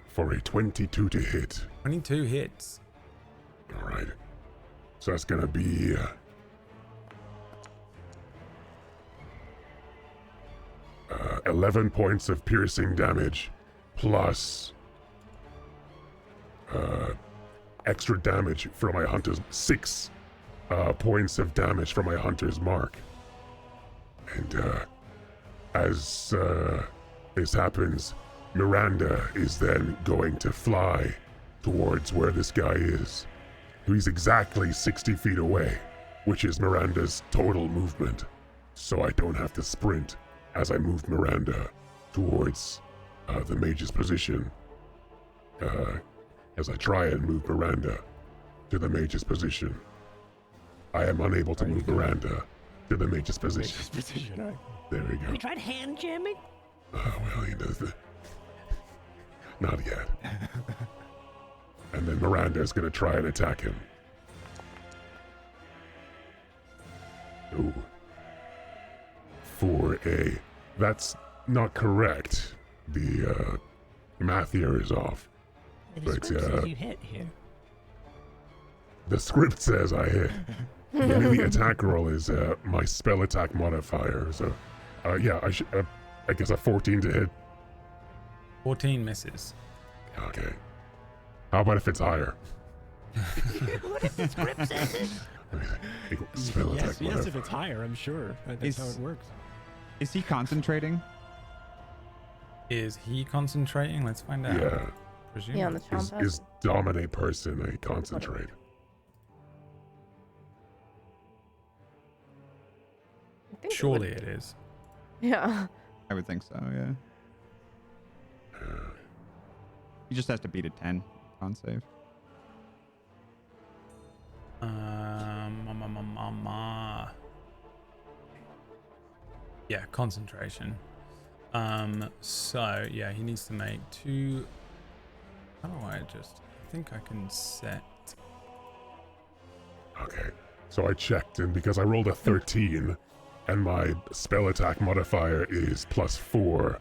For a 22 to hit.
22 hits.
All right. So that's going to be 11 points of piercing damage plus extra damage from my hunter's 6 points of damage from my hunter's mark. And as this happens, Miranda is then going to fly towards where this guy is. He's exactly 60 feet away, which is Miranda's total movement. So I don't have to sprint as I move Miranda towards the mage's position. As I try and move Miranda to the mage's position, I am unable to move Miranda to the mage's position. There we go.
You tried hand jamming?
Well, he does the... Not yet. And then Miranda is going to try and attack him. Ooh. For a... That's not correct. The math here is off.
The script says you hit here.
The script says I hit. Maybe the attack roll is my spell attack modifier. So, yeah, I guess a 14 to hit.
14 misses.
Okay. How about if it's higher?
What if the script says it?
Spell attack
Yes,
modifier.
if it's higher, I'm sure. That's how it works.
Is he concentrating?
Is he concentrating? Let's find out.
Yeah.
Presume.
Yeah, on the charm person.
Is dominate person a concentrate?
I think
Surely
would
it
be.
is.
Yeah.
I would think so, yeah. He just has to beat a 10 con save.
Yeah, concentration. So yeah, he needs to make 2. How do I just? I think I can set.
Okay. So I checked, and because I rolled a 13, and my spell attack modifier is +4,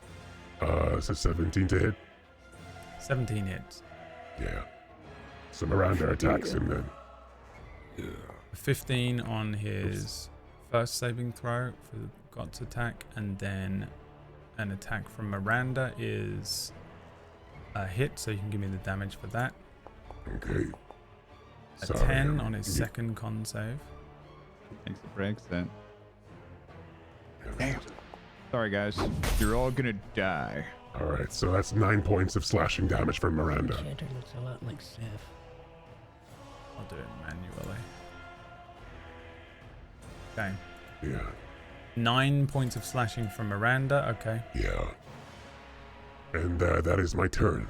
so 17 to hit.
17 hits.
Yeah. So Miranda attacks him then.
15 on his first saving throw for Got's attack, and then an attack from Miranda is a hit, so you can give me the damage for that.
Okay.
A
Sorry,
10 on his second con save.
Thanks for breaks it. Damn. Sorry, guys. You're all gonna die.
All right, so that's 9 points of slashing damage from Miranda.
Enchanter looks a lot like Seth.
I'll do it manually. Okay.
Yeah.
9 points of slashing from Miranda. Okay.
Yeah. And that is my turn.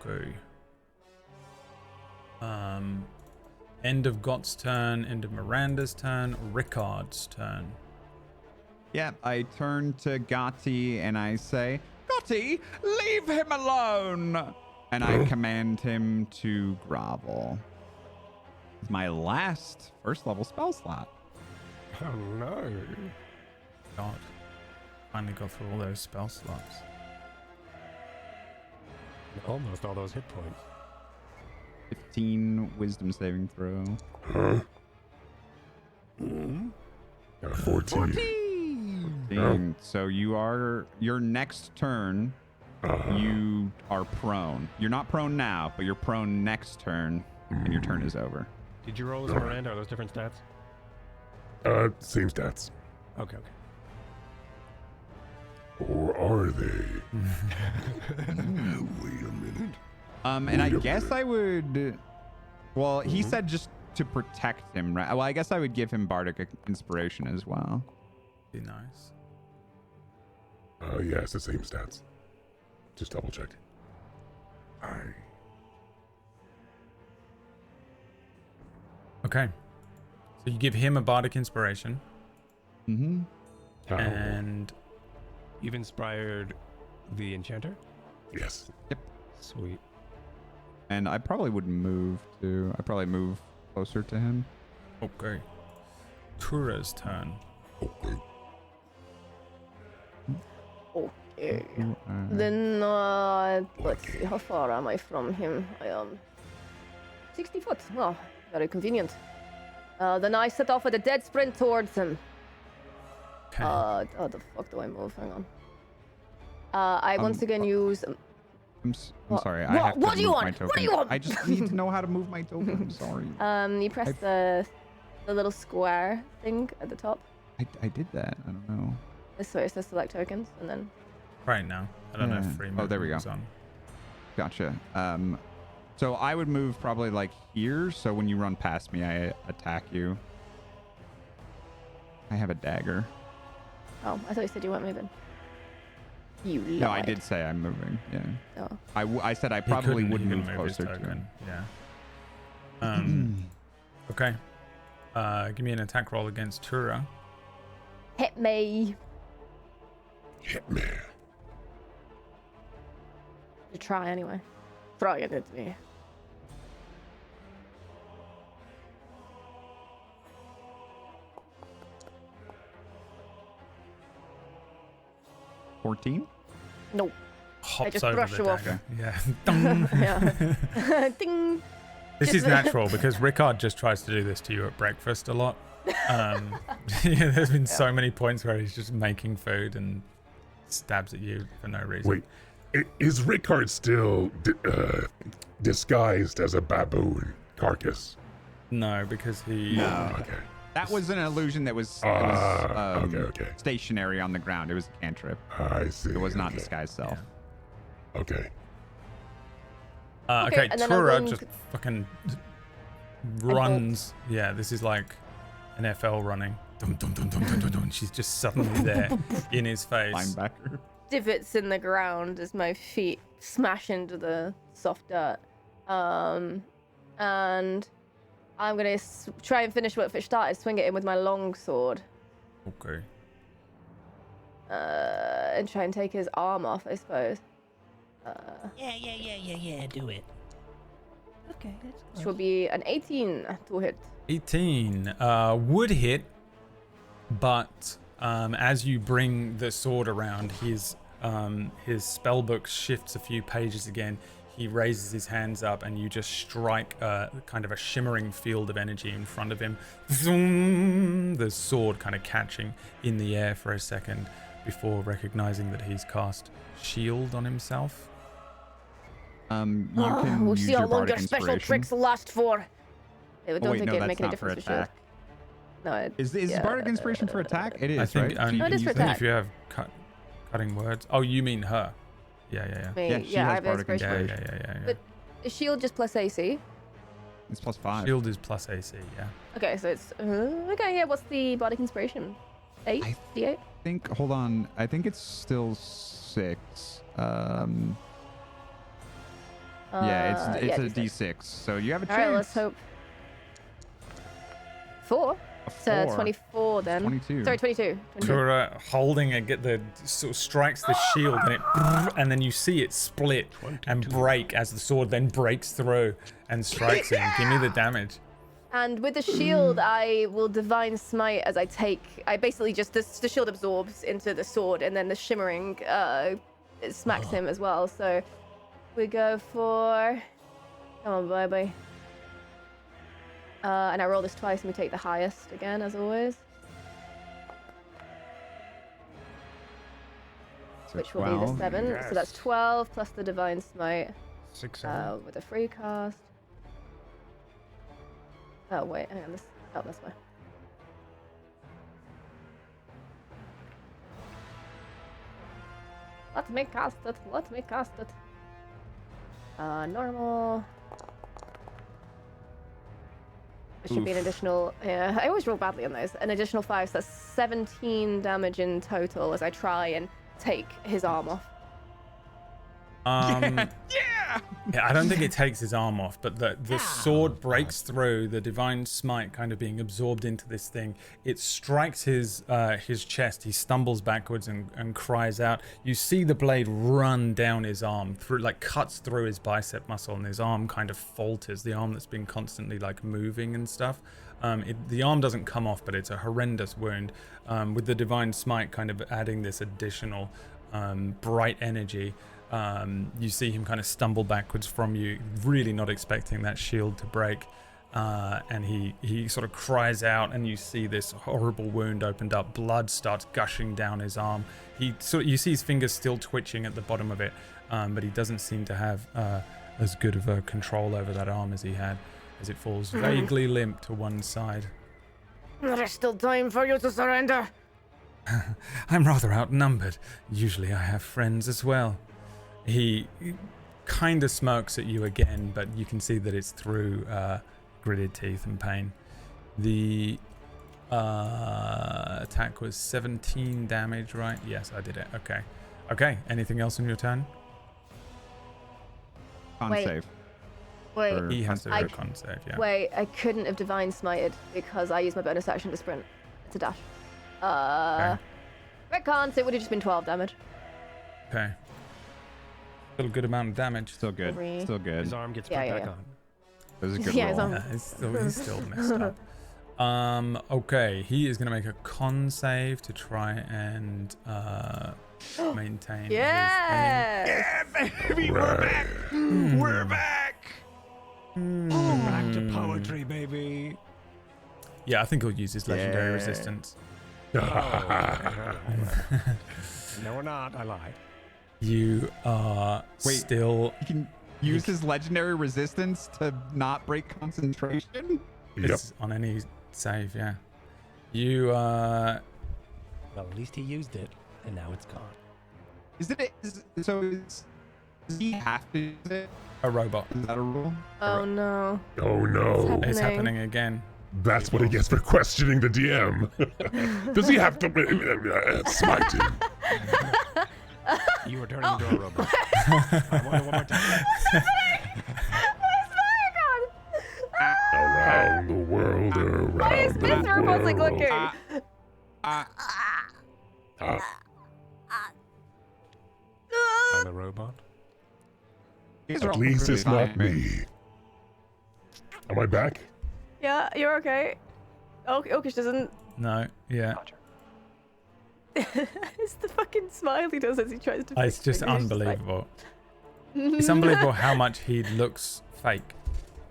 Okay. End of Got's turn, end of Miranda's turn, Rickard's turn.
Yeah, I turn to Gotti and I say, Gotti, leave him alone! And I command him to grovel. It's my last first level spell slot.
Oh no.
God. Finally got through all those spell slots.
Almost all those hit points.
15 wisdom saving throw.
Huh? 14.
14. So your next turn, you are prone. You're not prone now, but you're prone next turn, and your turn is over.
Did you roll as Miranda? Are those different stats?
Same stats.
Okay.
Or are they? Wait a minute.
And I guess I would. Well, he said just to protect him, right? Well, I guess I would give him bardic inspiration as well.
Be nice.
Yeah, it's the same stats. Just double check.
Okay. So you give him a bardic inspiration,
Mm-hmm.
and
You've inspired the Enchanter?
Yes.
Sweet.
And I probably would move to. I probably move closer to him.
okay. Tura's turn.
Okay.
Okay. Then, let's see, how far am I from him? I am 60 foot. Oh, very convenient. Then I set off at a dead sprint towards him.
Okay.
How the fuck do I move? Hang on. I once again use.
I'm
What?
sorry. I
What?
have to
What do you
move
want?
my token.
What do you want?
I just need to know how to move my token. I'm sorry.
You press the little square thing at the top.
I did that. I don't know.
This way it says select tokens, and then.
Right now. I don't know
Yeah.
if free
Oh, there we go.
movement's on.
Gotcha. So I would move probably like here. So when you run past me, I attack you. I have a dagger.
Oh, I thought you said you weren't moving. You lied.
No, I did say I'm moving. Yeah.
Oh.
I said I
He
probably
couldn't-
would
he
move
couldn't his
closer to
token.
him.
Yeah. Okay. Give me an attack roll against Tura.
Hit me.
Hit me.
You try anyway. Throw it at me.
$14?
No.
Hops
just
over
brush
the
you off.
dagger. Yeah. Dong.
Yeah. Ding.
This is
Just-
natural because Rickard just tries to do this to you at breakfast a lot. Yeah, there's been so many points where he's just making food and stabs at you for no reason.
Wait, is Rickard still disguised as a baboon carcass?
No, because he.
No.
Okay.
That was an illusion that was,
okay.
stationary on the ground. It was a cantrip.
I see.
It was not
okay.
disguised self.
Okay.
Okay,
and then I'm
Tura
going
just fucking runs. Yeah, this is like NFL running. Dum, dum, dum, dum, dum, dum, dum. She's just suddenly there in his face.
Linebacker.
Divots in the ground as my feet smash into the soft dirt. And I'm gonna try and finish what Fish started. Swing it in with my long sword.
Okay.
And try and take his arm off, I suppose.
Yeah, do it. Okay, that's
Which will be an 18 to hit.
18 would hit, but as you bring the sword around, his spell book shifts a few pages again. he raises his hands up, and you just strike kind of a shimmering field of energy in front of him. Zoom, the sword kind of catching in the air for a second before recognizing that he's cast shield on himself.
You can
We'll
use
see
your
how long
bardic
your special
inspiration.
tricks last for. I don't
Oh, wait,
think
no,
it'd
that's
make any
not for
difference for shield.
attack.
No, it,
Is
yeah,
bardic inspiration for attack? It is,
I think,
right? So you
it
can
is for
use
I
that.
think if you have cutting words. Oh, you mean her? Yeah.
Yeah, she
I
has
have
bardic
inspiration.
Yeah.
But is shield just plus AC?
It's +5.
Shield is plus AC. Yeah.
Okay, so it's okay. Yeah, what's the bardic inspiration? 8 D8.
Hold on. I think it's still 6. Yeah, it's a D6. So you have a chance.
All right, let's hope. 4.
A
So
4.
24 then.
22.
Sorry, 22.
Kura holding it, sort of strikes the shield, and then you see it split and break as the sword then breaks through and strikes him. Give me the damage.
And with the shield, I will divine smite as I basically just the shield absorbs into the sword, and then the shimmering it smacks him as well. So we go for, come on, baby. And I roll this twice, and we take the highest again, as always.
So
Which will be the
12.
7. So that's 12 plus the divine smite
6,
with a free cast. Oh wait, hang on. This way. Let me cast it. Normal. It should be an additional. Yeah, I always roll badly on those. An additional 5, so that's 17 damage in total as I try and take his arm off.
Yeah, I don't think it takes his arm off, but the sword breaks through, the divine smite kind of being absorbed into this thing. It strikes his chest. He stumbles backwards and cries out. You see the blade run down his arm, cuts through his bicep muscle, and his arm kind of falters, the arm that's been constantly moving and stuff. The arm doesn't come off, but it's a horrendous wound, with the divine smite kind of adding this additional bright energy. You see him kind of stumble backwards from you, really not expecting that shield to break, and he sort of cries out, and you see this horrible wound opened up. Blood starts gushing down his arm. You see his fingers still twitching at the bottom of it, but he doesn't seem to have as good of a control over that arm as he had, as it falls vaguely limp to one side.
There is still time for you to surrender.
I'm rather outnumbered. Usually I have friends as well. He kind of smirks at you again, but you can see that it's through gritted teeth and pain. The attack was 17 damage, right? Yes, I did it. Okay. Anything else on your turn?
Con
Wait.
save.
Wait.
He has to do a con save, yeah.
Wait, I couldn't have divine smited because I used my bonus action to sprint. It's a dash. Retcon, so it would have just been 12 damage.
Okay. Still a good amount of damage.
Still good.
Three.
Still good.
His arm gets put back on.
It was a good
Yeah,
roll.
his arm-
He's still messed up. Okay, he is going to make a con save to try and maintain his
Yeah!
Yeah, baby, we're back. We're back.
Back to poetry, baby.
Yeah, I think he'll use his legendary
Yeah.
resistance.
No, we're not. I lied.
You are still...
He can use his legendary resistance to not break concentration.
Yep.
It's on any save, yeah. You,
Well, at least he used it, and now it's gone.
Does he have to use it?
a robot.
Is that a rule?
Oh no.
Oh no.
It's happening again.
That's what he gets for questioning the DM. Does he have to smite him?
You were turning into a robot. I want it one more time.
Around the world, around
Why is
the
Smith robotic
world.
looking?
I'm a robot.
At least it's not me. Am I back?
Yeah, you're okay. Orcish doesn't.
No, yeah.
It's the fucking smile he does as he tries to.
It's just
fix it. He's like,
unbelievable. It's unbelievable how much he looks fake.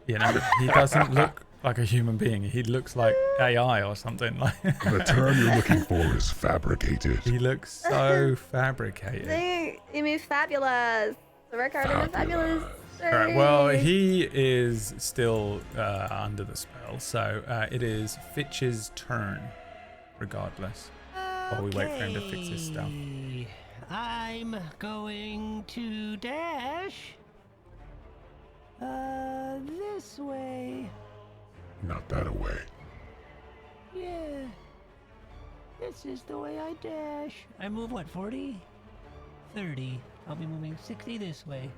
You know, he doesn't look like a human being. He looks like AI or something. Like
The term you're looking for is fabricated.
he looks so fabricated.
You mean fabulous. The record is fabulous.
All right. Well, he is still under the spell, so it is Fitch's turn, regardless. While we wait for him to fix his stuff.
Okay. I'm going to dash this way.
Not that away.
Yeah. This is the way I dash. I move what, 40? 30. I'll be moving 60 this way.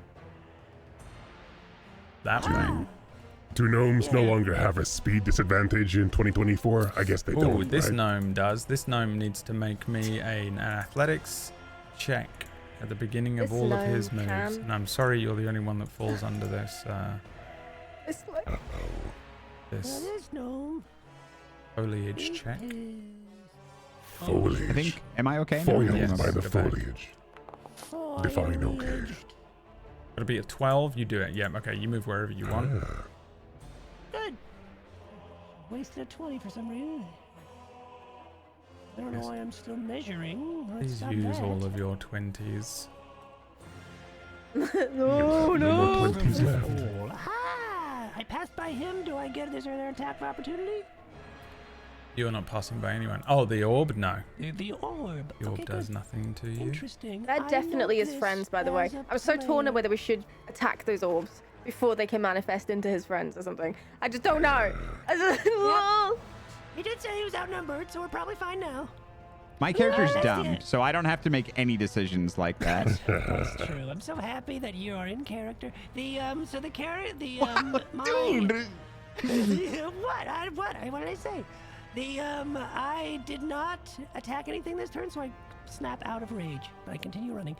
That way.
Do gnomes no
Yeah.
longer have a speed disadvantage in 2024? I guess they
Oh,
don't,
this
right?
gnome does. This gnome needs to make me an athletics check at the beginning of
This
all of his
gnome
moves.
can.
And I'm sorry you're the only one that falls under this
This way.
Now
this
this gnome
foliage check.
is
Foliage.
I think. Am I okay? now?
Foiled
Yes.
by the
Go back.
foliage. Define okay.
foliaged.
It'll be a 12. You do it. Yeah. Okay. You move wherever you want.
Ah,
Good. Wasted a 20 for some reason. I don't know
Yes.
why I'm still measuring. Let's
Please
stop
use
that.
all of your 20s.
No,
no more
no.
20s left.
Aha! I passed by him. Do I get is there an attack of opportunity?
You're not passing by anyone. Oh, the orb? No.
The orb.
The orb
Okay,
does
good.
nothing to you.
Interesting.
They're
I
definitely
know
his
this
friends, by the way.
as a
I'm so torn on
player.
whether we should attack those orbs before they can manifest into his friends or something. I just don't know.
He did say he was outnumbered, so we're probably fine now.
My character's
That's
dumb,
it.
so I don't have to make any decisions like that.
That's true. I'm so happy that you are in character. So the carrot, my,
Dude!
what did I say? I did not attack anything this turn, so I snap out of rage. But I continue running.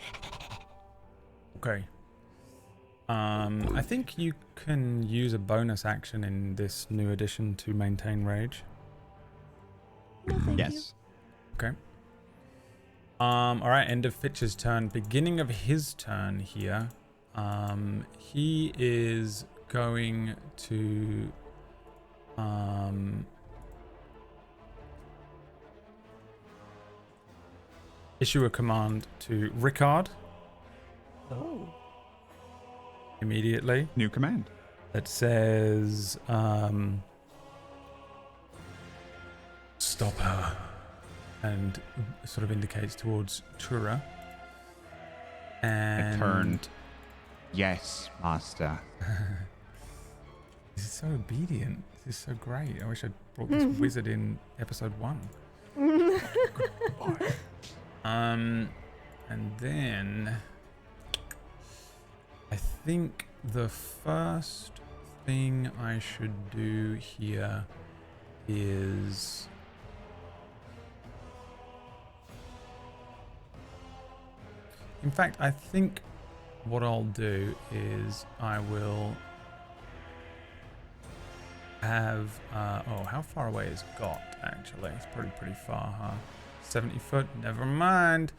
Okay. I think you can use a bonus action in this new edition to maintain rage.
No, thank you.
Yes.
Okay. All right. End of Fitch's turn. Beginning of his turn here. He is going to issue a command to Rickard
Oh.
immediately
New command.
that says stop her, and sort of indicates towards Tura. And
I turned. Yes, master.
This is so obedient. This is so great. I wish I'd brought this wizard in episode 1. And then I think the first thing I should do here is in fact, I think what I'll do is I will have how far away is Got actually? It's probably pretty far, huh? 70 foot, never mind.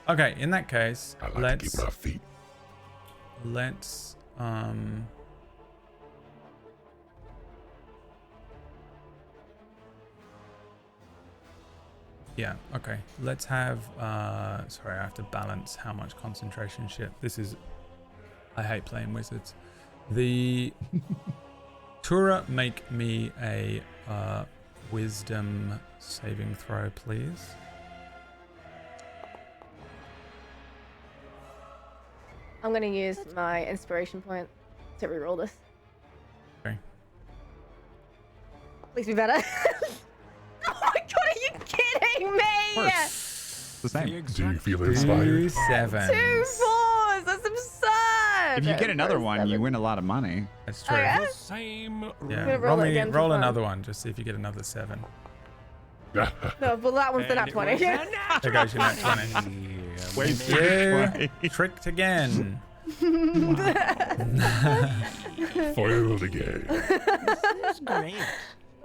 Okay, in that case,
I like to keep my feet.
let's yeah, okay. Let's have sorry, I have to balance how much concentration shit. I hate playing wizards. The Tura, make me a wisdom saving throw, please.
I'm gonna use my inspiration point to reroll this.
Okay.
Please be better. Oh my god, are you kidding me?
It's the same.
Do you feel
2
inspired?
7s.
2 4s. That's absurd.
If you get another
First
one, you
seven.
win a lot of money.
That's true.
yeah?
Same.
Yeah.
gonna roll it
Roll,
again for
roll
fun.
another one, just see if you get another 7.
No, well that one's the nat 20.
There goes your next 20.
Wait,
You tricked again.
Foiled again.
This is great.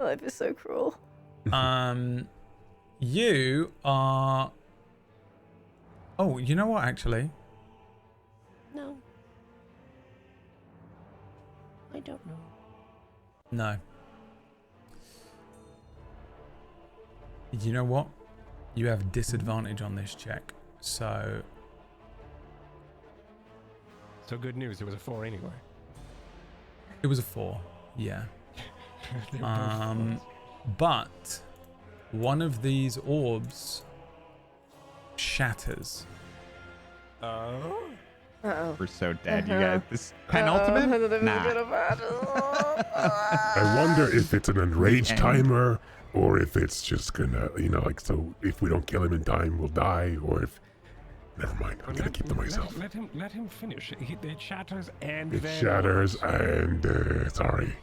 Life is so cruel.
You are. Oh, you know what? Actually,
No.
No. You know what? You have disadvantage on this check. So
good news. It was a 4 anyway.
it was a 4. Yeah.
They're both 4s.
But one of these orbs shatters.
Oh.
Uh-oh.
We're so dead, you guys. This penultimate? Nah.
I wonder if it's an enraged timer, or if it's just gonna, like, so if we don't kill him in time, we'll die, or if... Never mind, I'm gonna keep to myself.
Let him finish. It shatters and
It
then...
shatters, and, sorry.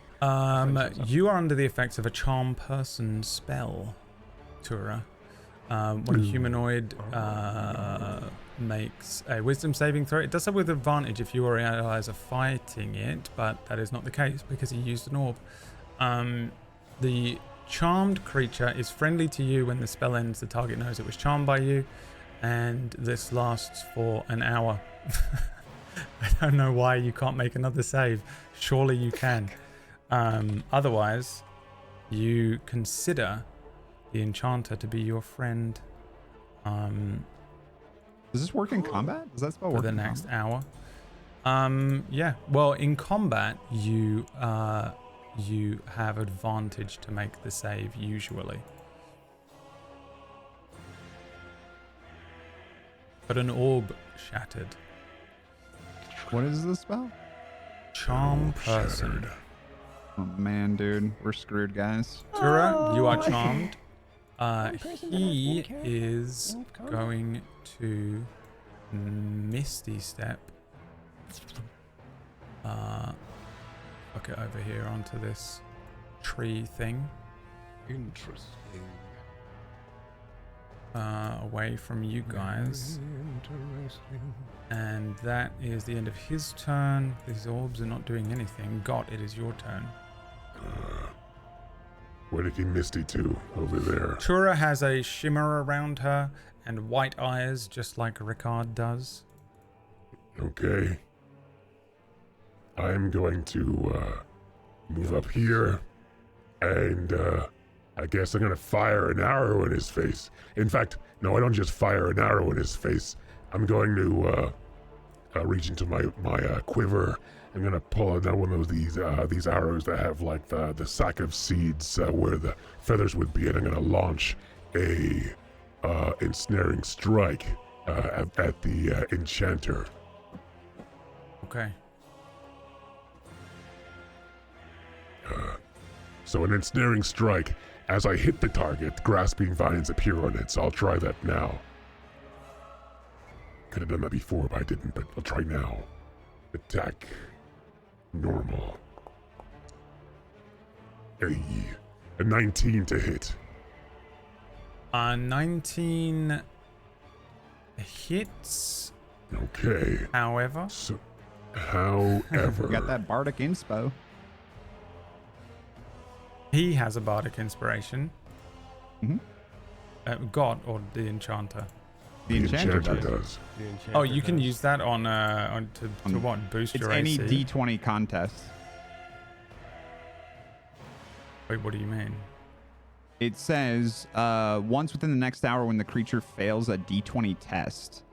You are under the effects of a charm person spell, Tura. When a humanoid makes a wisdom saving throw, it does so with advantage if you or your allies are fighting it, but that is not the case because he used an orb. The charmed creature is friendly to you when the spell ends. The target knows it was charmed by you, and this lasts for an hour. I don't know why you can't make another save. Surely you can. Otherwise, you consider the Enchanter to be your friend
Does this work in combat? Does that spell
for
work
the
in
next
combat?
hour. Yeah. Well, in combat, you have advantage to make the save usually. But an orb shattered.
What is this spell?
Charm person.
Shattered.
Oh man, dude. We're screwed, guys.
Tura, you are
Oh.
charmed.
person
He
that I don't care.
is
Don't come.
going to Misty Step. Fuck it over here onto this tree thing.
Interesting.
Away from you guys.
Interesting.
And that is the end of his turn. These orbs are not doing anything. God, it is your turn.
Where did he Misty to? Over there.
Tura has a shimmer around her and white eyes, just like Ricard does.
Okay. I'm going to move up here, and I guess I'm gonna fire an arrow in his face. In fact, no, I don't just fire an arrow in his face. I'm going to reach into my quiver. I'm gonna pull out one of these arrows that have like the sack of seeds where the feathers would be, and I'm gonna launch a ensnaring strike at the Enchanter.
Okay.
So an ensnaring strike. As I hit the target, grasping vines appear on it, so I'll try that now. Could have done that before, but I didn't, but I'll try now. Attack. Normal. A 19 to hit.
19 hits.
Okay.
However,
So, however,
We got that bardic inspo.
he has a bardic inspiration.
Mhm.
God or the Enchanter.
The Enchanter does.
does.
The Enchanter
Oh, you can
does.
use that on to
On-
what? Boost
It's
your
any
AC.
D20 contest.
Wait, what do you mean?
It says once within the next hour when the creature fails a D20 test,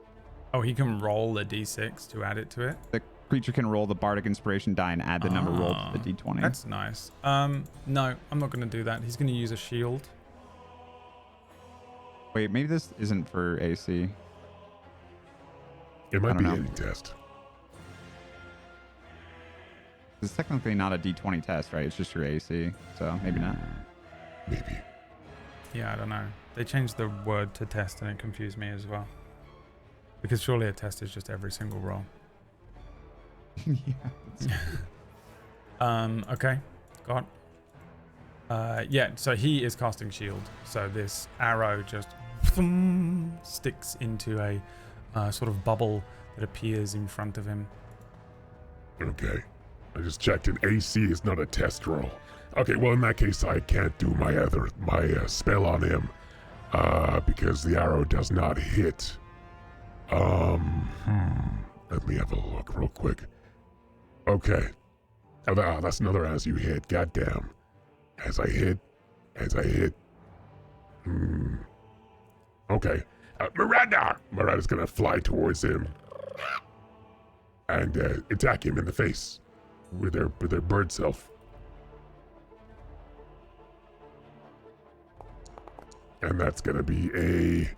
Oh, he can roll a d6 to add it to it.
the creature can roll the bardic inspiration die and add the number rolled to the D20.
That's nice. No, I'm not going to do that. He's going to use a shield.
Wait, maybe this isn't for AC.
It
I
might
don't
be
know.
any test.
It's technically not a D20 test, right? It's just your AC, so maybe not.
Maybe.
Yeah, I don't know. They changed the word to test and it confused me as well. Because surely a test is just every single roll. Okay. Got. Yeah, so he is casting shield. So this arrow just sticks into a sort of bubble that appears in front of him.
Okay. I just checked, and AC is not a test roll. Okay, well in that case I can't do my spell on him, because the arrow does not hit. Let me have a look real quick. Okay. Oh, that's another as you hit. Goddamn. As I hit. Okay. Miranda! Miranda's gonna fly towards him and attack him in the face with their bird self. And that's gonna be a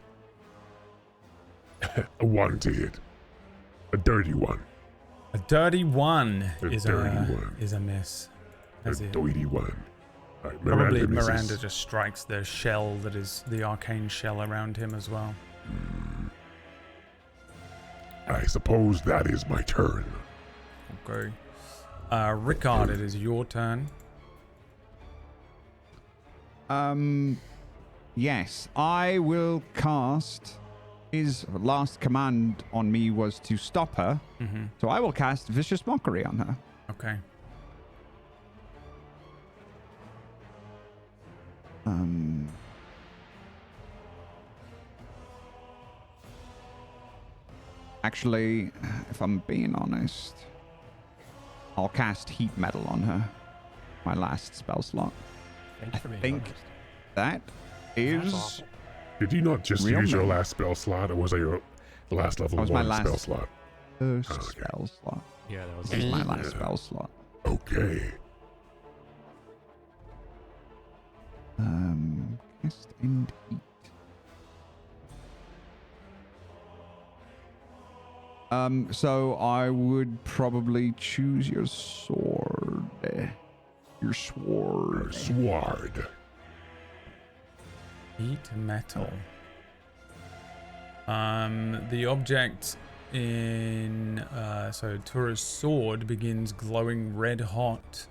1 to hit. A dirty one.
A dirty one
A
is
dirty one.
a miss. That's
A
it.
dirty one. All right,
Probably
misses.
Miranda just strikes the shell that is the arcane shell around him as well.
I suppose that is my turn.
Okay. Rickard, it is your turn.
Yes, I will cast. His last command on me was to stop her, so I will cast Vicious Mockery on her.
Okay.
Actually, if I'm being honest, I'll cast Heat Metal on her. My last spell slot.
Thank you for being
think
honest.
That
That's
is.
awful.
Did you not just
Real
use your
name.
last spell slot, or was it your last level
That was my
1 spell
last-
slot?
First
Okay.
spell slot.
Yeah, that was
This is my
it.
last spell slot.
Okay.
Cast and Heat. So I would probably choose your sword. Your sword.
Sword.
Heat metal. The object in so Tura's sword begins glowing red hot,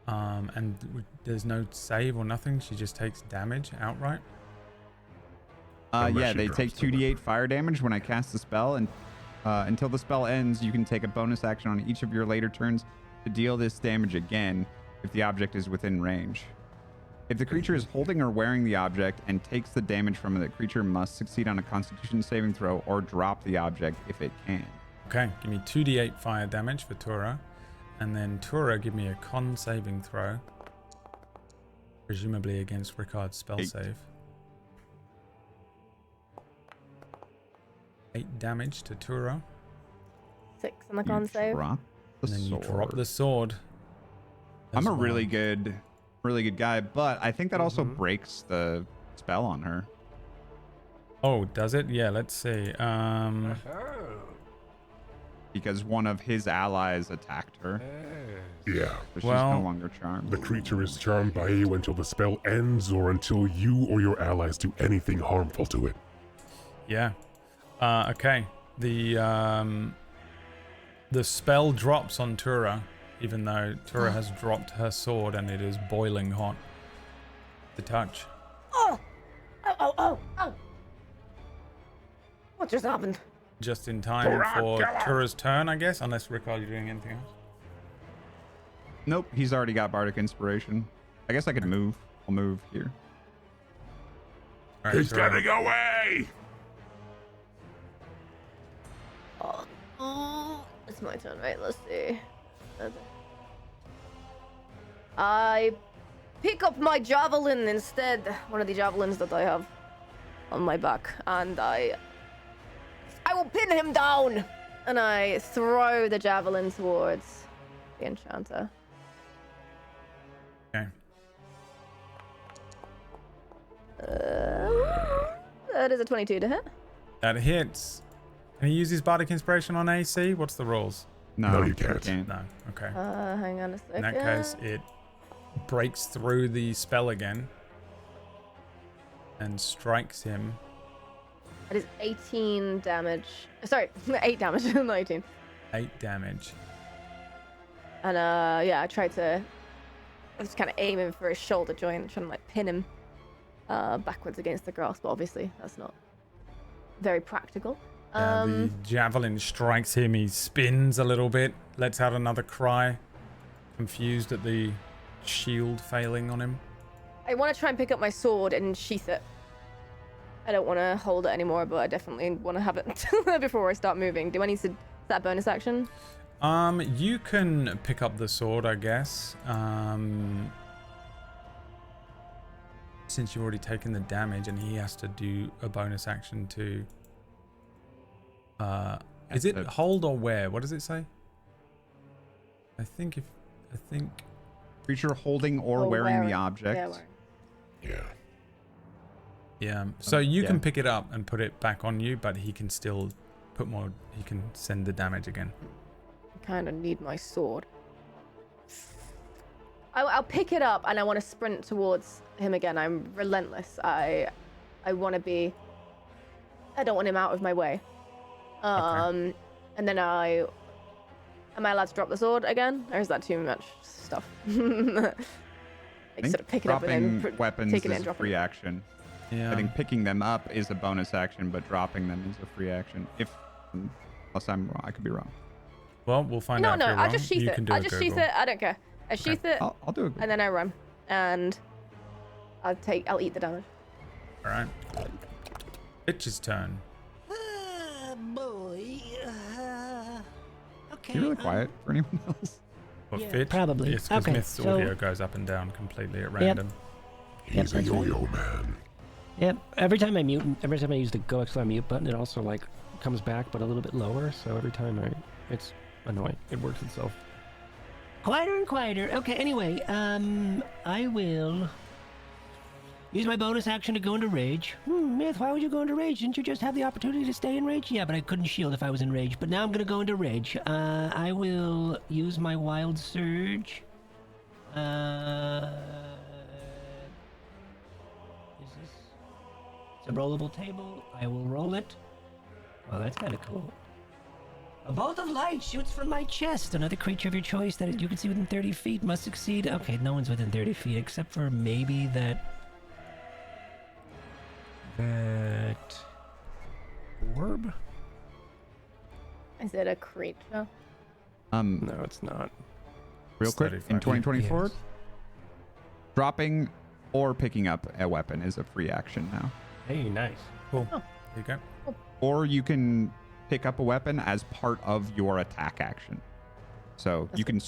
and there's no save or nothing. She just takes damage outright.
Unless
Yeah,
she
they
drops
take
the
2d8 fire damage when I cast the spell, and until the spell ends, you can take a bonus action on each of your later turns to deal this damage again if the object is within range. If the creature is holding or wearing the object and takes the damage from it, the creature must succeed on a Constitution saving throw or drop the object if it can.
Okay, give me 2d8 fire damage for Tura, and then Tura, give me a con saving throw, presumably against Rickard's spell
8.
save. 8 damage to Tura,
6 on the con save.
Drop the
and then
sword.
you drop the sword.
I'm
as
a
well.
really good guy, but I think that also breaks the spell on her.
Oh, does it? Yeah, let's see.
Because one of his allies attacked her,
Yeah.
so she's
Well,
no longer charmed.
The creature is charmed by you until the spell ends or until you or your allies do anything harmful to it.
Yeah. Okay. The spell drops on Tura, even though Tura has dropped her sword and it is boiling hot. The touch.
Oh! Oh! What just happened?
Just in time for Tura's turn, I guess, unless Rickard, you're doing anything else.
Nope, he's already got Bardic Inspiration. I guess I could move. I'll move here.
All right,
He's
Tura.
getting away!
It's my turn, right? Let's see. I pick up my javelin instead, one of the javelins that I have on my back, and I will pin him down, and I throw the javelin towards the Enchanter.
Okay.
That is a 22 to hit.
That hits. Can he use his Bardic Inspiration on AC? What's the rules?
No, you can't.
No. Okay.
Hang on a second.
In that case, it breaks through the spell again and strikes him.
That is 18 damage. Sorry, 8 damage, not 18.
8 damage.
And yeah, I was kind of aiming for his shoulder joint, trying to like pin him backwards against the grass, but obviously that's not very practical.
The javelin strikes him. He spins a little bit, lets out another cry, confused at the shield failing on him.
I want to try and pick up my sword and sheath it. I don't want to hold it anymore, but I definitely want to have it before I start moving. Do I need to... Is that a bonus action?
You can pick up the sword, I guess. Since you've already taken the damage, and he has to do a bonus action to. Is it hold or wear? What does it say? I think.
Creature holding or wearing the object.
Yeah, wearing.
Yeah.
Yeah. So you
yeah.
can pick it up and put it back on you, but he can still put more. He can send the damage again.
I kind of need my sword. I'll pick it up and I want to sprint towards him again. I'm relentless. I want to be. I don't want him out of my way.
Okay.
And then am I allowed to drop the sword again, or is that too much stuff? Like sort of pick it up and then
weapons
take it
is
and
a
drop
free
it.
action.
Yeah.
I think picking them up is a bonus action, but dropping them is a free action. Unless I'm wrong, I could be wrong.
Well, we'll find
No,
out.
no,
if you're
I'll
wrong.
just sheath
You
it.
can do
I'll
a
just
Google.
sheath it. I don't care. I sheath it,
I'll do it.
and then I run, and I'll eat the damage.
All right. Bitch's turn.
Boy. Okay.
You're really quiet for anyone else.
What,
Yeah,
Fitch?
probably.
Yes, because
Okay,
Myth's
so-
audio goes up and down completely at random.
He's a
that's right.
yo-yo man.
Yep. Every time I use the go extra mute button, it also like comes back, but a little bit lower. So every time it's annoying. It works itself. Quieter and quieter. Okay. Anyway, I will use my bonus action to go into rage. Myth, why would you go into rage? Didn't you just have the opportunity to stay in rage? Yeah, but I couldn't shield if I was in rage. But now I'm gonna go into rage. I will use my wild surge. It's a rollable table. I will roll it. Oh, that's kind of cool. A bolt of light shoots from my chest. Another creature of your choice that you can see within 30 feet must succeed. Okay, no one's within 30 feet except for maybe that orb.
Is it a creature?
No, it's not.
Real quick,
35.
in 2024,
Yes.
dropping or picking up a weapon is a free action now.
Hey, nice.
Cool. There you go.
Or you can pick up a weapon as part of your attack action. So you can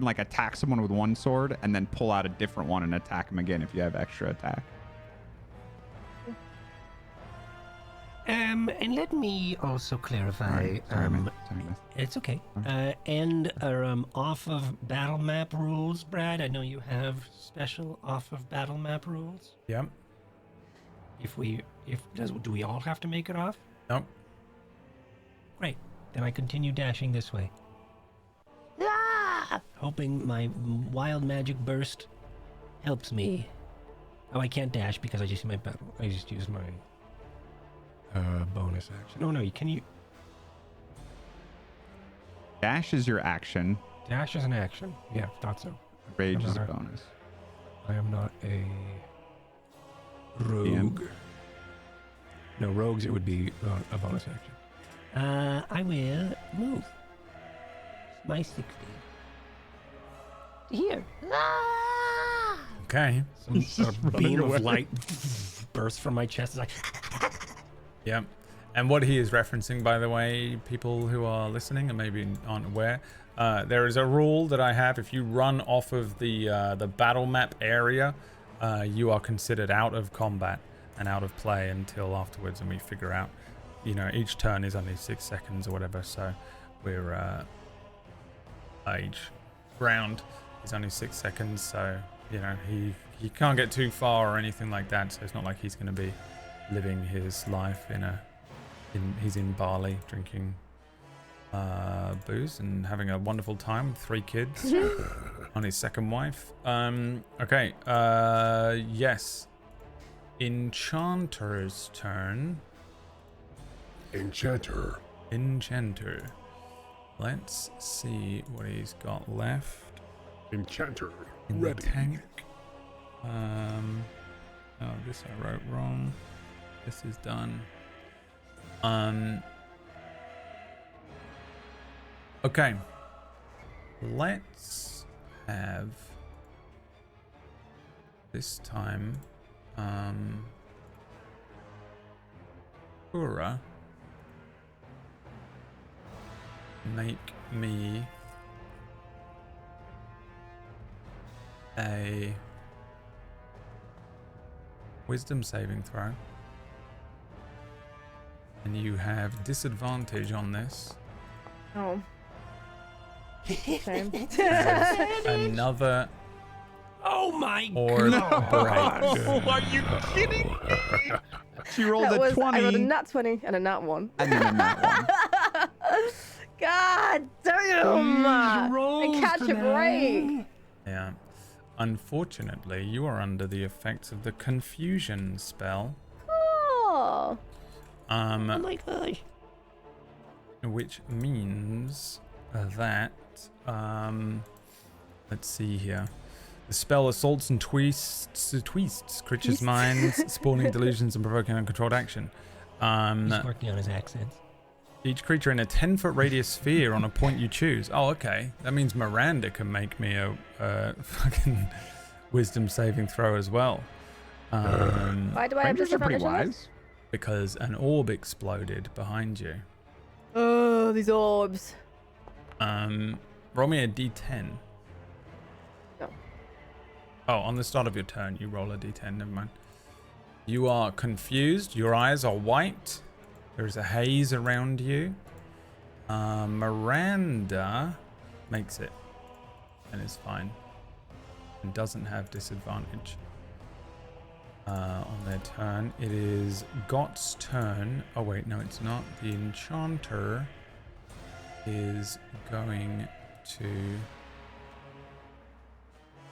like attack someone with one sword and then pull out a different one and attack them again if you have extra attack.
And let me also clarify.
Sorry, man.
It's okay. And off of battle map rules, Brad. I know you have special off of battle map rules.
Yep.
Do we all have to make it off?
Nope.
Great. Then I continue dashing this way. Hoping my wild magic burst helps me. Oh, I can't dash because I just used my
Bonus action.
No, can you
Dash is your action.
dash as an action? Yeah, thought so.
Rage is a
Alright.
bonus.
I am not a rogue.
DM.
No, rogues, it would be a bonus action.
I will move. My 60. Here.
Okay.
Some beam of light bursts from my chest. It's like,
Yep. And what he is referencing, by the way, people who are listening and maybe aren't aware, there is a rule that I have. If you run off of the battle map area, you are considered out of combat and out of play until afterwards, and we figure out, each turn is only 6 seconds or whatever. So we're each round is only 6 seconds. So he can't get too far or anything like that. So it's not like he's going to be living his life he's in Bali drinking booze and having a wonderful time with 3 kids on his second wife. Okay. Yes. Enchanter's turn.
Enchanter.
Let's see what he's got left
Enchanter.
in
Ready.
the tank. Oh, this I wrote wrong. This is done. Okay. Let's have this time Ura make me a wisdom saving throw. And you have disadvantage on this.
Oh. Shame.
Another
Oh my
orb
God.
break.
Oh, are you kidding me? She rolled
That
a
was,
20.
I rolled a nat 20 and a nat 1.
And then a nat 1.
God damn! I catch a break.
Yeah. Unfortunately, you are under the effects of the confusion spell.
Oh.
Oh my gosh.
Which means that let's see here. The spell assaults and twists creatures' minds, spawning delusions and provoking uncontrolled action.
He's working on his accents.
Each creature in a 10-foot radius sphere on a point you choose. Oh, okay. That means Miranda can make me a fucking wisdom saving throw as well.
Why do I have
Rangers are pretty
disadvantage on this?
wise.
Because an orb exploded behind you.
Oh, these orbs.
Roll me a d10.
No.
Oh, on the start of your turn, you roll a d10. Never mind. You are confused. Your eyes are white. There is a haze around you. Miranda makes it and is fine and doesn't have disadvantage on their turn. It is Gott's turn. Oh wait, no, it's not. The Enchanter is going to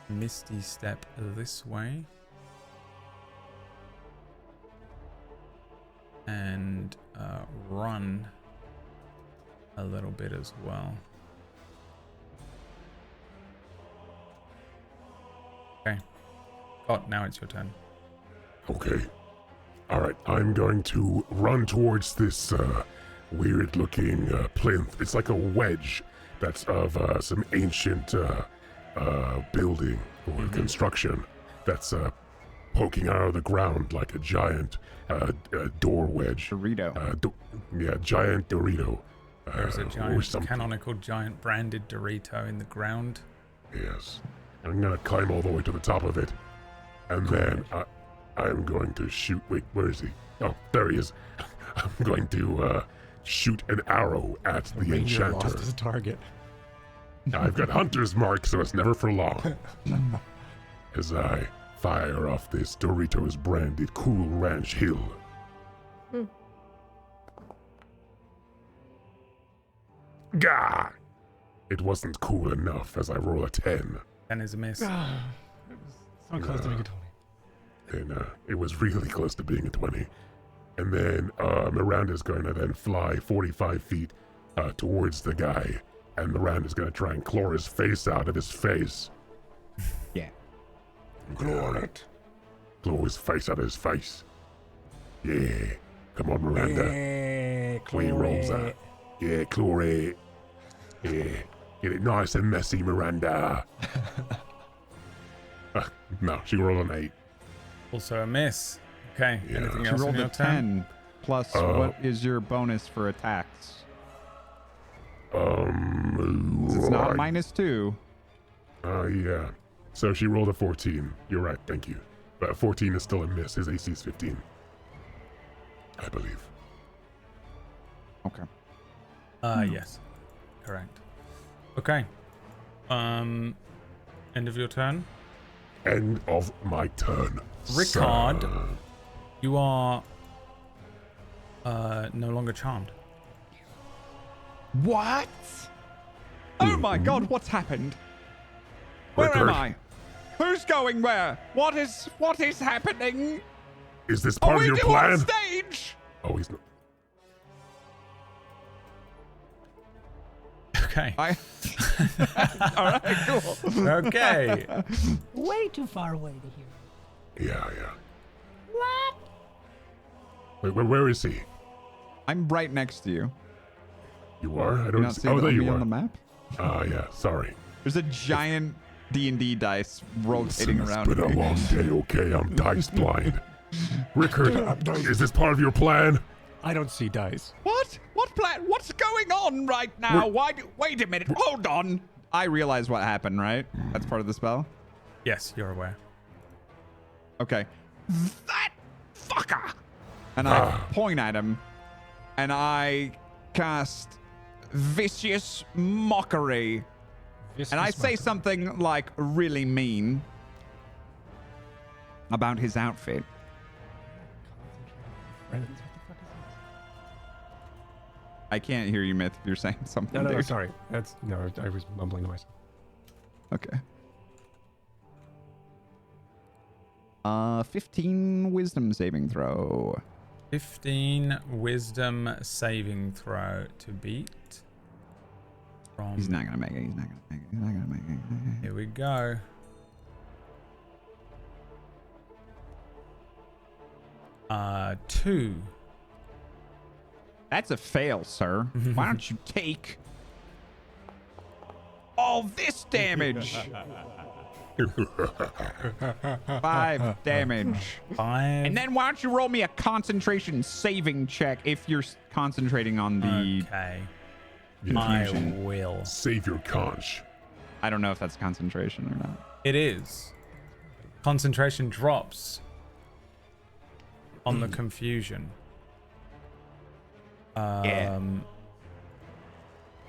Misty Step this way. And run a little bit as well. Okay. Gott, now it's your turn.
Okay. Alright, I'm going to run towards this weird looking plinth. It's like a wedge that's of some ancient building or construction that's poking out of the ground like a giant door wedge.
Dorito.
Giant Dorito.
There's a
or
giant,
something.
canonical giant branded Dorito in the ground.
Yes. I'm gonna climb all the way to the top of it. And then I'm going to shoot. Wait, where is he? Oh, there he is. I'm going to shoot an arrow at the Enchanter.
Lost his target.
I've got Hunter's Mark, so it's never for long. As I fire off this Doritos branded Cool Ranch Hill. Gah! It wasn't cool enough as I roll a 10.
10 is a miss.
It was so close to being a 20.
And it was really close to being a 20. And then Miranda's going to then fly 45 feet towards the guy. And Miranda's going to try and claw his face out of his face.
Yeah.
Claw it. Claw his face out of his face. Yeah. Come on, Miranda. Clean rolls out. Yeah, claw it. Yeah. Get it nice and messy, Miranda. No, she rolled an 8.
Also a miss. Okay,
Yeah.
anything
She
else in
rolled
your
a
turn?
10. Plus, what is your bonus for attacks? It's not
right.
-2.
Yeah. So she rolled a 14. You're right, thank you. But 14 is still a miss. His AC is 15. I believe.
Okay.
Yes. Correct. Okay. End of your turn.
End of my turn.
Rickard,
sir.
you are no longer charmed.
What? Oh my god, what's happened? Where am
Rickard.
I? Who's going where? What is happening?
Is this
Are
part of
we
your
still
plan?
on stage?
Oh, he's not.
Okay.
Alright, cool.
Okay.
Way too far away to hear.
Yeah. Wait, where is he?
I'm right next to you.
You are? I
You
don't
not
see.
see
Oh, there
me
you
on
are.
the map?
Yeah. Sorry.
There's a giant D&D dice rotating
Listen,
around
it's been
me.
a long day, okay? I'm dice blind. Rickard, is this part of your plan?
I don't see dice.
What? What plan? What's going on? on right now. Wait a minute. Hold on. I realize what happened, right? That's part of the spell?
Yes, you're aware.
Okay. That fucker! And I point at him, and I cast Vicious Mockery. And I say something like really mean about his outfit. I can't hear you, Myth, if you're saying something.
No,
dude.
sorry. I was mumbling to myself.
Okay. 15 wisdom saving throw.
15 wisdom saving throw to beat.
He's not gonna make it. He's not gonna make it. He's not gonna make it.
Here we go. Two.
That's a fail, sir. Why don't you take all this damage? 5 damage.
5.
And then why don't you roll me a concentration saving check if you're concentrating on the...
Okay.
Yeah.
I will.
Save your conch.
I don't know if that's concentration or not.
It is. Concentration drops on the confusion.
Yeah.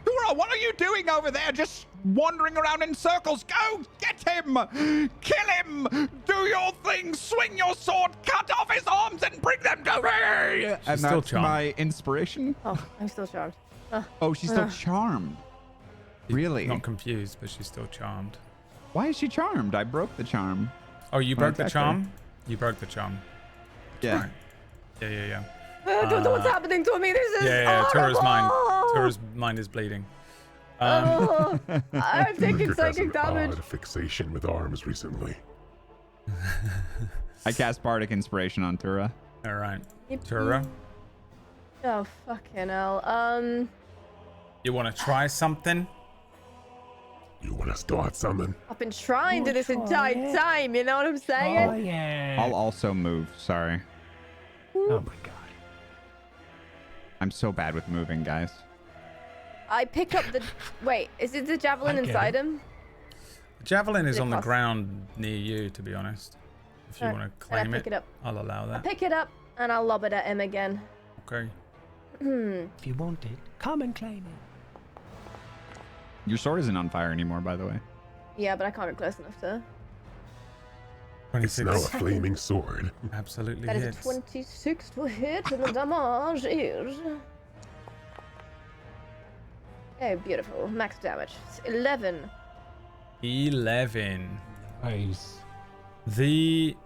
Tura, what are you doing over there? Just wandering around in circles. Go get him. Kill him. Do your thing. Swing your sword. Cut off his arms and bring them to me. And
still
that's
charmed.
my inspiration.
Oh, I'm still charmed.
Oh, she's still charmed. Really?
Not confused, but she's still charmed.
Why is she charmed? I broke the charm.
Oh, you
When I
broke the
attacked her.
charm? You broke the charm.
Yeah.
Right. Yeah.
What's happening to me? This is
Yeah, Tura's mind.
horrible.
Tura's mind is bleeding.
Oh, I've taken
Cricket has
psychic
an
damage.
odd fixation with arms recently.
I cast Bardic Inspiration on Tura.
All right.
Yippee.
Tura,
Oh, fucking hell.
you want to try something?
You want to start something?
I've been trying to
We'll
this entire
try it.
time, you know what I'm
Oh,
saying?
yeah.
I'll also move. Sorry.
Oh my god.
I'm so bad with moving, guys.
I pick up the... Wait, is it the javelin
I get
inside
it.
him?
The javelin is
It
on the
costs-
ground near you, to be honest. If you
Alright,
want to
and I
claim
pick it up.
I'll allow
I
that.
pick it up and I'll lob it at him again.
Okay.
If you want it, come and claim it.
Your sword isn't on fire anymore, by the way.
Yeah, but I can't get close enough to...
It's
26.
now a flaming sword.
Absolutely
That is
hits.
a 26 to hit, and the damage is... Oh, beautiful. Max damage. It's 11.
11.
Nice.
The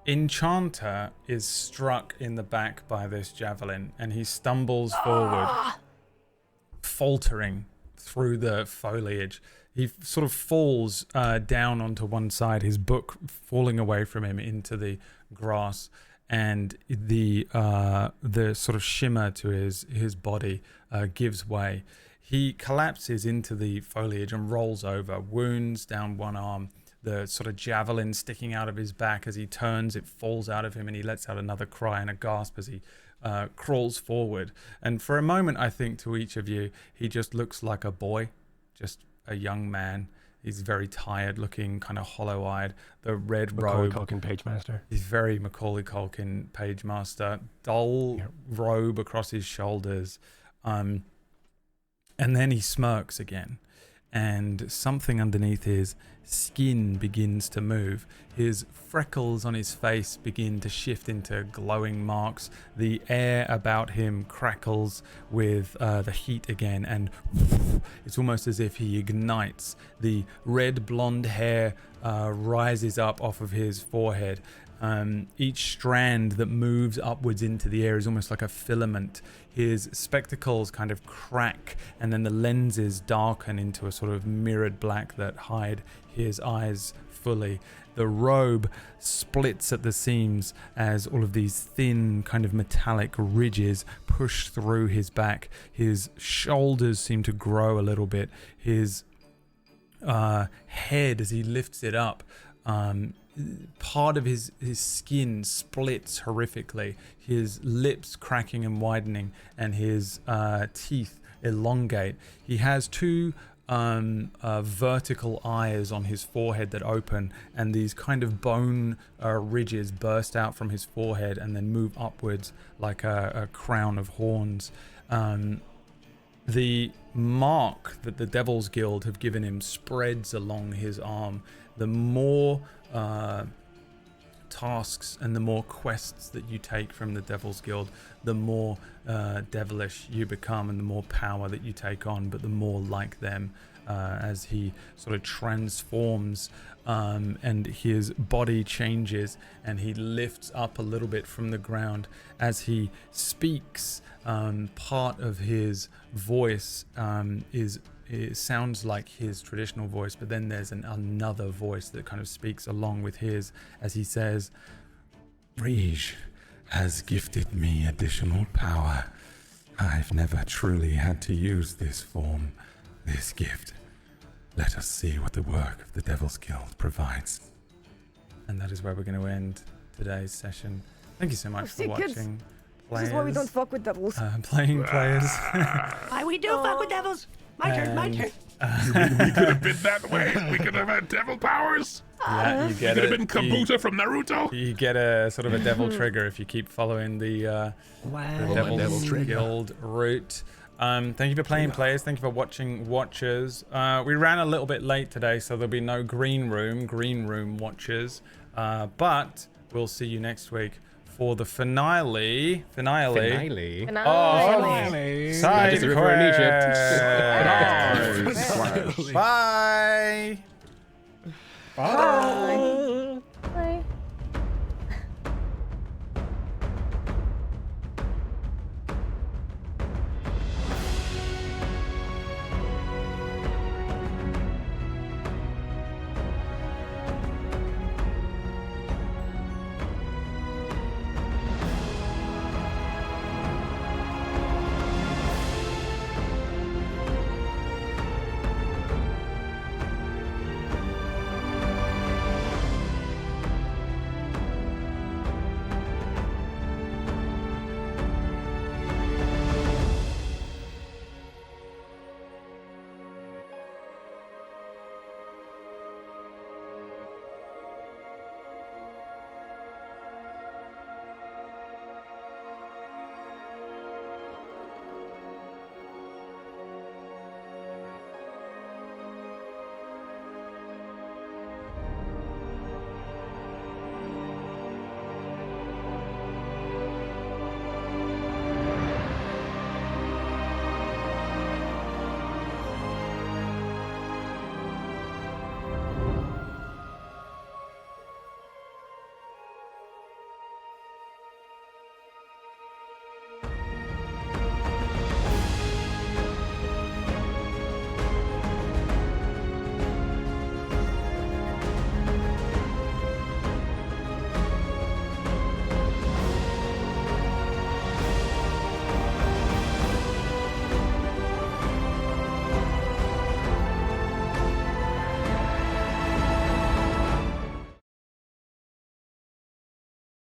Enchanter is struck in the back by this javelin, and he stumbles forward, faltering through the foliage. He sort of falls down onto one side, his book falling away from him into the grass, and the sort of shimmer to his body gives way. He collapses into the foliage and rolls over, wounds down one arm. The sort of javelin sticking out of his back as he turns, it falls out of him, and he lets out another cry and a gasp as he crawls forward. And for a moment, I think to each of you, he just looks like a boy, just a young man. He's very tired looking, kind of hollow-eyed. The red
Macaulay
robe.
Culkin Page Master.
He's very Macaulay Culkin Page Master. Dull robe across his shoulders. And then he smirks again. And something underneath his skin begins to move. His freckles on his face begin to shift into glowing marks. The air about him crackles with the heat again, and it's almost as if he ignites. The red blonde hair rises up off of his forehead. Each strand that moves upwards into the air is almost like a filament. His spectacles kind of crack, and then the lenses darken into a sort of mirrored black that hide his eyes fully. The robe splits at the seams as all of these thin kind of metallic ridges push through his back. His shoulders seem to grow a little bit. His head, as he lifts it up, part of his skin splits horrifically, his lips cracking and widening, and his teeth elongate. He has two vertical eyes on his forehead that open, and these kind of bone ridges burst out from his forehead and then move upwards like a crown of horns. The mark that the Devil's Guild have given him spreads along his arm. The more tasks and the more quests that you take from the Devil's Guild, the more devilish you become and the more power that you take on, but the more like them as he sort of transforms and his body changes and he lifts up a little bit from the ground. As he speaks, part of his voice it sounds like his traditional voice, but then there's another voice that kind of speaks along with his as he says, Rige has gifted me additional power. I've never truly had to use this form, this gift. Let us see what the work of the Devil's Guild provides. And that is where we're going to end today's session. Thank you so much for watching.
This is why we don't fuck with devils.
Playing players.
Why we do fuck with devils? My turn.
We could have been that way. We could have had devil powers.
Yeah, you get
could have been Kabuto from Naruto.
You get a sort of a devil trigger if you keep following the Devil's Guild route. Thank you for playing players. Thank you for watching watchers. We ran a little bit late today, so there'll be no green room watchers. But we'll see you next week for the finale.
Finale.
Sidequest.
River in Egypt.
Bye. Bye.